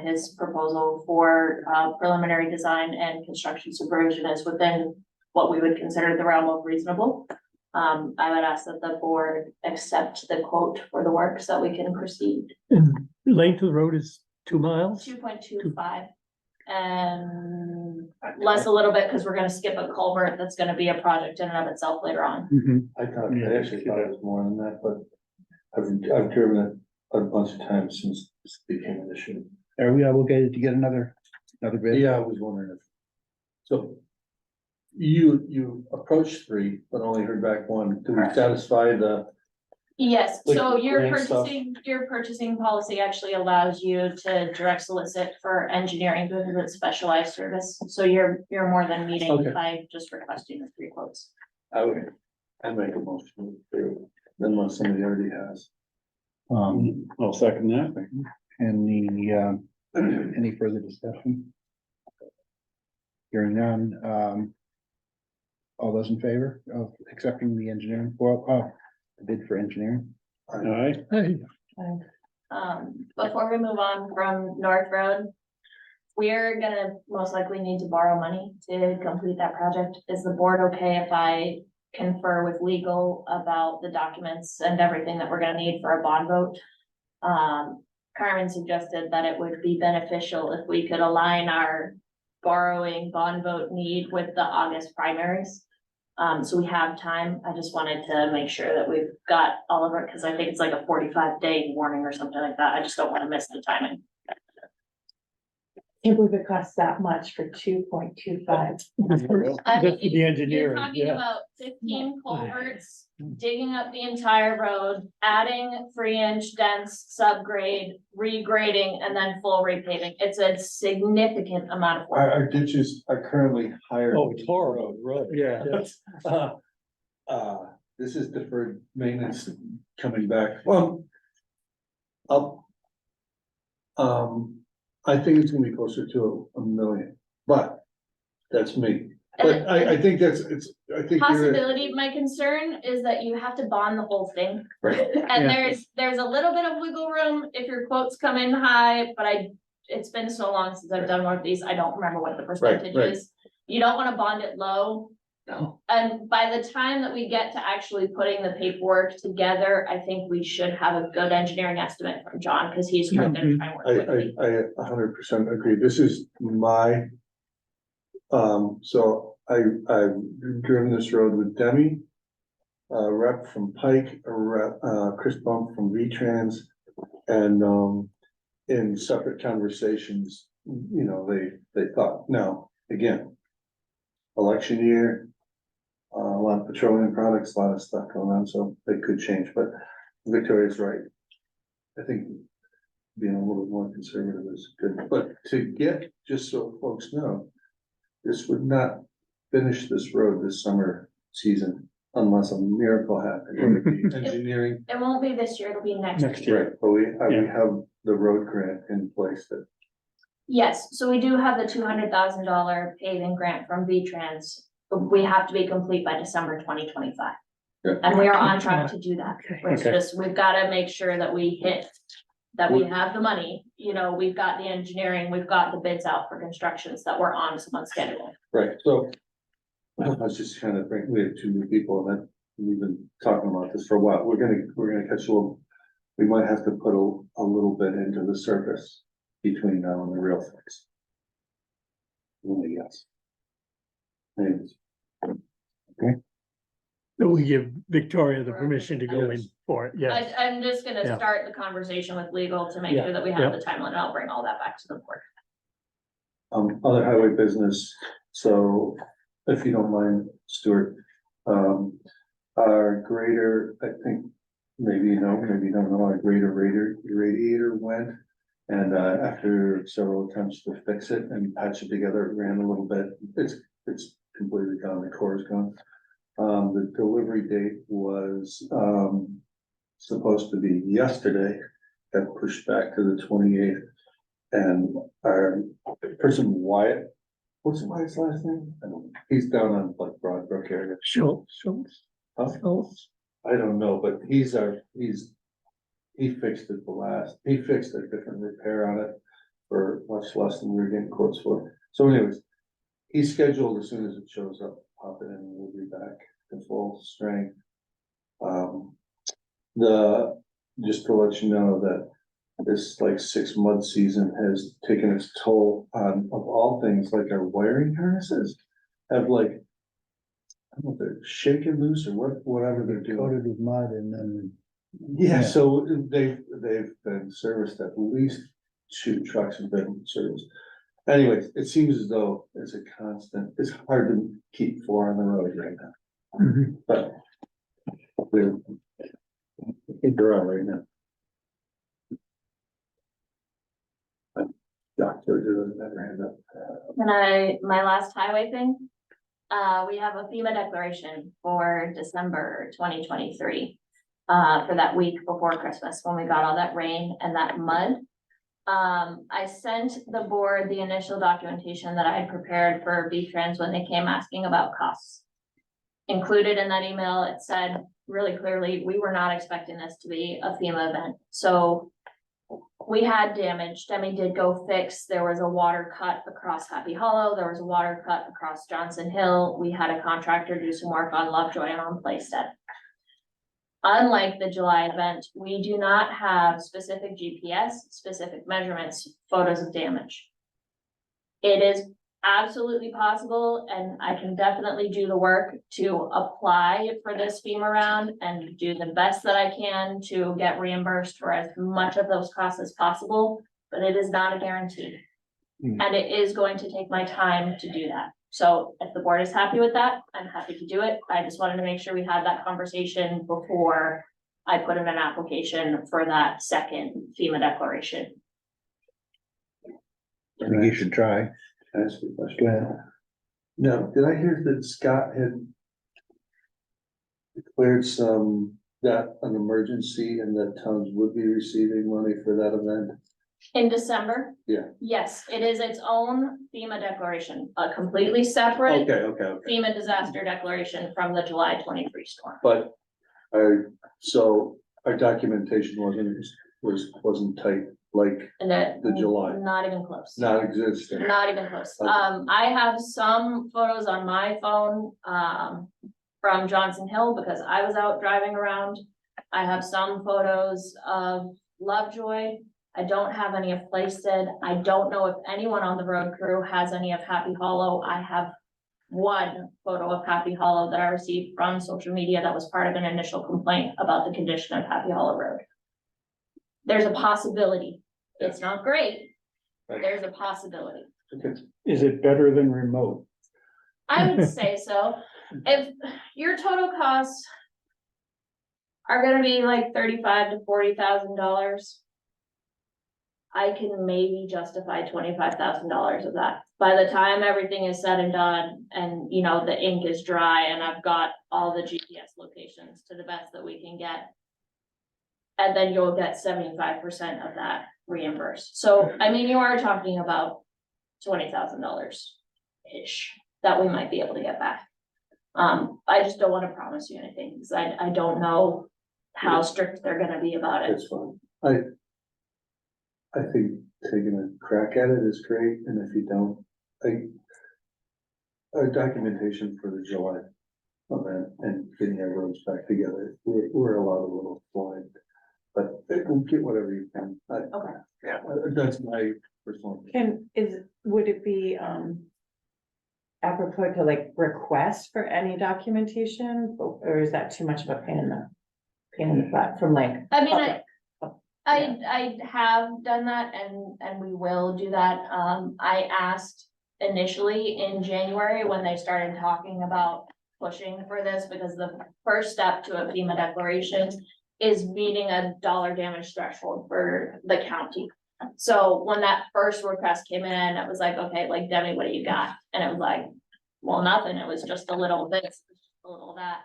S7: his proposal for preliminary design and construction supervision is within what we would consider the realm of reasonable. I would ask that the board accept the quote for the work so that we can proceed.
S2: And length of the road is 2 miles?
S7: 2.25. And less a little bit because we're gonna skip a culvert that's gonna be a project in and of itself later on.
S1: Mhm.
S5: I actually thought it was more than that, but I've driven it a bunch of times since this became an issue.
S1: Are we obligated to get another bid?
S5: Yeah, I was wondering if. So. You approached three, but only heard back one. Do we satisfy the?
S7: Yes,
S5: Like
S7: so
S5: grant stuff.
S7: your purchasing policy actually allows you to direct solicit for engineering because it's specialized service. So you're more than meeting
S5: Okay.
S7: by just requesting the 3 quotes.
S5: Okay. I make a motion to, unless somebody already has.
S11: I'll second that.
S1: Any further discussion? Hearing none, all those in favor of accepting the engineering, the bid for engineering?
S11: All right.
S7: Before we move on from North Road, we're gonna most likely need to borrow money to complete that project. Is the board okay if I confer with legal about the documents and everything that we're gonna need for a bond vote? Carmen suggested that it would be beneficial if we could align our borrowing bond vote need with the August primaries. So we have time. I just wanted to make sure that we've got all of it, because I think it's like a 45-day warning or something like that. I just don't want to miss the timing.
S4: Can't believe it costs that much for 2.25.
S7: I
S2: Just for
S7: mean,
S2: the
S7: You're
S2: engineering,
S7: talking
S2: yeah.
S7: about 15 culverts, digging up the entire road, adding 3-inch dense subgrade, regrading, and then full repaving. It's a significant amount of work.
S5: Our ditches are currently higher.
S2: Oh, it's horrible, road. Yeah.
S5: This is deferred maintenance coming back. Well. I think it's gonna be closer to $1 million, but that's me. But I think I think you're,
S7: Possibility, my concern is that you have to bond the whole thing.
S5: right,
S7: And
S2: Yeah.
S7: there's a little bit of wiggle room if your quotes come in high, but it's been so long since I've done one of these, I don't remember what the percentage
S5: right.
S7: is. You don't wanna bond it low.
S5: No.
S7: And by the time that we get to actually putting the paperwork together, I think we should have a good engineering estimate from John, cause he's trying to try and work with me.
S5: I 100% agree. This is my. So I've driven this road with Demi. A rep from Pike, a rep, Chris Bump from V-Trans. And, in separate conversations, you know, they thought, now, again. Election year. A lot of petroleum products, a lot of stuff going on, so they could change, but Victoria's right. I think being a little more conservative is good, but to get, just so folks know, this would not finish this road this summer season unless a miracle happened. It would be engineering.
S7: It won't be this year, it'll be next
S11: Next
S7: year.
S11: year.
S5: Right, but we have the road grant in place that,
S7: Yes, so we do have the $200,000 paving grant from V-Trans. But we have to be complete by December 2025.
S5: Yeah.
S7: And we are on track to do that.
S2: Okay.
S7: It's
S11: Okay.
S7: just, we've gotta make sure that we hit, that we have the money, you know, we've got the engineering, we've got the bids out for constructions, that we're on schedule.
S5: right, so. I was just trying to bring, we have 2 new people and that, we've been talking about this for a while. We're gonna catch a little. We might have to put a little bit into the surface between now and the real fix. Only yes. Anyways.
S2: So we give Victoria the permission to go in
S5: Yes.
S2: for it, yes.
S7: I'm just gonna
S2: Yeah.
S7: start the conversation with legal to make
S2: Yeah.
S7: sure that we
S2: Yeah.
S7: have the timeline, and I'll bring all that back to the board.
S5: Other highway business, so if you don't mind, Stuart, our grader, I think, maybe you know, maybe you don't know, our grader radiator went. And, after several attempts to fix it and patch it together, it ran a little bit, it's completely gone, the core is gone. The delivery date was, supposed to be yesterday, got pushed back to the 28th. And our person Wyatt, what's Wyatt's last name? I don't know. He's down on like Broadbrook area.
S2: Schultz.
S5: Huh? I don't know, but he fixed it he fixed a different repair on it for much less than we were getting quotes for. So anyways, he's scheduled as soon as it shows up, pop it in, and we'll be back to full strength. Just to let you know that this like 6-month season has taken its toll on, of all things, like our wiring harnesses have like, I don't know if they're shaking loose or whatever they're doing.
S1: Coated with mud and then
S5: Yeah, so they've been serviced, at least 2 trucks have been serviced. Anyways, it seems as though it's a constant, it's hard to keep 4 on the road right now, but they're, I think they're out right now. Doctor doesn't have her hand up.
S7: My last highway thing, we have a FEMA declaration for December 2023. For that week before Christmas, when we got all that rain and that mud. I sent the board the initial documentation that I had prepared for V-Trans when they came asking about costs. Included in that email, it said really clearly, we were not expecting this to be a FEMA event. So we had damage. Demi did go fix. There was a water cut across Happy Hollow. There was a water cut across Johnson Hill. We had a contractor do some work on Lovejoy and on Playstead. Unlike the July event, we do not have specific GPS, specific measurements, photos of damage. It is absolutely possible, and I can definitely do the work to apply for this FEMA round and do the best that I can to get reimbursed for as much of those costs as possible, but it is not a guarantee. And it is going to take my time to do that. So if the board is happy with that, I'm happy to do it. I just wanted to make sure we had that conversation before I put in an application for that second FEMA declaration.
S1: I think you should try.
S5: Ask you a question. Now, did I hear that Scott had declared that an emergency and that towns would be receiving money for that event?
S7: In December?
S5: Yeah.
S7: Yes, it is its own FEMA declaration, a completely separate
S5: Okay.
S7: FEMA disaster declaration from the July 23 storm.
S5: But so our documentation wasn't tight like
S7: And that,
S5: the July,
S7: not even close.
S5: not existent.
S7: Not even close.
S5: Okay.
S7: I have some photos on my phone, from Johnson Hill because I was out driving around. I have some photos of Lovejoy. I don't have any of Playstead. I don't know if anyone on the road crew has any of Happy Hollow. I have one photo of Happy Hollow that I received from social media that was part of an initial complaint about the condition of Happy Hollow Road. There's a possibility. It's not great, but there's a possibility.
S11: Is it better than remote?
S7: I would say so. If your total costs are gonna be like $35,000 to $40,000, I can maybe justify $25,000 of that. By the time everything is said and done, and you know, the ink is dry and I've got all the GPS locations to the best that we can get. And then you'll get 75% of that reimbursed. So, I mean, you are talking about $20,000-ish that we might be able to get back. I just don't want to promise you anything, because I don't know how strict they're gonna be about it.
S5: That's fine. I think taking a crack at it is great, and if you don't, our documentation for the July event and getting our roads back together, we're allowed a little slide. But we'll get whatever you can.
S7: Okay.
S5: Yeah, that's my personal.
S4: Would it be, apropos to like request for any documentation, or is that too much of a pain in the butt from like?
S7: I mean, I have done that and we will do that. I asked initially in January when they started talking about pushing for this, because the first step to a FEMA declaration is meeting a dollar damage threshold for the county. So when that first request came in, it was like, okay, like Demi, what do you got? And it was like, well, nothing. It was just a little this, a little that.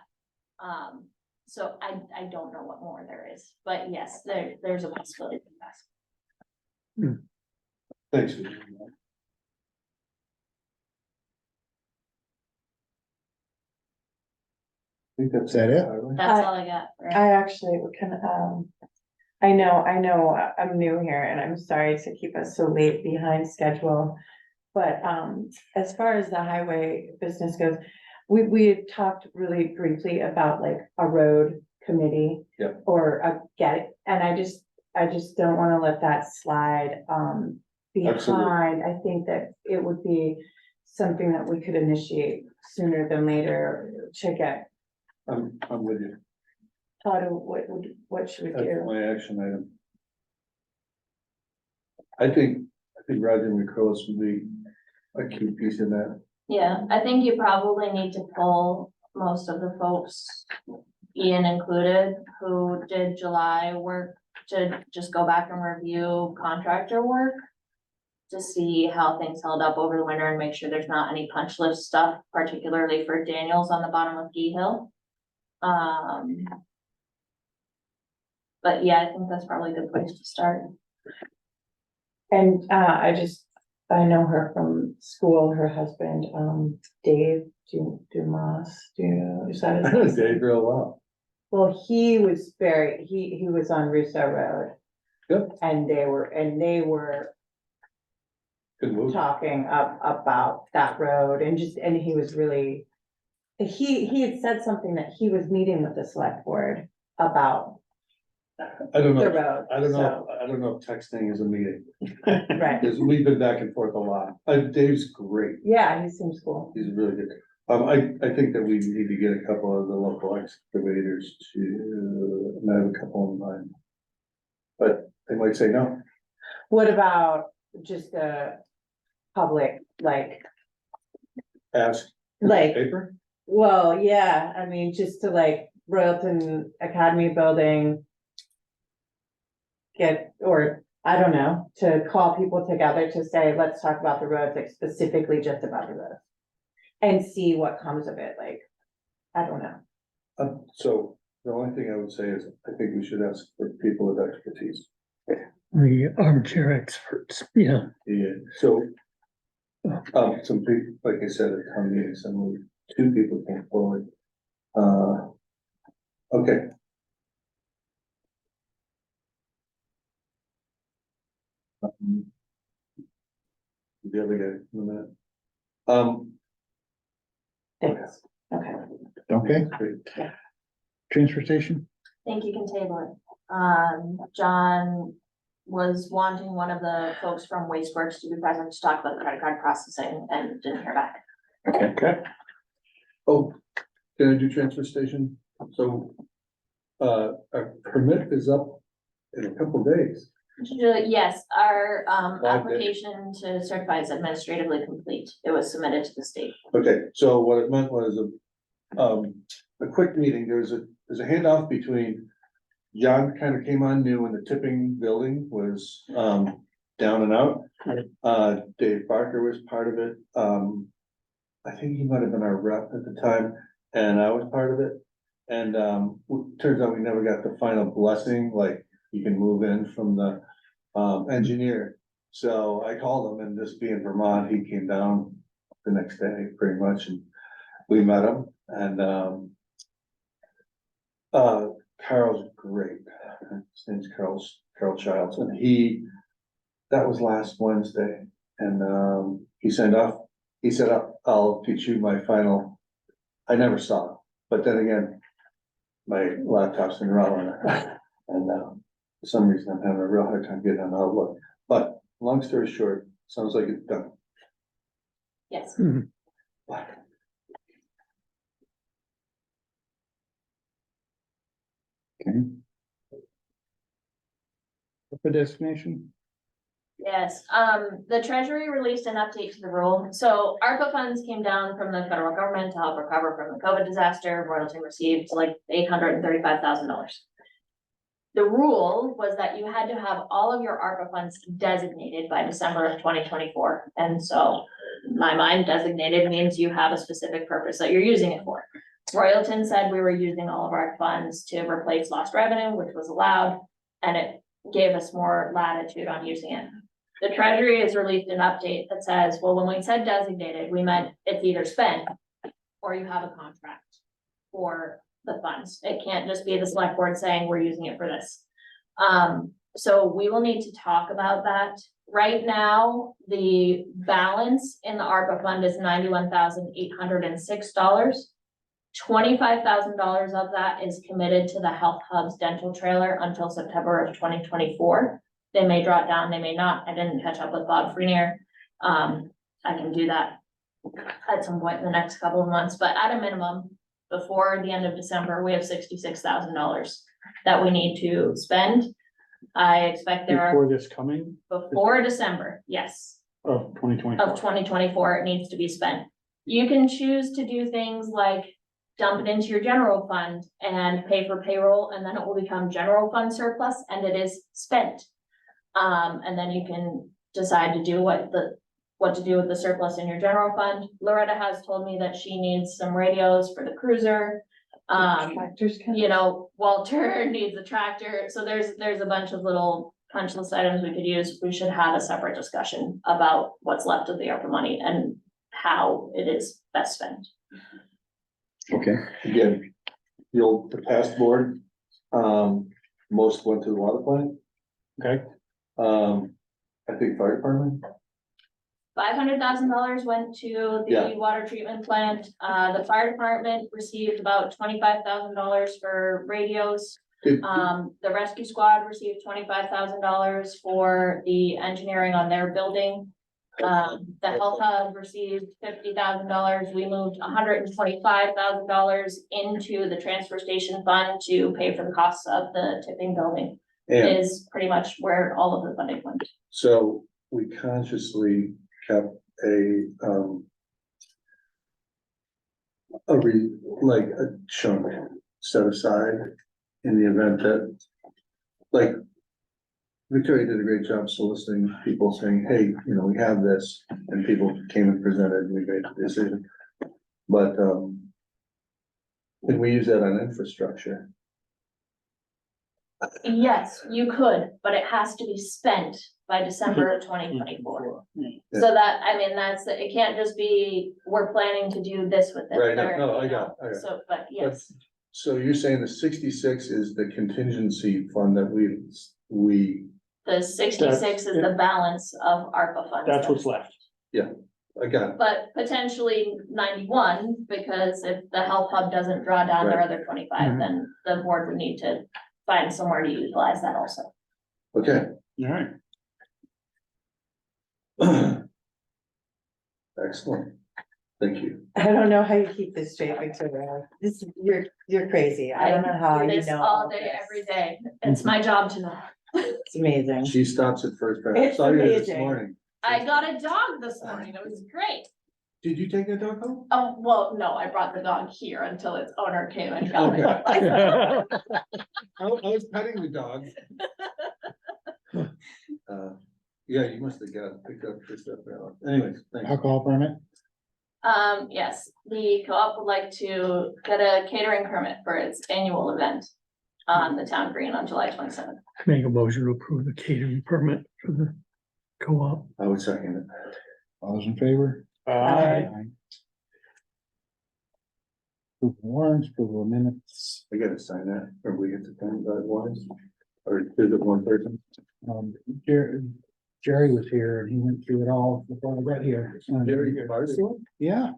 S7: So I don't know what more there is, but yes, there's a possibility of that.
S5: Thanks. I think that's
S1: Is that it?
S7: That's all I got. right?
S4: I actually kind of, I know, I'm new here and I'm sorry to keep us so late behind schedule. But, as far as the highway business goes, we had talked really briefly about like a road committee.
S5: Yep.
S4: Or and I just don't wanna let that slide, behind. I think that it would be something that we could initiate sooner than later to get.
S5: I'm with you.
S4: what should we
S5: That's
S4: do?
S5: my action item. I think Roger McCrillis would be a key piece in that.
S7: Yeah, I think you probably need to pull most of the folks, Ian included, who did July work, to just go back and review contractor work to see how things held up over the winter and make sure there's not any punch list stuff, particularly for Daniels on the bottom of Gee Hill. But yeah, I think that's probably a good place to start.
S4: And I know her from school, her husband, Dave Dumas, is that his
S5: I know
S4: name?
S5: Dave real well.
S4: Well, he was on Russo Road.
S5: Yep.
S4: And they were
S5: Good move.
S4: talking about that road and he was really, he had said something that he was meeting with the select board about
S5: I don't
S4: the
S5: know,
S4: road.
S5: I don't know,
S4: so-
S5: I don't know if texting is a meeting.
S4: Right,
S5: Because we've been back and forth a lot. Dave's great.
S4: yeah, he seems cool.
S5: He's really good. I think that we need to get a couple of the local excavators to, and I have a couple in mind. But they might say no.
S4: What about just a public,
S5: Ask.
S4: like,
S5: Paper?
S4: well, yeah, I mean, just to Royalton Academy building. Or I don't know, to call people together to say, let's talk about the roads, specifically just about the roads. And see what comes of it, I don't know.
S5: So the only thing I would say is, I think we should ask for people with expertise.
S2: The armchair experts, yeah.
S5: Yeah, so. Some people, like I said, at town meeting, two people came forward. Okay. The other guy in a minute.
S4: Thanks, okay.
S1: Okay,
S5: Great.
S1: transportation?
S7: Think you can table it. John was wanting one of the folks from Wasteworks to be present to talk about the credit card processing and didn't hear back.
S5: Okay. Oh, can I do transfer station? So, our permit is up in a couple days.
S7: Yes, our
S5: 5 days.
S7: application to certify is administratively complete. It was submitted to the state.
S5: Okay, so what it meant was a quick meeting. There's a handoff between John kind of came on new when the tipping building was down and out. Dave Barker was part of it. I think he might have been our rep at the time, and I was part of it. And turns out we never got the final blessing, like you can move in from the engineer. So I called him, and just being Vermont, he came down the next day pretty much, and we met him. And Carl's great. His name's Carl Childs, and that was last Wednesday, and he said, I'll teach you my final. I never saw it, but then again, my laptop's in Rutland, and for some reason I'm having a real hard time getting on Outlook. But long story short, sounds like it's done.
S7: Yes.
S1: Okay. For destination?
S7: Yes, the treasury released an update to the rule. So ARPA funds came down from the federal government to help recover from the COVID disaster. Royalton received like $835,000. The rule was that you had to have all of your ARPA funds designated by December of 2024. And so in my mind, designated means you have a specific purpose that you're using it for. Royalton said we were using all of our funds to replace lost revenue, which was allowed, and it gave us more latitude on using it. The treasury has released an update that says, well, when we said designated, we meant it's either spent or you have a contract for the funds. It can't just be the select board saying we're using it for this. So we will need to talk about that. Right now, the balance in the ARPA fund is $91,806. $25,000 of that is committed to the Health Hubs dental trailer until September of 2024. They may draw it down, they may not. I didn't catch up with Bob Frenier. I can do that at some point in the next couple of months, but at a minimum, before the end of December, we have $66,000 that we need to spend. I expect there are,
S11: Before this coming
S7: before December, yes,
S11: of twenty
S7: of
S11: twenty-four.
S7: 2024, it needs to be spent. You can choose to do things like dump it into your general fund and pay for payroll, and then it will become general fund surplus and it is spent. And then you can decide to do what to do with the surplus in your general fund. Loretta has told me that she needs some radios for the cruiser.
S4: Tractors can.
S7: You know, Walter needs a tractor, so there's a bunch of little punch list items we could use. We should have a separate discussion about what's left of the ARPA money and how it is best spent.
S5: Okay, again, the past board, most went to the water plant.
S11: Okay,
S5: I think fire department.
S7: $500,000 went to
S5: Yeah.
S7: the water treatment plant. The fire department received about $25,000 for radios.
S5: Did-
S7: The rescue squad received $25,000 for the engineering on their building. The health hub received $50,000. We moved $125,000 into the transfer station fund to pay for the costs of the tipping building.
S5: And
S7: Is pretty much where all of the funding went.
S5: so we consciously kept like a chunk set aside in the event that, like, Victoria did a great job soliciting people saying, hey, you know, we have this, and people came and presented, and we made the decision. But, can we use that on infrastructure?
S7: Yes, you could, but it has to be spent by December of 2024.
S11: Yeah.
S7: So that, I mean, it can't just be, we're planning to do this with it.
S5: Right,
S7: or,
S5: no, I
S7: you
S5: got
S7: know,
S5: it.
S7: So, but yes,
S5: So you're saying the 66 is the contingency fund that we,
S7: the 66 is the balance of ARPA funds.
S11: that's what's left.
S5: I got it.
S7: But potentially 91, because if the health hub doesn't draw down their
S5: Right.
S7: other 25, then the board would need to find somewhere to utilize that also.
S5: Okay.
S11: All right.
S5: Excellent. Thank you.
S4: I don't know how you keep this straight, Victoria. This, you're crazy. I don't know how
S7: do
S4: you
S7: this
S4: know.
S7: all
S4: all
S7: day,
S4: this.
S7: every day. It's my job to know.
S4: It's amazing.
S5: She stops at first. I
S4: It's
S5: saw you this
S4: amazing.
S5: morning.
S7: I got a dog this morning. It was great.
S5: Did you take that dog home?
S7: Oh, well, no, I brought the dog here until its owner came and got it.
S5: I was petting the dog. Yeah, you must have got picked up your stuff now. Anyways, thanks.
S1: Alcohol permit?
S7: Yes, the co-op would like to get a catering permit for its annual event on the town green on July 27th.
S2: Make a motion to approve the catering permit for the co-op.
S5: I would second it.
S1: All those in favor?
S11: Aye.
S1: Approve warrants, approval of minutes.
S5: I gotta sign that, or we get to sign that once, or is it one person?
S1: Jerry was here and he went through it all before I got here.
S5: Jerry, you part of it?
S1: Yeah,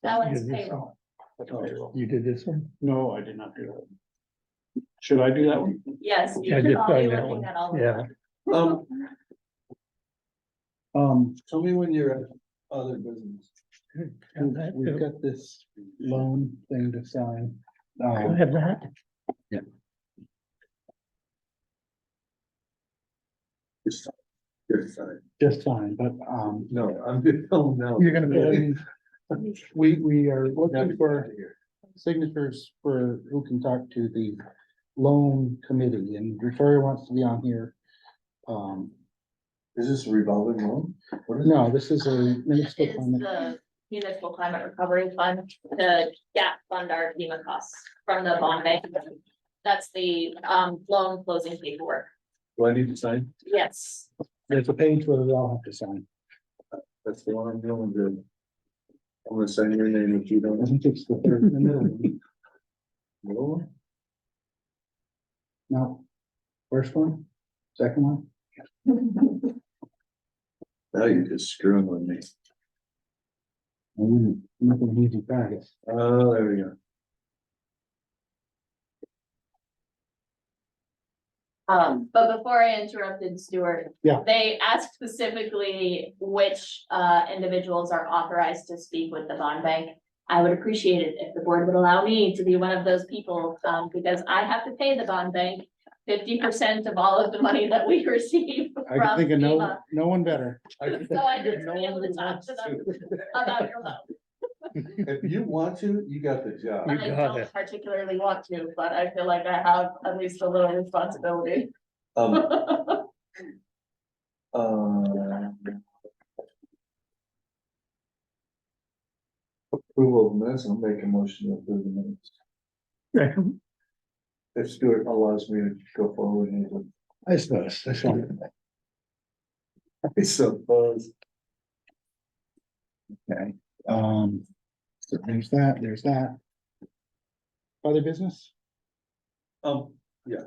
S7: That one's
S2: Yeah, this
S7: payroll.
S2: You did this one?
S11: No, I did not do that. Should I do that one?
S7: Yes, you
S2: Yeah, I
S7: should
S2: did
S7: all be
S2: find that
S7: looking
S2: one.
S7: at all of
S2: Yeah.
S7: them.
S5: Tell me when you're at other business.
S1: we've got this loan thing to sign.
S2: Can I have that?
S5: Just sign.
S1: Just fine, but,
S5: No, I'm just, oh, no.
S1: you're gonna fill in. We are looking for signatures for who can talk to the loan committee, and Victoria wants to be on here.
S5: Is this a revolving loan? What is it?
S1: No, this is a municipal
S7: Is
S1: permit.
S7: the municipal climate recovery fund to gap fund our FEMA costs from the bond bank. That's the loan closing paperwork.
S5: Do I need to sign?
S7: Yes,
S1: There's a page where we all have to sign.
S5: That's the one I'm doing good. I'm gonna sign your name if you
S1: I
S5: don't.
S1: think it's the third, the middle one.
S5: Middle one?
S1: No, first one, second one.
S5: Now you're just screwing with me.
S1: I wouldn't, nothing easy practice.
S5: Oh, there we go.
S7: but before I interrupted Stuart.
S1: Yeah.
S7: They asked specifically which individuals are authorized to speak with the bond bank. I would appreciate it if the board would allow me to be one of those people, because I have to pay the bond bank 50% of all of the money that we receive
S1: I can
S7: from
S1: think of
S7: FEMA.
S1: no one better.
S7: So I need to be able to talk to them about your loan.
S5: If you want to, you got the job.
S1: You
S7: I
S1: got
S7: don't
S1: it.
S7: particularly want to, but I feel like I have at least a little responsibility.
S5: Um, approval of minutes, I'll make a motion to approve the minutes. If Stuart allows me to go forward.
S1: I suppose, that's fine.
S5: I suppose.
S1: Okay, so there's that. Other business?
S5: Yeah.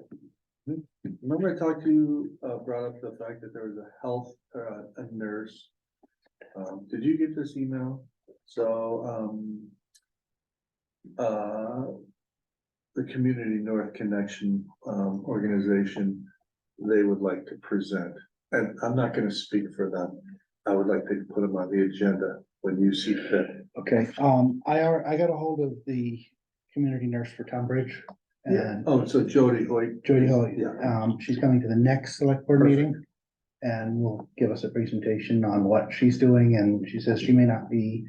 S5: Remember I talked to you, brought up the fact that there was a health, a nurse. Did you get this email? So, the Community North Connection, organization, they would like to present, and I'm not gonna speak for them. I would like to put them on the agenda when you see fit.
S1: Okay, I got a hold of the community nurse for Tunbridge. And
S5: Oh, so Jody Hoyt.
S1: Jody Hoy,
S5: Yeah.
S1: she's coming to the next select board
S5: Perfect.
S1: meeting. And will give us a presentation on what she's doing, and she says she may not be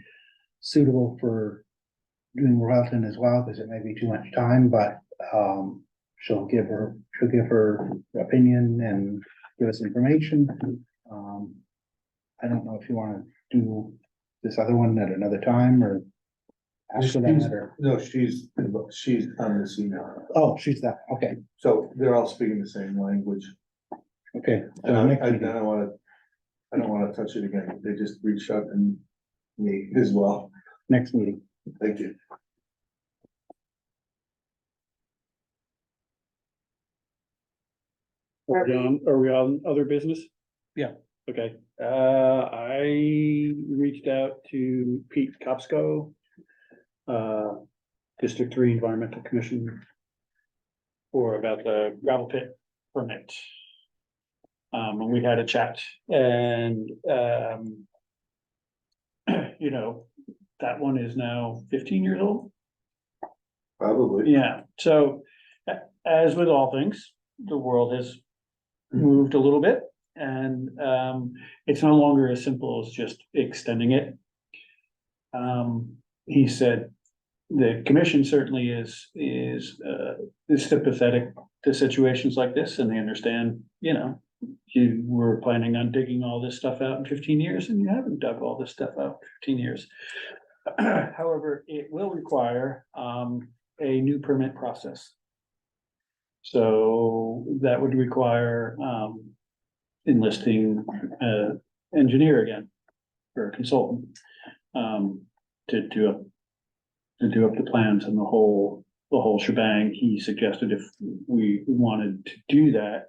S1: suitable for doing Royalton as well, because it may be too much time, but, she'll give her opinion and give us information. I don't know if you wanna do this other one at another time, or after that, or,
S5: No, she's on this email,
S1: oh, she's that, okay,
S5: so they're all speaking the same language.
S1: okay.
S5: And
S1: So next
S5: I
S1: meeting.
S5: don't wanna touch it again, they just reached out to me as well,
S1: Next meeting.
S5: thank you.
S11: Are we on other business?
S1: Yeah.
S11: Okay, I reached out to Pete Kopsko, District 3 Environmental Commission, for about the gravel pit permit. And we had a chat, and, you know, that one is now 15 years old.
S5: Probably.
S11: Yeah, so as with all things, the world has moved a little bit, and it's no longer as simple as just extending it. He said the commission certainly is sympathetic to situations like this, and they understand, you know, you were planning on digging all this stuff out in 15 years, and you haven't dug all this stuff out in 15 years. However, it will require a new permit process. So that would require enlisting an engineer again, or a consultant, to do up the plans and the whole shebang. He suggested if we wanted to do that,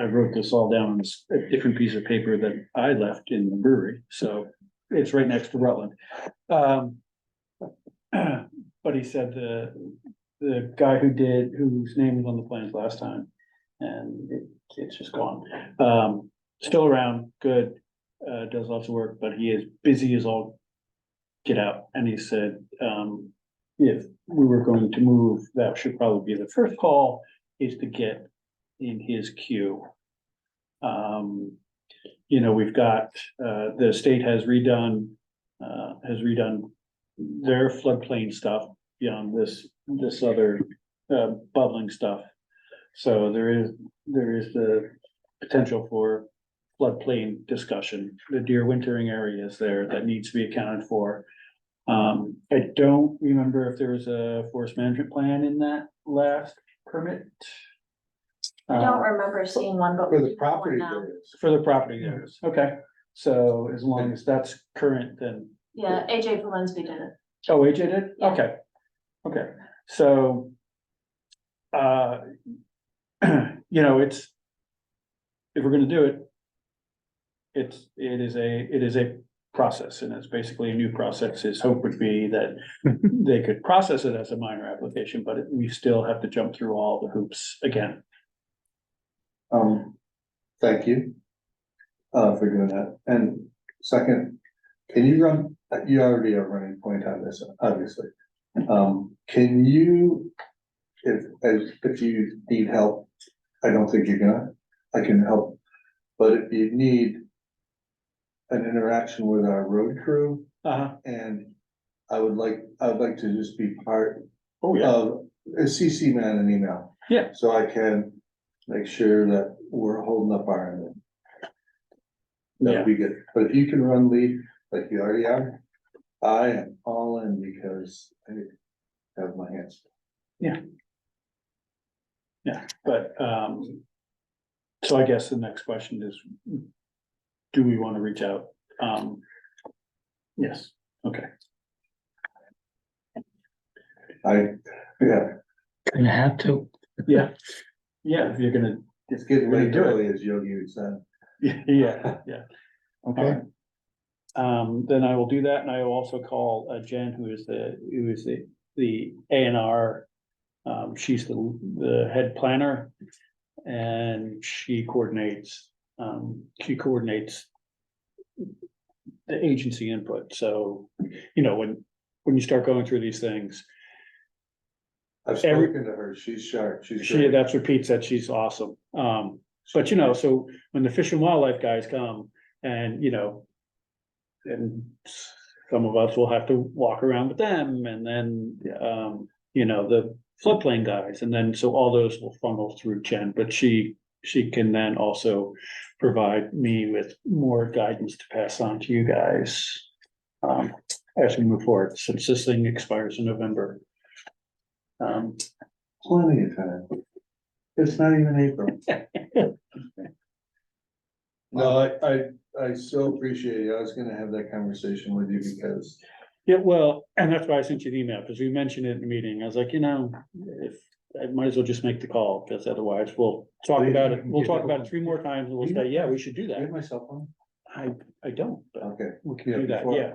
S11: I wrote this all down on a different piece of paper that I left in the brewery, so it's right next to Rutland. But he said the guy whose name was on the plans last time, and it's just gone. Still around, good, does lots of work, but he is busy as all get out. And he said, if we were going to move, that should probably be the first call, is to get in his queue. You know, we've got, the state has redone their floodplain stuff beyond this other bubbling stuff. So there is the potential for floodplain discussion. The deer wintering areas there that needs to be accounted for. I don't remember if there was a forest management plan in that last permit.
S7: I don't remember seeing one, but.
S5: For
S7: we
S5: the
S7: do have
S5: property
S7: one now.
S5: there is.
S11: For the property there is, okay, so as long as that's current, then,
S7: Yeah, AJ Polensky did it.
S11: oh, AJ did,
S7: Yeah.
S11: okay, okay, so. You know, if we're gonna do it. It is a process, and it's basically a new process. His hope would be that they could process it as a minor application, but we still have to jump through all the hoops again.
S5: Thank you. For doing that, and second, can you run you already are running point on this, obviously. Can you, if you need help, I don't think you're gonna, I can help. But if you need an interaction with our road crew, and I would like to just be part
S11: Oh, yeah,
S5: of a CC man an email.
S11: Yeah.
S5: So I can make sure that we're holding up our end. That would be good, but if you can run lead like you already are, I am all in because I have my hands.
S11: yeah, but, so I guess the next question is, do we want to reach out? Yes, okay.
S5: Yeah,
S2: Gonna have to.
S11: Yeah, if you're gonna,
S5: it's getting
S11: We're gonna
S5: late
S11: do it.
S5: early, as Yogi would say.
S11: yeah.
S1: Okay,
S11: Then I will do that, and I will also call Jen, who is the A and R. She's the head planner, and she coordinates the agency input. So, you know, when you start going through these things,
S5: I've spoken to her, she's sharp, she's
S11: she,
S5: great.
S11: that's what Pete said, she's awesome. But you know, so when the Fish and Wildlife guys come and, you know, and some of us will have to walk around with them, and then, you know, the floodplain guys, and then, so all those will funnel through Jen, but she can then also provide me with more guidance to pass on to you guys, as we move forward, since this thing expires in November.
S5: Plenty of time. It's not even April. No, I so appreciate you. I was gonna have that conversation with you because
S11: Yeah, well, and that's why I sent you the email, because we mentioned it in the meeting. I was like, you know, if I might as well just make the call, because otherwise we'll talk about it. We'll talk about it 3 more times and we'll say, yeah, we should do
S5: do you have
S11: that.
S5: my cell phone?
S11: I don't, but
S5: Okay.
S11: we can do
S5: Yeah,
S11: that,
S5: before-
S11: yeah.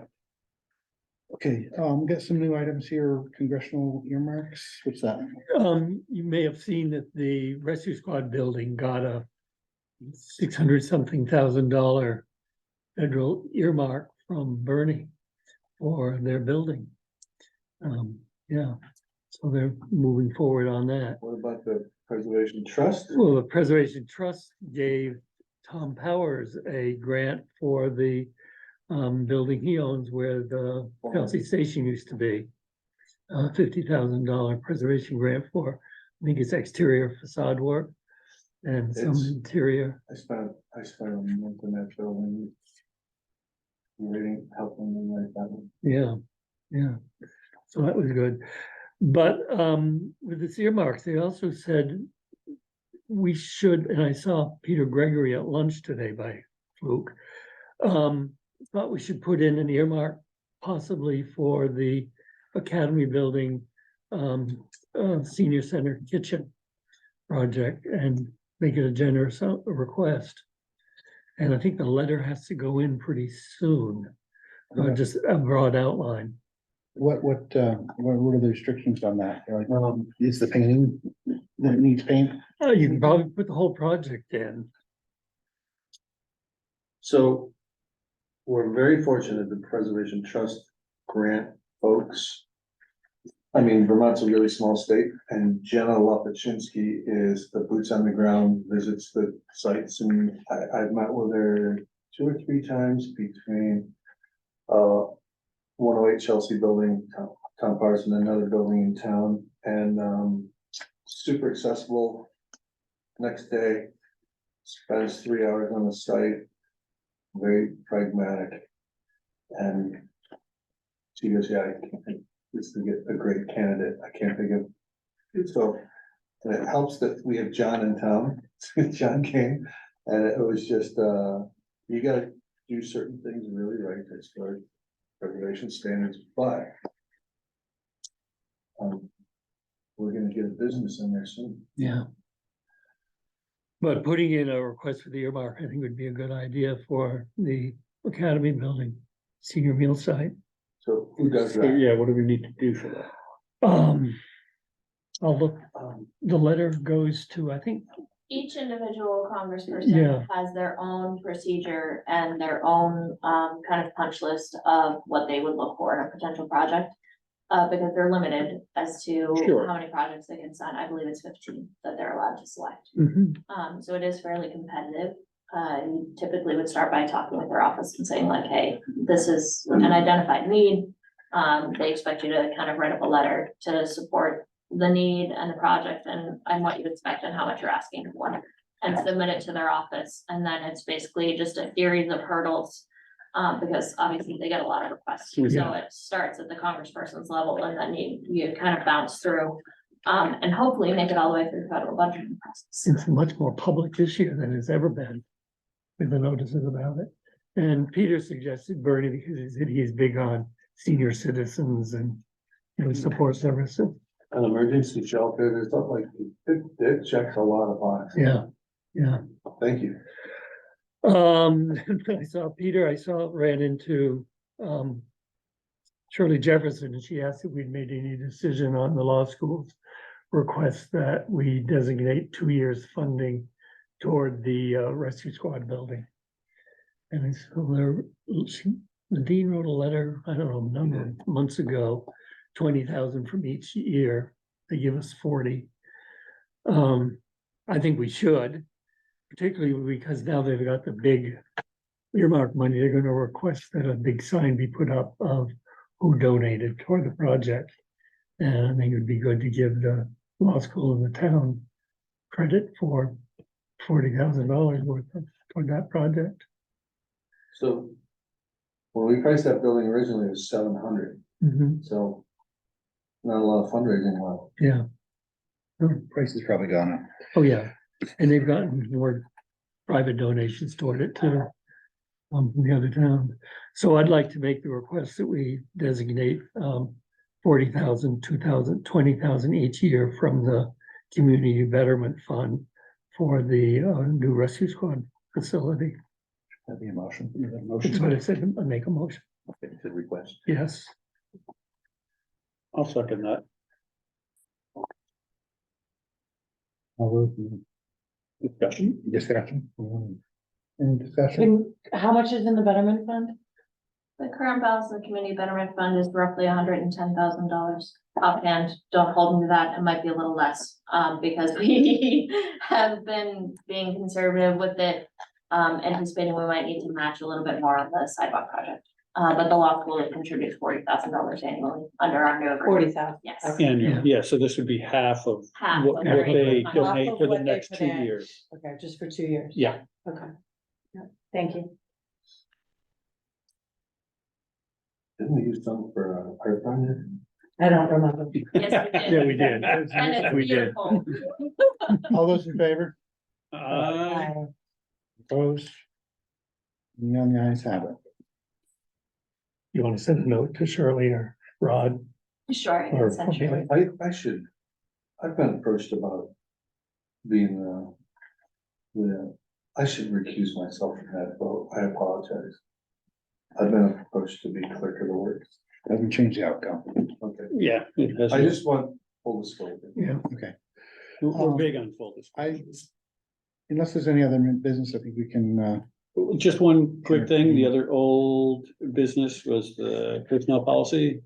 S1: okay, got some new items here, congressional earmarks, what's that?
S2: You may have seen that the rescue squad building got a $600-something-thousand federal earmark from Bernie for their building. Yeah, so they're moving forward on that.
S5: What about the Preservation Trust?
S2: Well, the Preservation Trust gave Tom Powers a grant for the building he owns where the Chelsea Station used to be. $50,000 preservation grant for, I think it's exterior facade work and some
S5: It's-
S2: interior.
S5: I spent a month in that building. Reading, helping them like that.
S2: Yeah. So that was good. But with the earmarks, they also said we should, and I saw Peter Gregory at lunch today by fluke. Thought we should put in an earmark possibly for the Academy Building Senior Center Kitchen project and make it a generous request. And I think the letter has to go in pretty soon, just a broad outline.
S1: What are the restrictions on that? Like, is the painting that needs paint?
S2: Oh, you can probably put the whole project in.
S5: So we're very fortunate the Preservation Trust grant folks. I mean, Vermont's a really small state, and Jenna Lopachinsky is the boots on the ground, visits the sites, and I've met with her 2 or 3 times between 108 Chelsea building, town parks, and another building in town, and super accessible. Next day, spends 3 hours on the site, very pragmatic. And she goes, yeah, I think this is a great candidate. I can't think of it. So and it helps that we have John in town. John came, and it was just, you gotta do certain things really right as far as preservation standards, but we're gonna get a business in there soon.
S2: Yeah. But putting in a request for the earmark, I think would be a good idea for the Academy Building senior meal site.
S5: So who does
S11: So,
S5: that?
S11: yeah, what do we need to do for that?
S2: I'll look, the letter goes to, I think,
S7: Each individual
S2: Yeah.
S7: congressperson has their own procedure and their own, kind of punch list of what they would look for in a potential project. Because they're limited as to
S11: Sure.
S7: how many projects they can sign. I believe it's 15 that they're allowed to select.
S2: Mhm.
S7: So it is fairly competitive. You typically would start by talking with their office and saying like, hey, this is an identified need. They expect you to kind of write up a letter to support the need and the project and what you expect and how much you're asking for. And submit it to their office. And then it's basically just a series of hurdles. Because obviously they get a lot of requests. So
S2: Yeah.
S7: it starts at the congressperson's level and then you kind of bounce through. And hopefully make it all the way through the federal budgeting process.
S2: It's much more public this year than it's ever been with the notices about it. And Peter suggested Bernie because he said he's big on senior citizens and, support services.
S5: An emergency shelter, there's not like, it checks a lot of boxes.
S2: Yeah.
S5: Thank you.
S2: I saw Peter, ran into, Shirley Jefferson, and she asked if we'd made any decision on the law school's request that we designate 2 years funding toward the rescue squad building. And I said, the dean wrote a letter, I don't know, a number of months ago, 20,000 from each year. They give us 40. I think we should, particularly because now they've got the big earmark money. They're gonna request that a big sign be put up of who donated toward the project. And I think it'd be good to give the law school in the town credit for $40,000 worth of toward that project.
S5: So when we priced that building originally, it was 700,
S2: Mhm.
S5: so not a lot of fundraising left.
S2: Yeah.
S1: Price has probably gone up.
S2: Oh, yeah. And they've gotten more private donations toward it too. From the other town. So I'd like to make the request that we designate 40,000, 2,000, 20,000 each year from the Community Betterment Fund for the new rescue squad facility.
S1: That'd be a motion.
S2: That's what I said, I make a motion.
S1: Okay, it's a request.
S2: Yes.
S11: I'll second that.
S1: Discussion. Any discussion?
S4: How much is in the betterment fund?
S7: The current balance of the community betterment fund is roughly $110,000. Offhand, don't hold me to that. It might be a little less, because we have been being conservative with it. Anticipating we might need to match a little bit more on the sidewalk project. But the law school contributes $40,000 annually under our new agreement.
S4: 40,000.
S7: Yes.
S11: Annual, yeah, so this would be half of
S7: Half
S11: what
S7: of
S11: what
S7: everything.
S11: they
S7: Half
S11: donate
S4: of
S11: for the
S4: what they
S11: next
S4: put
S11: 2
S4: in.
S11: years.
S4: Okay, just for 2 years.
S11: Yeah,
S4: Okay. Yeah, thank you.
S5: Didn't we use some for art project?
S4: I don't remember.
S7: Yes, we did.
S2: Yeah, we did.
S7: And it's
S2: We did.
S7: beautiful.
S1: All those in favor?
S11: uh,
S1: Opposed? None, the ayes have it.
S2: You want to send a note to Shirley or Rod?
S7: Sure. I can
S2: Or-
S7: send you.
S5: I've been approached about being, I should recuse myself from that vote. I apologize. I've been approached to be clerk of the works.
S1: Doesn't change the outcome.
S5: Okay.
S11: yeah, it has,
S5: I just want full disclosure.
S2: Yeah.
S1: Okay.
S11: we're big on full disclosure.
S1: Unless there's any other business, I think we can,
S11: Just one quick thing, the other old business was the personnel policy.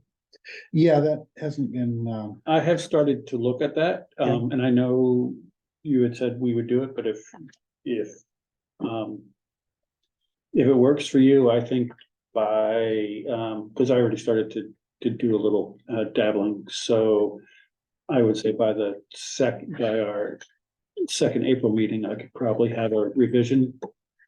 S1: yeah, that hasn't been,
S11: I have started to look at that, and I know you had said we would do it, but if it works for you, I think by, because I already started to do a little dabbling, so I would say by our second April meeting, I could probably have a revision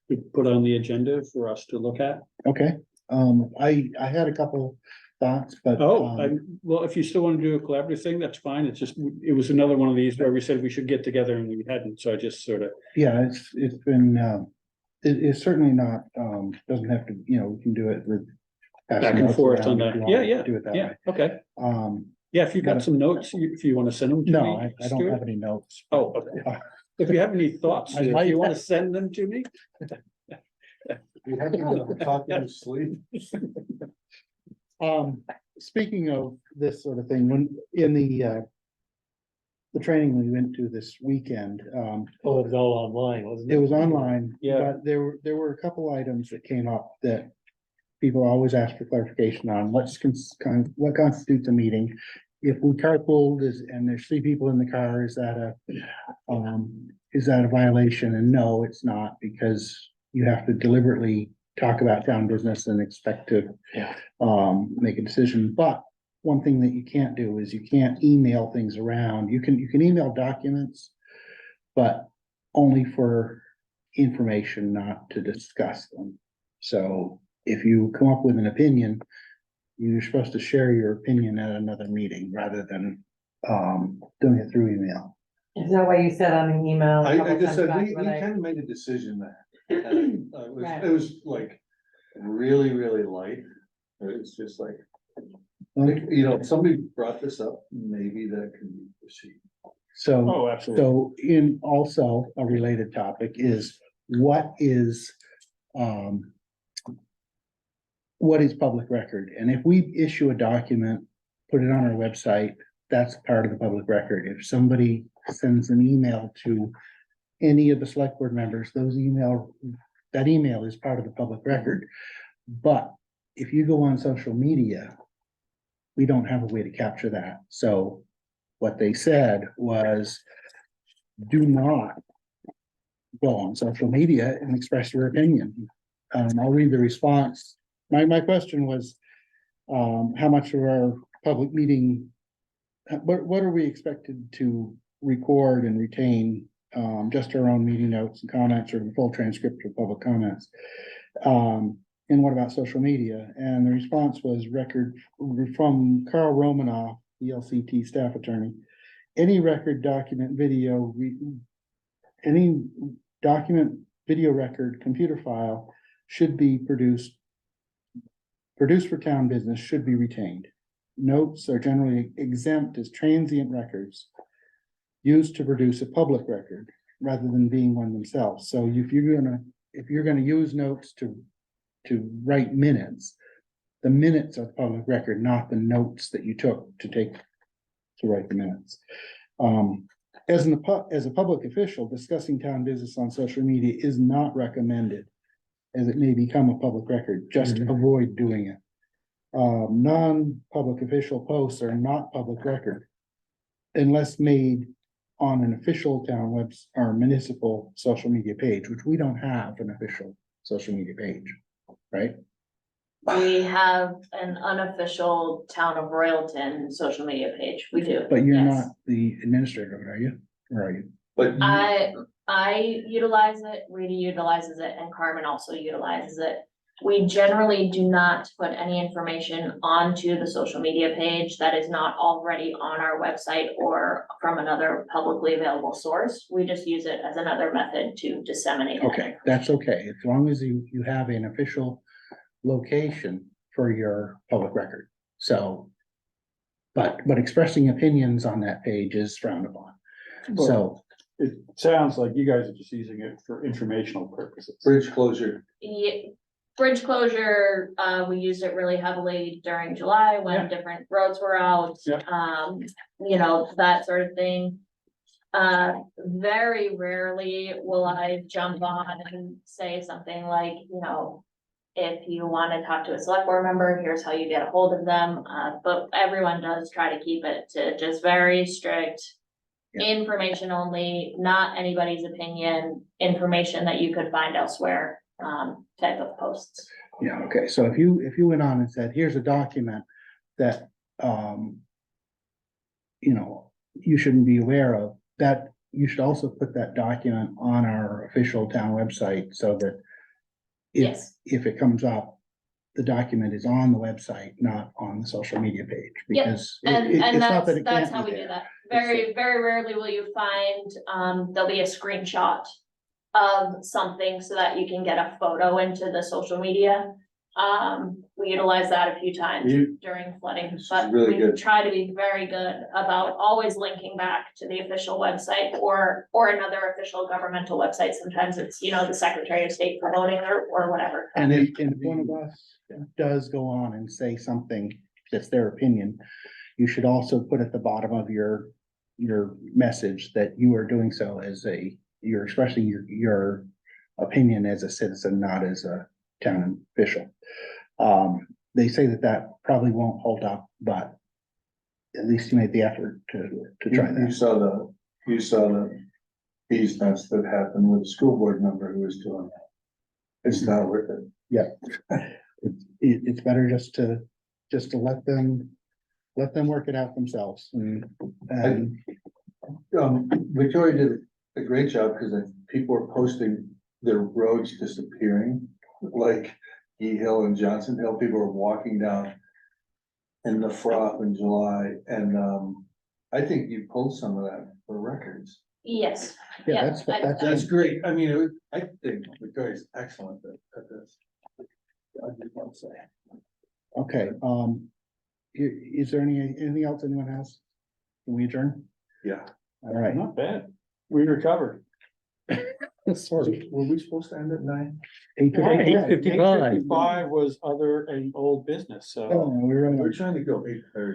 S11: to put on the agenda for us to look at.
S1: okay. I had a couple thoughts, but.
S11: Well, if you still want to do a collaborative thing, that's fine. It's just, it was another one of these where we said we should get together and we hadn't, so I just sort of.
S1: Yeah, it's been, it's certainly not, doesn't have to, we can do it with.
S11: Back and forth on that. Yeah,
S1: Do it that
S11: yeah,
S1: way.
S11: okay.
S1: Um,
S11: Yeah, if you've got some notes, if you want to send them to me.
S1: no, I don't
S11: Stuart.
S1: have any notes.
S11: Oh, okay. If you have any thoughts,
S1: I
S11: if
S1: might
S11: you want to
S1: have.
S11: send them to me.
S5: You have to talk in your sleep.
S1: Speaking of this sort of thing, when in the the training we went to this weekend,
S2: Oh, it was all online, wasn't
S1: it was online.
S2: Yeah.
S1: But there were a couple items that came up that people always ask for clarification on. What constitutes a meeting? If we carpooled and there's 3 people in the car, is that a violation? And no, it's not, because you have to deliberately talk about town business and expect to
S2: Yeah.
S1: make a decision. But one thing that you can't do is you can't email things around. You can email documents, but only for information, not to discuss them. So if you come up with an opinion, you're supposed to share your opinion at another meeting rather than doing it through email.
S4: Is that why you said on an email? a
S5: I
S4: couple
S5: just
S4: times
S5: said,
S4: back
S5: we
S4: when I-
S5: kind of made a decision that.
S4: Right.
S5: It was like really, really light. It's just like, if somebody brought this up, maybe that can be proceed.
S1: So,
S11: Oh, absolutely.
S1: so in also a related topic is what is public record? And if we issue a document, put it on our website, that's part of the public record. If somebody sends an email to any of the select board members, that email is part of the public record. But if you go on social media, we don't have a way to capture that. So what they said was, do not go on social media and express your opinion. I'll read the response. My question was, how much of our public meeting, what are we expected to record and retain? Just our own meeting notes and comments, or the full transcript of public comments? And what about social media? And the response was record from Carl Romanoff, the LCT staff attorney. Any record, document, video, any document, video record, computer file should be produced for town business, should be retained. Notes are generally exempt as transient records used to produce a public record rather than being one themselves. So if you're gonna use notes to write minutes, the minutes are the public record, not the notes that you took to write the minutes. As a public official, discussing town business on social media is not recommended, as it may become a public record. Just avoid doing it. Non-public official posts are not public record unless made on an official town webs or municipal social media page, which we don't have an official social media page, right?
S7: We have an unofficial Town of Royalton social media page. We do.
S1: But you're
S7: yes.
S1: not the administrator of it, are you? Or are you?
S5: But
S7: I utilize it, Rita utilizes it, and Carmen also utilizes it. We generally do not put any information onto the social media page that is not already on our website or from another publicly available source. We just use it as another method to disseminate. that
S1: Okay, that's okay, as long as you have an official location for your public record. So, but expressing opinions on that page is frowned upon. So,
S11: It sounds like you guys are just using it for informational purposes.
S5: bridge closure,
S7: Yeah, bridge closure, we used it really heavily during July when
S11: Yeah.
S7: different roads were out.
S11: Yeah.
S7: That sort of thing. Very rarely will I jump on and say something like, if you want to talk to a select board member, here's how you get a hold of them. But everyone does try to keep it to just very strict information only, not anybody's opinion, information that you could find elsewhere, type of posts.
S1: yeah, okay, so if you went on and said, here's a document that, you shouldn't be aware of, that you should also put that document on our official town website so that
S7: Yes.
S1: if it comes up, the document is on the website, not on the social media page,
S7: Yep,
S1: because
S7: And
S1: it's not
S7: that's,
S1: that it
S7: that's
S1: can't
S7: how
S1: be
S7: we do
S1: there.
S7: that. Very, very rarely will you find, there'll be a screenshot of something so that you can get a photo into the social media. We utilized that a few times during flooding,
S5: This is
S7: but
S5: really
S7: we
S5: good.
S7: try to be very good about always linking back to the official website or another official governmental website. Sometimes it's, the Secretary of State promoting or whatever.
S1: And if one of us does go on and say something that's their opinion, you should also put at the bottom of your your message that you are doing so you're expressing your opinion as a citizen, not as a town official. They say that probably won't hold up, but at least you made the effort to try
S5: You
S1: that.
S5: saw the bees nest that happened with the school board member who was doing that. It's not worth it.
S1: Yeah. It's better just to let them work it out themselves and
S5: Victoria did a great job because people were posting their roads disappearing, like E Hill and Johnson Hill, people were walking down in the froth in July, and I think you pulled some of that for records.
S7: Yes.
S1: yeah,
S7: Yeah,
S5: That's great. I mean, I think Victoria's excellent at this. I just want to say.
S1: okay. Is there anything else anyone has? Can we adjourn?
S5: Yeah.
S1: All right.
S11: Not bad. We recovered.
S1: Sort of.
S5: Were we supposed to end at 9?
S2: 8:55.
S11: 8:55 was other and old business, so.
S1: Oh, we were.
S5: We're trying to go 8:30.